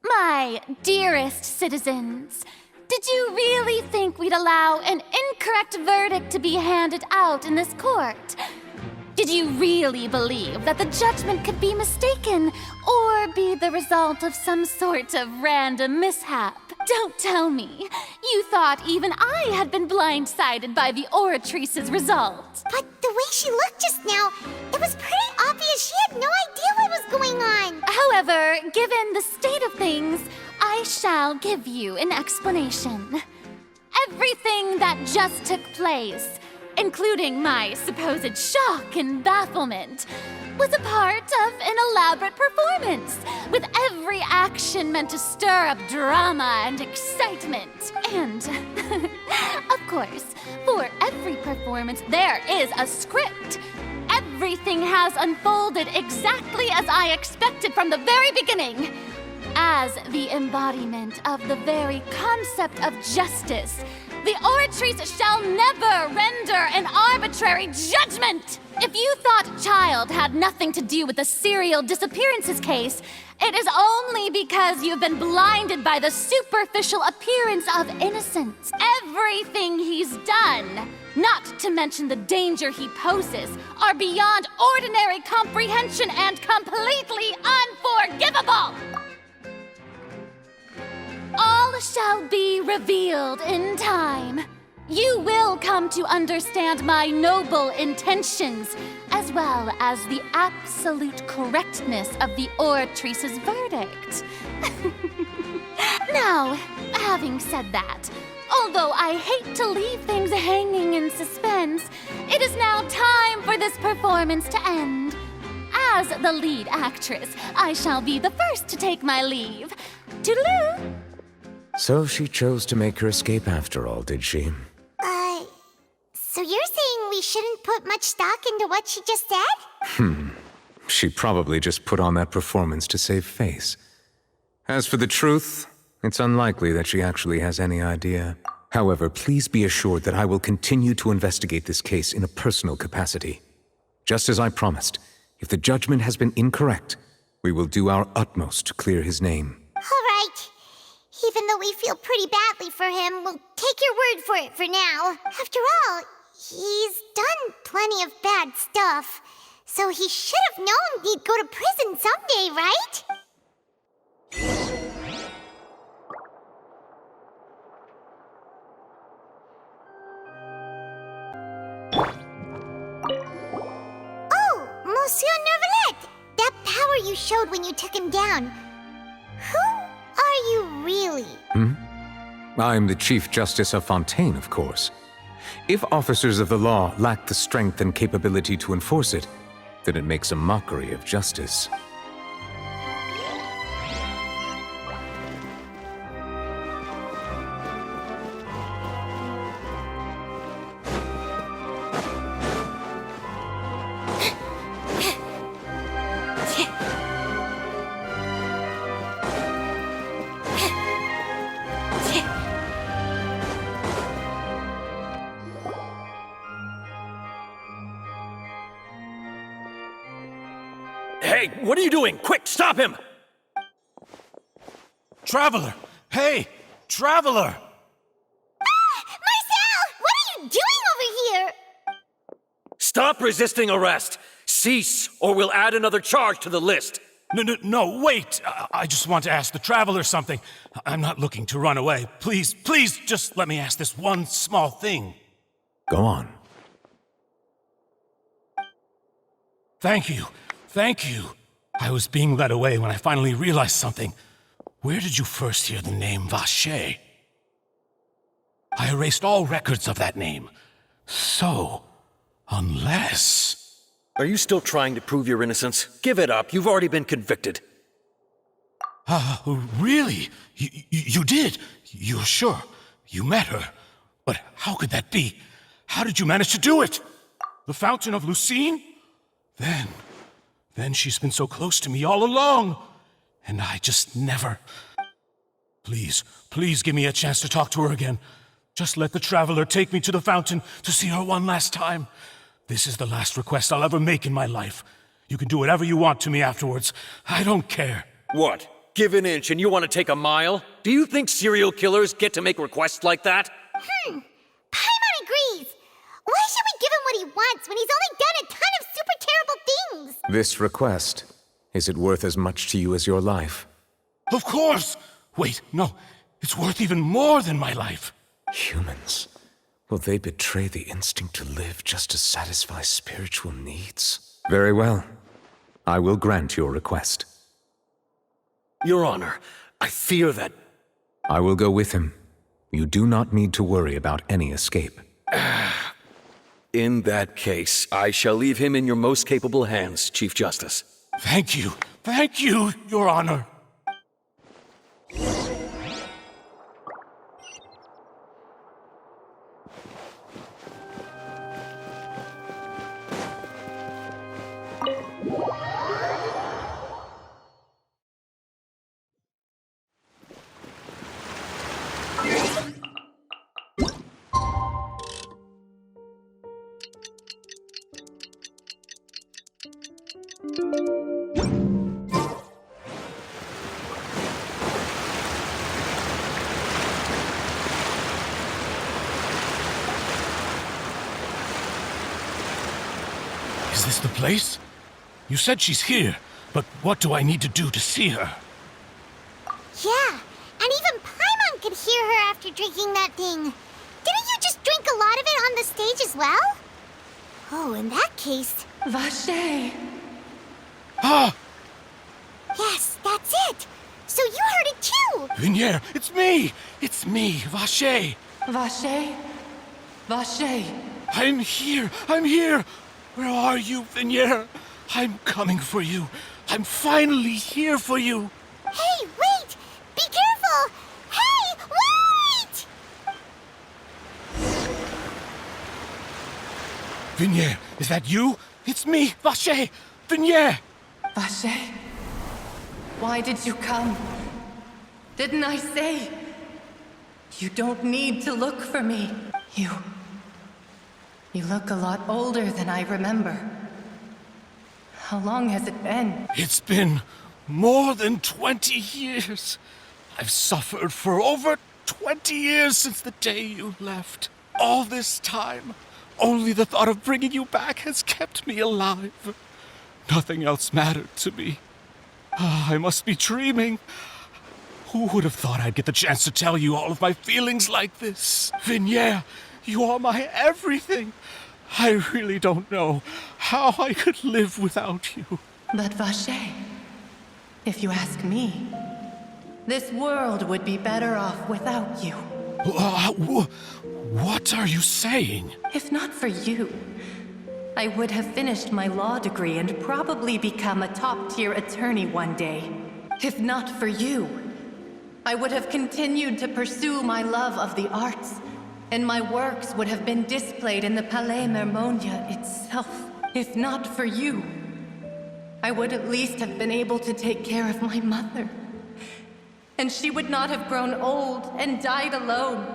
My dearest citizens, did you really think we'd allow an incorrect verdict to be handed out in this court? Did you really believe that the judgment could be mistaken or be the result of some sort of random mishap? Don't tell me. You thought even I had been blindsided by the Oratrice's result. But the way she looked just now, it was pretty obvious she had no idea what was going on. However, given the state of things, I shall give you an explanation. Everything that just took place, including my supposed shock and bafflement, was a part of an elaborate performance, with every action meant to stir up drama and excitement. And, of course, for every performance, there is a script. Everything has unfolded exactly as I expected from the very beginning. As the embodiment of the very concept of justice, the Oratrice shall never render an arbitrary judgment! If you thought child child had nothing to do with the serial disappearances case, it is only because you've been blinded by the superficial appearance of innocence. Everything he's done, not to mention the danger he poses, are beyond ordinary comprehension and completely unforgivable! All shall be revealed in time. You will come to understand my noble intentions, as well as the absolute correctness of the Oratrice's verdict. Now, having said that, although I hate to leave things hanging in suspense, it is now time for this performance to end. As the lead actress, I shall be the first to take my leave. Toodaloo! So she chose to make her escape after all, did she? So you're saying we shouldn't put much stock into what she just said? She probably just put on that performance to save face. As for the truth, it's unlikely that she actually has any idea. However, please be assured that I will continue to investigate this case in a personal capacity. Just as I promised, if the judgment has been incorrect, we will do our utmost to clear his name. All right. Even though we feel pretty badly for him, we'll take your word for it for now. After all, he's done plenty of bad stuff, so he should have known he'd go to prison someday, right? Oh, Monsieur Neuvillette! That power you showed when you took him down. Who are you really? I'm the Chief Justice of Fontaine, of course. If officers of the law lack the strength and capability to enforce it, then it makes a mockery of justice. Hey, what are you doing? Quick, stop him! Traveler! Hey! Traveler! Marcel! What are you doing over here? Stop resisting arrest! Cease, or we'll add another charge to the list! No, wait! I just want to ask the Traveler something. I'm not looking to run away. Please, just let me ask this one small thing. Go on. Thank you. I was being led away when I finally realized something. Where did you first hear the name Vacher? I erased all records of that name. So, unless... Are you still trying to prove your innocence? Give it up. You've already been convicted. Really? You did? You're sure? You met her? But how could that be? How did you manage to do it? The Fountain of Lucine? Then she's been so close to me all along. And I just never... Please give me a chance to talk to her again. Just let the Traveler take me to the fountain to see her one last time. This is the last request I'll ever make in my life. You can do whatever you want to me afterwards. I don't care. What? Give an inch and you want to take a mile? Do you think serial killers get to make requests like that? Paimon agrees. Why should we give him what he wants when he's only done a ton of super terrible things? This request, is it worth as much to you as your life? Of course! Wait, no. It's worth even more than my life. Humans. Will they betray the instinct to live just to satisfy spiritual needs? Very well. I will grant your request. Your Honor, I fear that... I will go with him. You do not need to worry about any escape. In that case, I shall leave him in your most capable hands, Chief Justice. Thank you, Your Honor. Is this the place? You said she's here, but what do I need to do to see her? Yeah, and even Paimon could hear her after drinking that thing. Didn't you just drink a lot of it on the stage as well? Oh, in that case... Vache! Ah! Yes, that's it! So you heard it too! Vinier, it's me! It's me, Vache! Vache? Vache! I'm here! I'm here! Where are you, Vinier? I'm coming for you. I'm finally here for you. Hey, wait! Be careful! Hey, wait! Vinier, is that you? It's me, Vache! Vinier! Vache? Why did you come? Didn't I say? You don't need to look for me. You look a lot older than I remember. How long has it been? It's been more than 20 years. I've suffered for over 20 years since the day you left. All this time, only the thought of bringing you back has kept me alive. Nothing else mattered to me. I must be dreaming. Who would have thought I'd get the chance to tell you all of my feelings like this? Vinier, you are my everything. I really don't know how I could live without you. But Vache, if you ask me, this world would be better off without you. What are you saying? If not for you, I would have finished my law degree and probably become a top-tier attorney one day. If not for you, I would have continued to pursue my love of the arts, and my works would have been displayed in the Palais Mermonia itself. If not for you, I would at least have been able to take care of my mother. And she would not have grown old and died alone,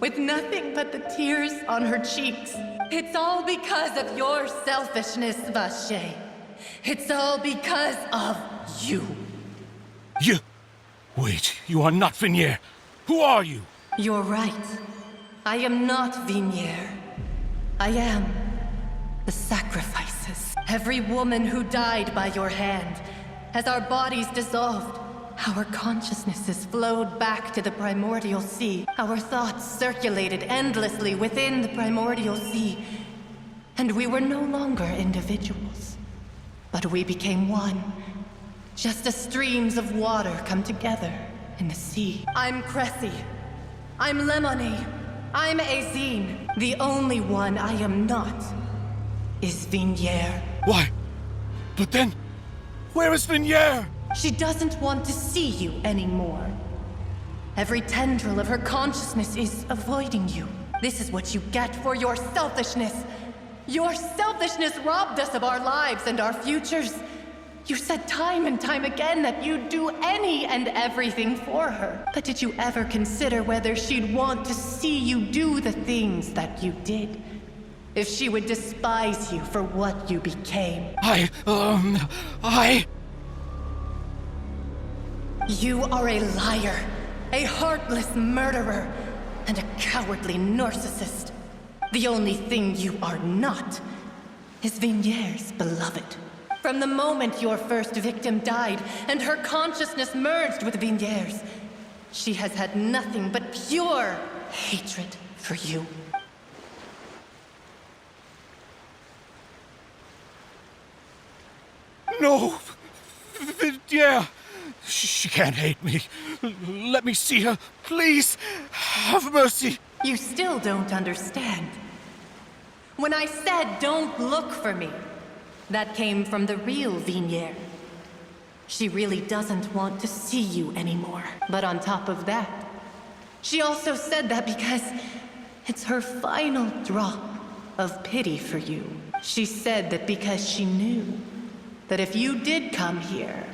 with nothing but the tears on her cheeks. It's all because of your selfishness, Vache. It's all because of you. You... Wait, you are not Vinier. Who are you? You're right. I am not Vinier. I am the sacrifices. Every woman who died by your hand, as our bodies dissolved, our consciousnesses flowed back to the primordial sea. Our thoughts circulated endlessly within the primordial sea. And we were no longer individuals, but we became one. Just as streams of water come together in the sea. I'm Cressy. I'm Lemonie. I'm Azine. The only one I am not is Vinier. Why? But then, where is Vinier? She doesn't want to see you anymore. Every tendril of her consciousness is avoiding you. This is what you get for your selfishness. Your selfishness robbed us of our lives and our futures. You said time and time again that you'd do any and everything for her. But did you ever consider whether she'd want to see you do the things that you did? If she would despise you for what you became? You are a liar, a heartless murderer, and a cowardly narcissist. The only thing you are not is Vinier's beloved. From the moment your first victim died and her consciousness merged with Vinier's, she has had nothing but pure hatred for you. No! Vinier! She can't hate me. Let me see her. Please, have mercy. You still don't understand. When I said don't look for me, that came from the real Vinier. She really doesn't want to see you anymore. But on top of that, she also said that because it's her final drop of pity for you. She said that because she knew that if you did come here,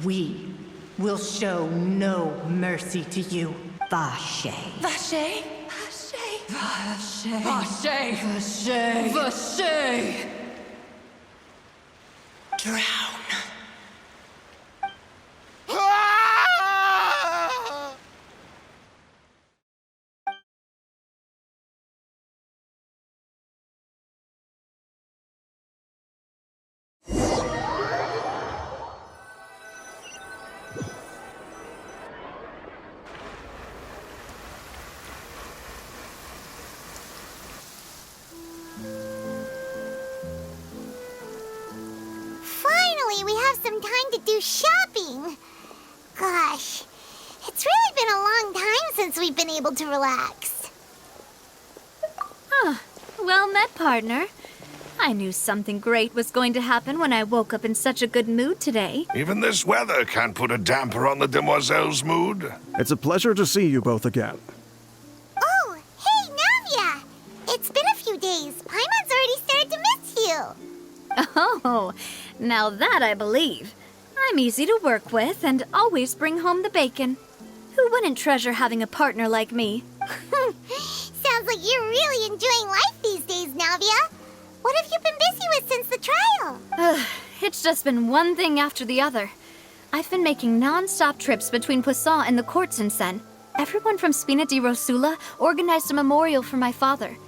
we will show no mercy to you. Vache. Vache? Vache? Vache? Vache? Vache? Vache? drown. Finally, we have some time to do shopping. Gosh, it's really been a long time since we've been able to relax. Ah, well met, partner. I knew something great was going to happen when I woke up in such a good mood today. Even this weather can't put a damper on the demoiselle's mood. It's a pleasure to see you both again. Oh, hey, Navia! It's been a few days. Paimon's already started to miss you. Oh, now that I believe. I'm easy to work with and always bring home the bacon. Who wouldn't treasure having a partner like me? Sounds like you're really enjoying life these days, Navia. What have you been busy with since the trial? It's just been one thing after the other. I've been making non-stop trips between Poisson and the courts in Sen. Everyone from Spina di Rosula organized a memorial for my father.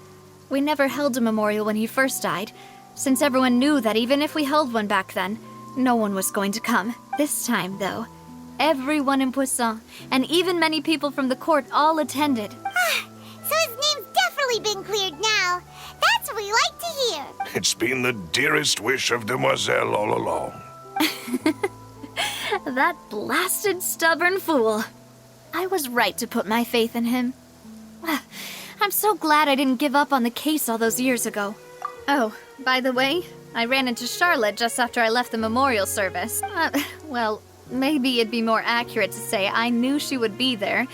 We never held a memorial when he first died, since everyone knew that even if we held one back then, no one was going to come. This time, though, everyone in Poisson, and even many people from the court, all attended. So his name's definitely been cleared now. That's what we like to hear. It's been the dearest wish of Demoiselle all along. That blasted stubborn fool. I was right to put my faith in him. I'm so glad I didn't give up on the case all those years ago. Oh, by the way, I ran into Charlotte just after I left the memorial service. Well, maybe it'd be more accurate to say I knew she would be there,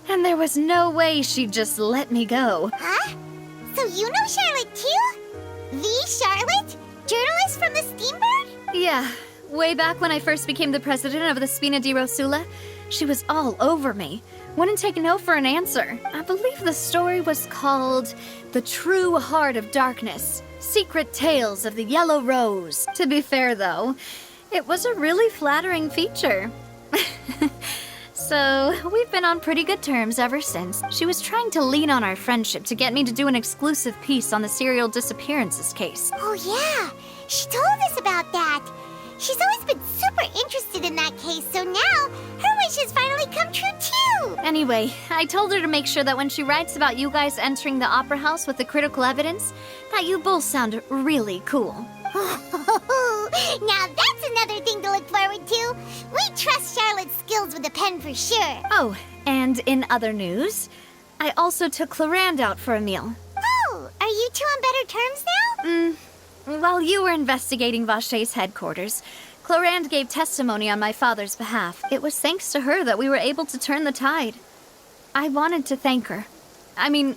and there was no way she'd just let me go. Huh? So you know Charlotte too? The Charlotte? Journalist from the Steambird? Yeah, way back when I first became the president of the Spina di Rosula, she was all over me. Wouldn't take no for an answer. I believe the story was called The True Heart of Darkness, Secret Tales of the Yellow Rose. To be fair, though, it was a really flattering feature. So, we've been on pretty good terms ever since. She was trying to lean on our friendship to get me to do an exclusive piece on the serial disappearances case. Oh yeah, she told us about that. She's always been super interested in that case, so now her wish has finally come true too. Anyway, I told her to make sure that when she writes about you guys entering the opera house with the critical evidence, that you both sound really cool. Now that's another thing to look forward to. We trust Charlotte's skills with a pen for sure. Oh, and in other news, I also took Clarande out for a meal. Oh, are you two on better terms now? While you were investigating Vaché's headquarters, Clarande gave testimony on my father's behalf. It was thanks to her that we were able to turn the tide. I wanted to thank her. I mean,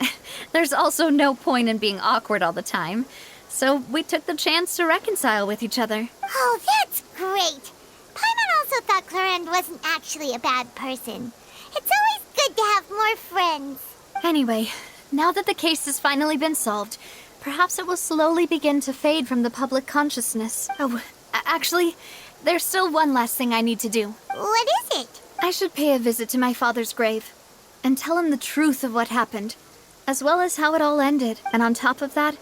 there's also no point in being awkward all the time. So we took the chance to reconcile with each other. Oh, that's great. Paimon also thought Clarande wasn't actually a bad person. It's always good to have more friends. Anyway, now that the case has finally been solved, perhaps it will slowly begin to fade from the public consciousness. Oh, actually, there's still one last thing I need to do. What is it? I should pay a visit to my father's grave and tell him the truth of what happened, as well as how it all ended. And on top of that,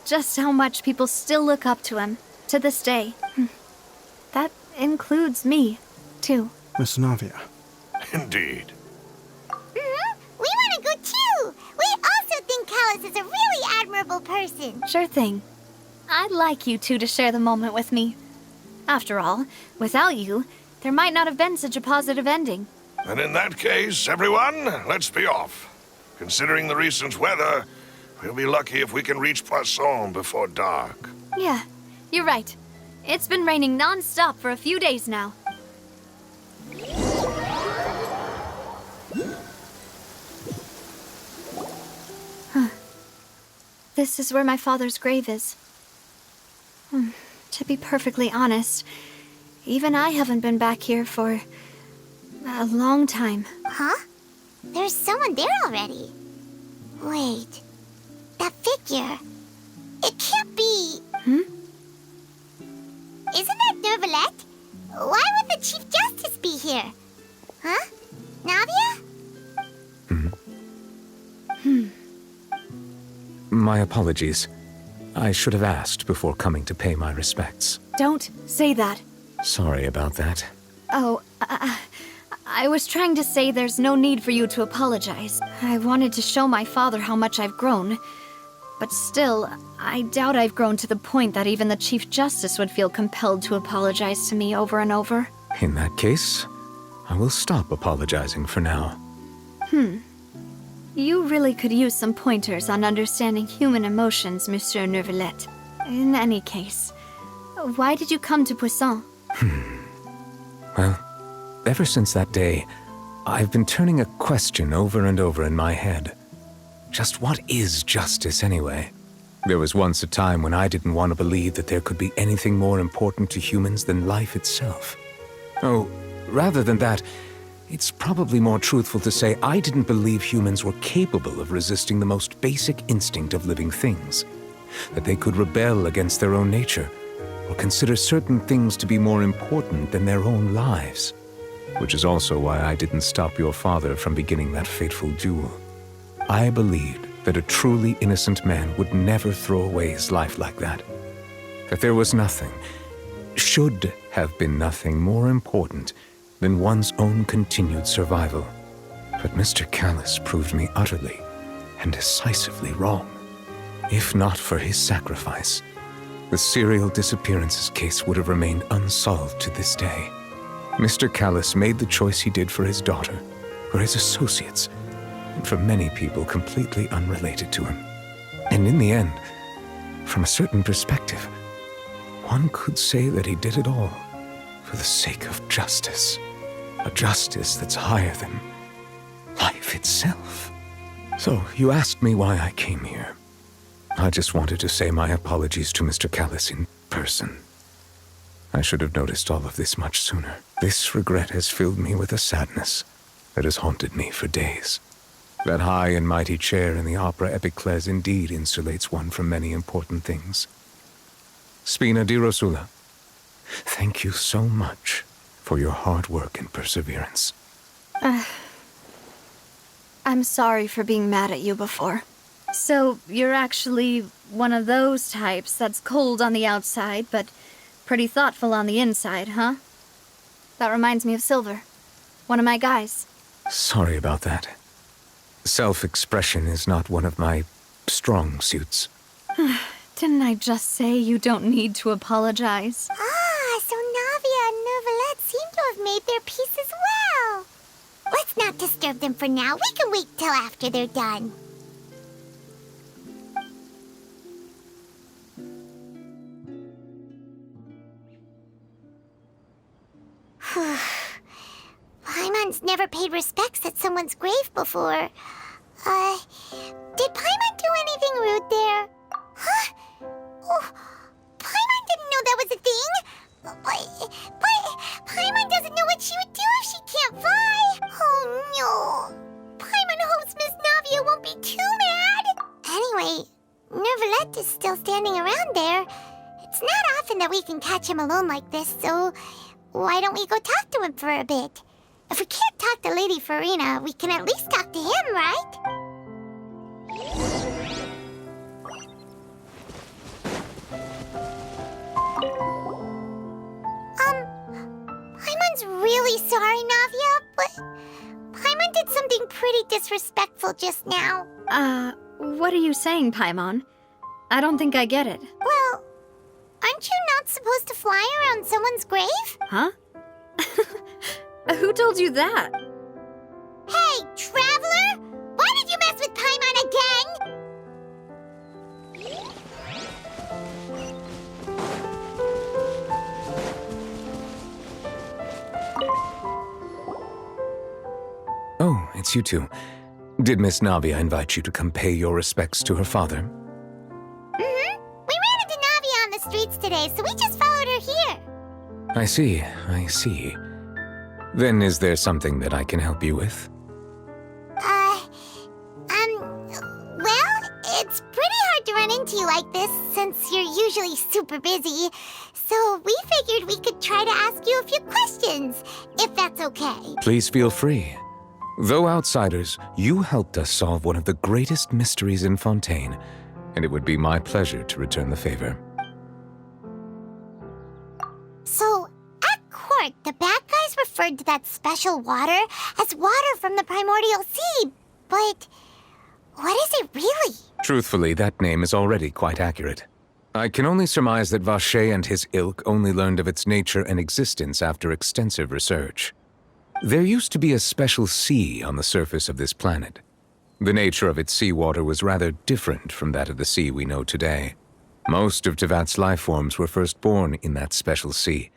just how much people still look up to him to this day. That includes me, too. Miss Navia. Indeed. We want to go too. We also think Callus is a really admirable person. Sure thing. I'd like you two to share the moment with me. After all, without you, there might not have been such a positive ending. And in that case, everyone, let's be off. Considering the recent weather, we'll be lucky if we can reach Poisson before dark. Yeah, you're right. It's been raining non-stop for a few days now. This is where my father's grave is. To be perfectly honest, even I haven't been back here for a long time. Huh? There's someone there already. Wait, that figure. It can't be... isn't that Nervalette? Why would the Chief Justice be here? Huh? Navia? My apologies. I should have asked before coming to pay my respects. Don't say that. Sorry about that. Oh, I was trying to say there's no need for you to apologize. I wanted to show my father how much I've grown. But still, I doubt I've grown to the point that even the Chief Justice would feel compelled to apologize to me over and over. In that case, I will stop apologizing for now. You really could use some pointers on understanding human emotions, Monsieur Nervalette. In any case, why did you come to Poisson? Well, ever since that day, I've been turning a question over and over in my head. Just what is justice anyway? There was once a time when I didn't want to believe that there could be anything more important to humans than life itself. Oh, rather than that, it's probably more truthful to say I didn't believe humans were capable of resisting the most basic instinct of living things. That they could rebel against their own nature, or consider certain things to be more important than their own lives. Which is also why I didn't stop your father from beginning that fateful duel. I believed that a truly innocent man would never throw away his life like that. That there was nothing, should have been nothing more important than one's own continued survival. But Mr. Callus proved me utterly and decisively wrong. If not for his sacrifice, the serial disappearances case would have remained unsolved to this day. Mr. Callus made the choice he did for his daughter, for his associates, and for many people completely unrelated to him. And in the end, from a certain perspective, one could say that he did it all for the sake of justice. A justice that's higher than life itself. So, you asked me why I came here. I just wanted to say my apologies to Mr. Callus in person. I should have noticed all of this much sooner. This regret has filled me with a sadness that has haunted me for days. That high and mighty chair in the Opera Epiclese indeed insulates one from many important things. Spina di Rosula, thank you so much for your hard work and perseverance. I'm sorry for being mad at you before. So, you're actually one of those types that's cold on the outside, but pretty thoughtful on the inside, huh? That reminds me of Silver, one of my guys. Sorry about that. Self-expression is not one of my strong suits. Didn't I just say you don't need to apologize? So Navia and Nervalette seem to have made their peace as well. Let's not disturb them for now. We can wait till after they're done. Paimon's never paid respects at someone's grave before. Did Paimon do anything rude there? Huh? Oh, Paimon didn't know that was a thing. But Paimon doesn't know what she would do if she can't fly. Oh no. Paimon hopes Miss Navia won't be too mad. Anyway, Nervalette is still standing around there. It's not often that we can catch him alone like this, so why don't we go talk to him for a bit? If we can't talk to Lady Farina, we can at least talk to him, right? Paimon's really sorry, Navia, but Paimon did something pretty disrespectful just now. What are you saying, Paimon? I don't think I get it. Well, aren't you not supposed to fly around someone's grave? Huh? Who told you that? Hey, Traveler! Why did you mess with Paimon again? Oh, it's you two. Did Miss Navia invite you to come pay your respects to her father? We ran into Navia on the streets today, so we just followed her here. I see. Then is there something that I can help you with? Well, it's pretty hard to run into come to you like this since you're usually super busy. So we figured we could try to ask you a few questions, if that's okay. Please feel free. Though outsiders, you helped us solve one of the greatest mysteries in Fontaine, and it would be my pleasure to return the favor. So, at court, the bad guys referred to that special water as water from the primordial sea, but what is it really? Truthfully, that name is already quite accurate. I can only surmise that Vacher and his ilk only learned of its nature and existence after extensive research. There used to be a special sea on the surface of this planet. The nature of its seawater was rather different from that of the sea we know today. Most of Tevat's life forms were first born in that special sea.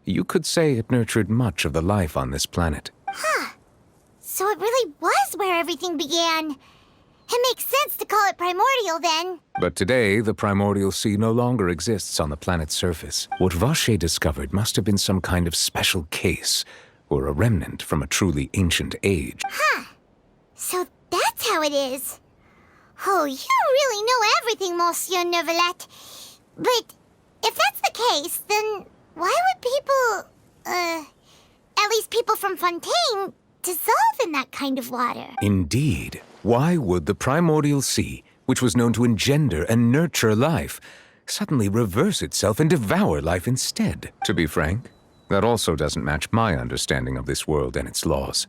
You could say it nurtured much of the life on this planet. Huh. So it really was where everything began. It makes sense to call it primordial then. But today, the primordial sea no longer exists on the planet's surface. What Vacher discovered must have been some kind of special case, or a remnant from a truly ancient age. Huh. So that's how it is. Oh, you really know everything, Monsieur Neuvillette. But if that's the case, then why would people, at least people from Fontaine, dissolve in that kind of water? Indeed. Why would the primordial sea, which was known to engender and nurture life, suddenly reverse itself and devour life instead? To be frank, that also doesn't match my understanding of this world and its laws.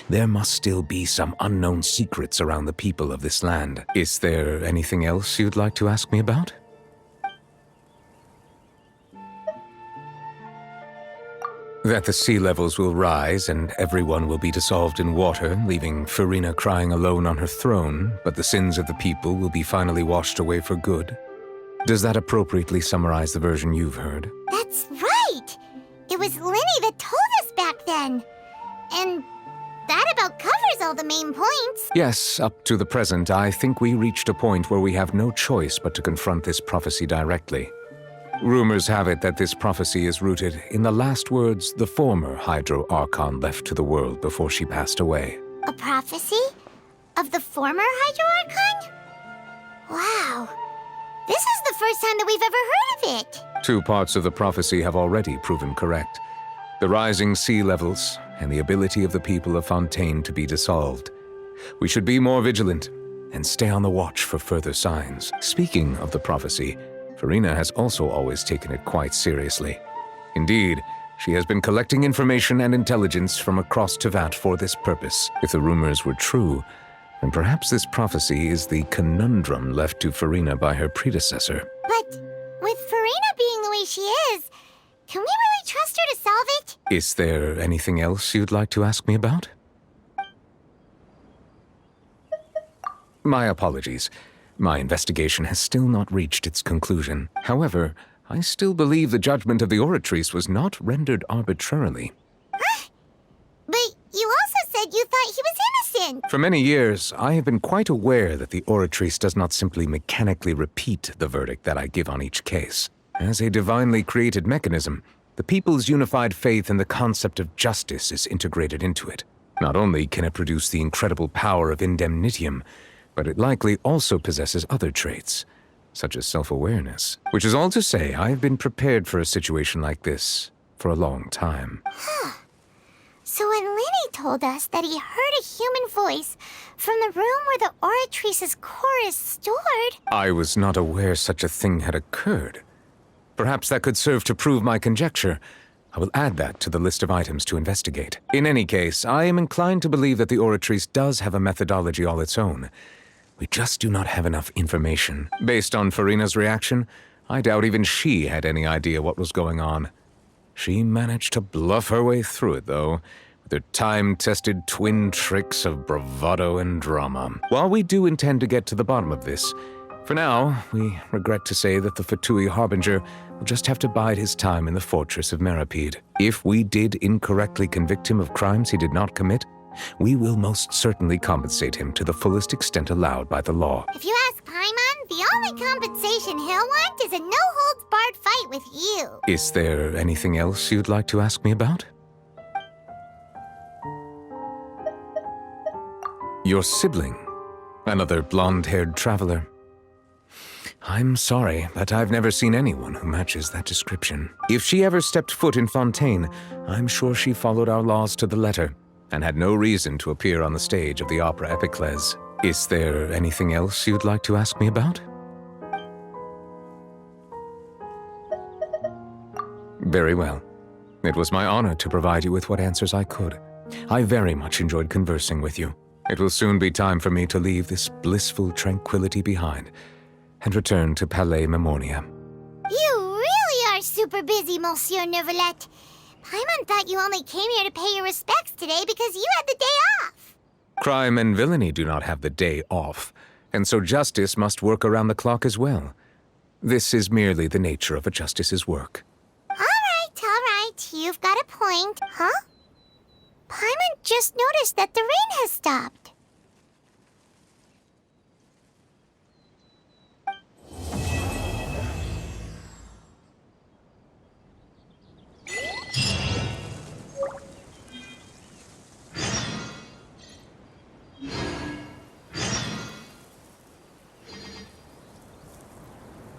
There must still be some unknown secrets around the people of this land. Is there anything else you'd like to ask me about? That the sea levels will rise and everyone will be dissolved in water, leaving Farina crying alone on her throne, but the sins of the people will be finally washed away for good. Does that appropriately summarize the version you've heard? That's right! It was Linny that told us back then. And that about covers all the main points. Yes, up to the present, I think we reached a point where we have no choice but to confront this prophecy directly. Rumors have it that this prophecy is rooted in the last words the former Hydro Archon left to the world before she passed away. A prophecy? Of the former Hydro Archon? Wow. This is the first time that we've ever heard of it. 2 parts of the prophecy have already proven correct. The rising sea levels and the ability of the people of Fontaine to be dissolved. We should be more vigilant and stay on the watch for further signs. Speaking of the prophecy, Farina has also always taken it quite seriously. Indeed, she has been collecting information and intelligence from across Tevat for this purpose. If the rumors were true, then perhaps this prophecy is the conundrum left to Farina by her predecessor. But with Farina being the way she is, can we really trust her to solve it? Is there anything else you'd like to ask me about? My apologies. My investigation has still not reached its conclusion. However, I still believe the judgment of the Oratrice was not rendered arbitrarily. Huh? But you also said you thought he was innocent. For many years, I have been quite aware that the Oratrice does not simply mechanically repeat the verdict that I give on each case. As a divinely created mechanism, the people's unified faith in the concept of justice is integrated into it. Not only can it produce the incredible power of indemnitium, but it likely also possesses other traits, such as self-awareness. Which is all to say, I have been prepared for a situation like this for a long time. Huh. So when Linny told us that he heard a human voice from the room where the Oratrice's core is stored... I was not aware such a thing had occurred. Perhaps that could serve to prove my conjecture. I will add that to the list of items to investigate. In any case, I am inclined to believe that the Oratrice does have a methodology all its own. We just do not have enough information. Based on Farina's reaction, I doubt even she had any idea what was going on. She managed to bluff her way through it, though, with her time-tested twin tricks of bravado and drama. While we do intend to get to the bottom of this, for now, we regret to say that the Fatui Harbinger will just have to bide his time in the fortress of Meripede. If we did incorrectly convict him of crimes he did not commit, we will most certainly compensate him to the fullest extent allowed by the law. If you ask Paimon, the only compensation he'll want is a no-holds-barred fight with you. Is there anything else you'd like to ask me about? Your sibling, another blonde-haired traveler. I'm sorry, but I've never seen anyone who matches that description. If she ever stepped foot in Fontaine, I'm sure she followed our laws to the letter, and had no reason to appear on the stage of the opera Epiclese. Is there anything else you'd like to ask me about? Very well. It was my honor to provide you with what answers I could. I very much enjoyed conversing with you. It will soon be time for me to leave this blissful tranquility behind and return to Palais Memoria. You really are super busy, Monsieur Neuvillette. Paimon thought you only came here to pay your respects today because you had the day off. Crime and villainy do not have the day off, and so justice must work around the clock as well. This is merely the nature of a justice's work. All right. You've got a point. Huh? Paimon just noticed that the rain has stopped.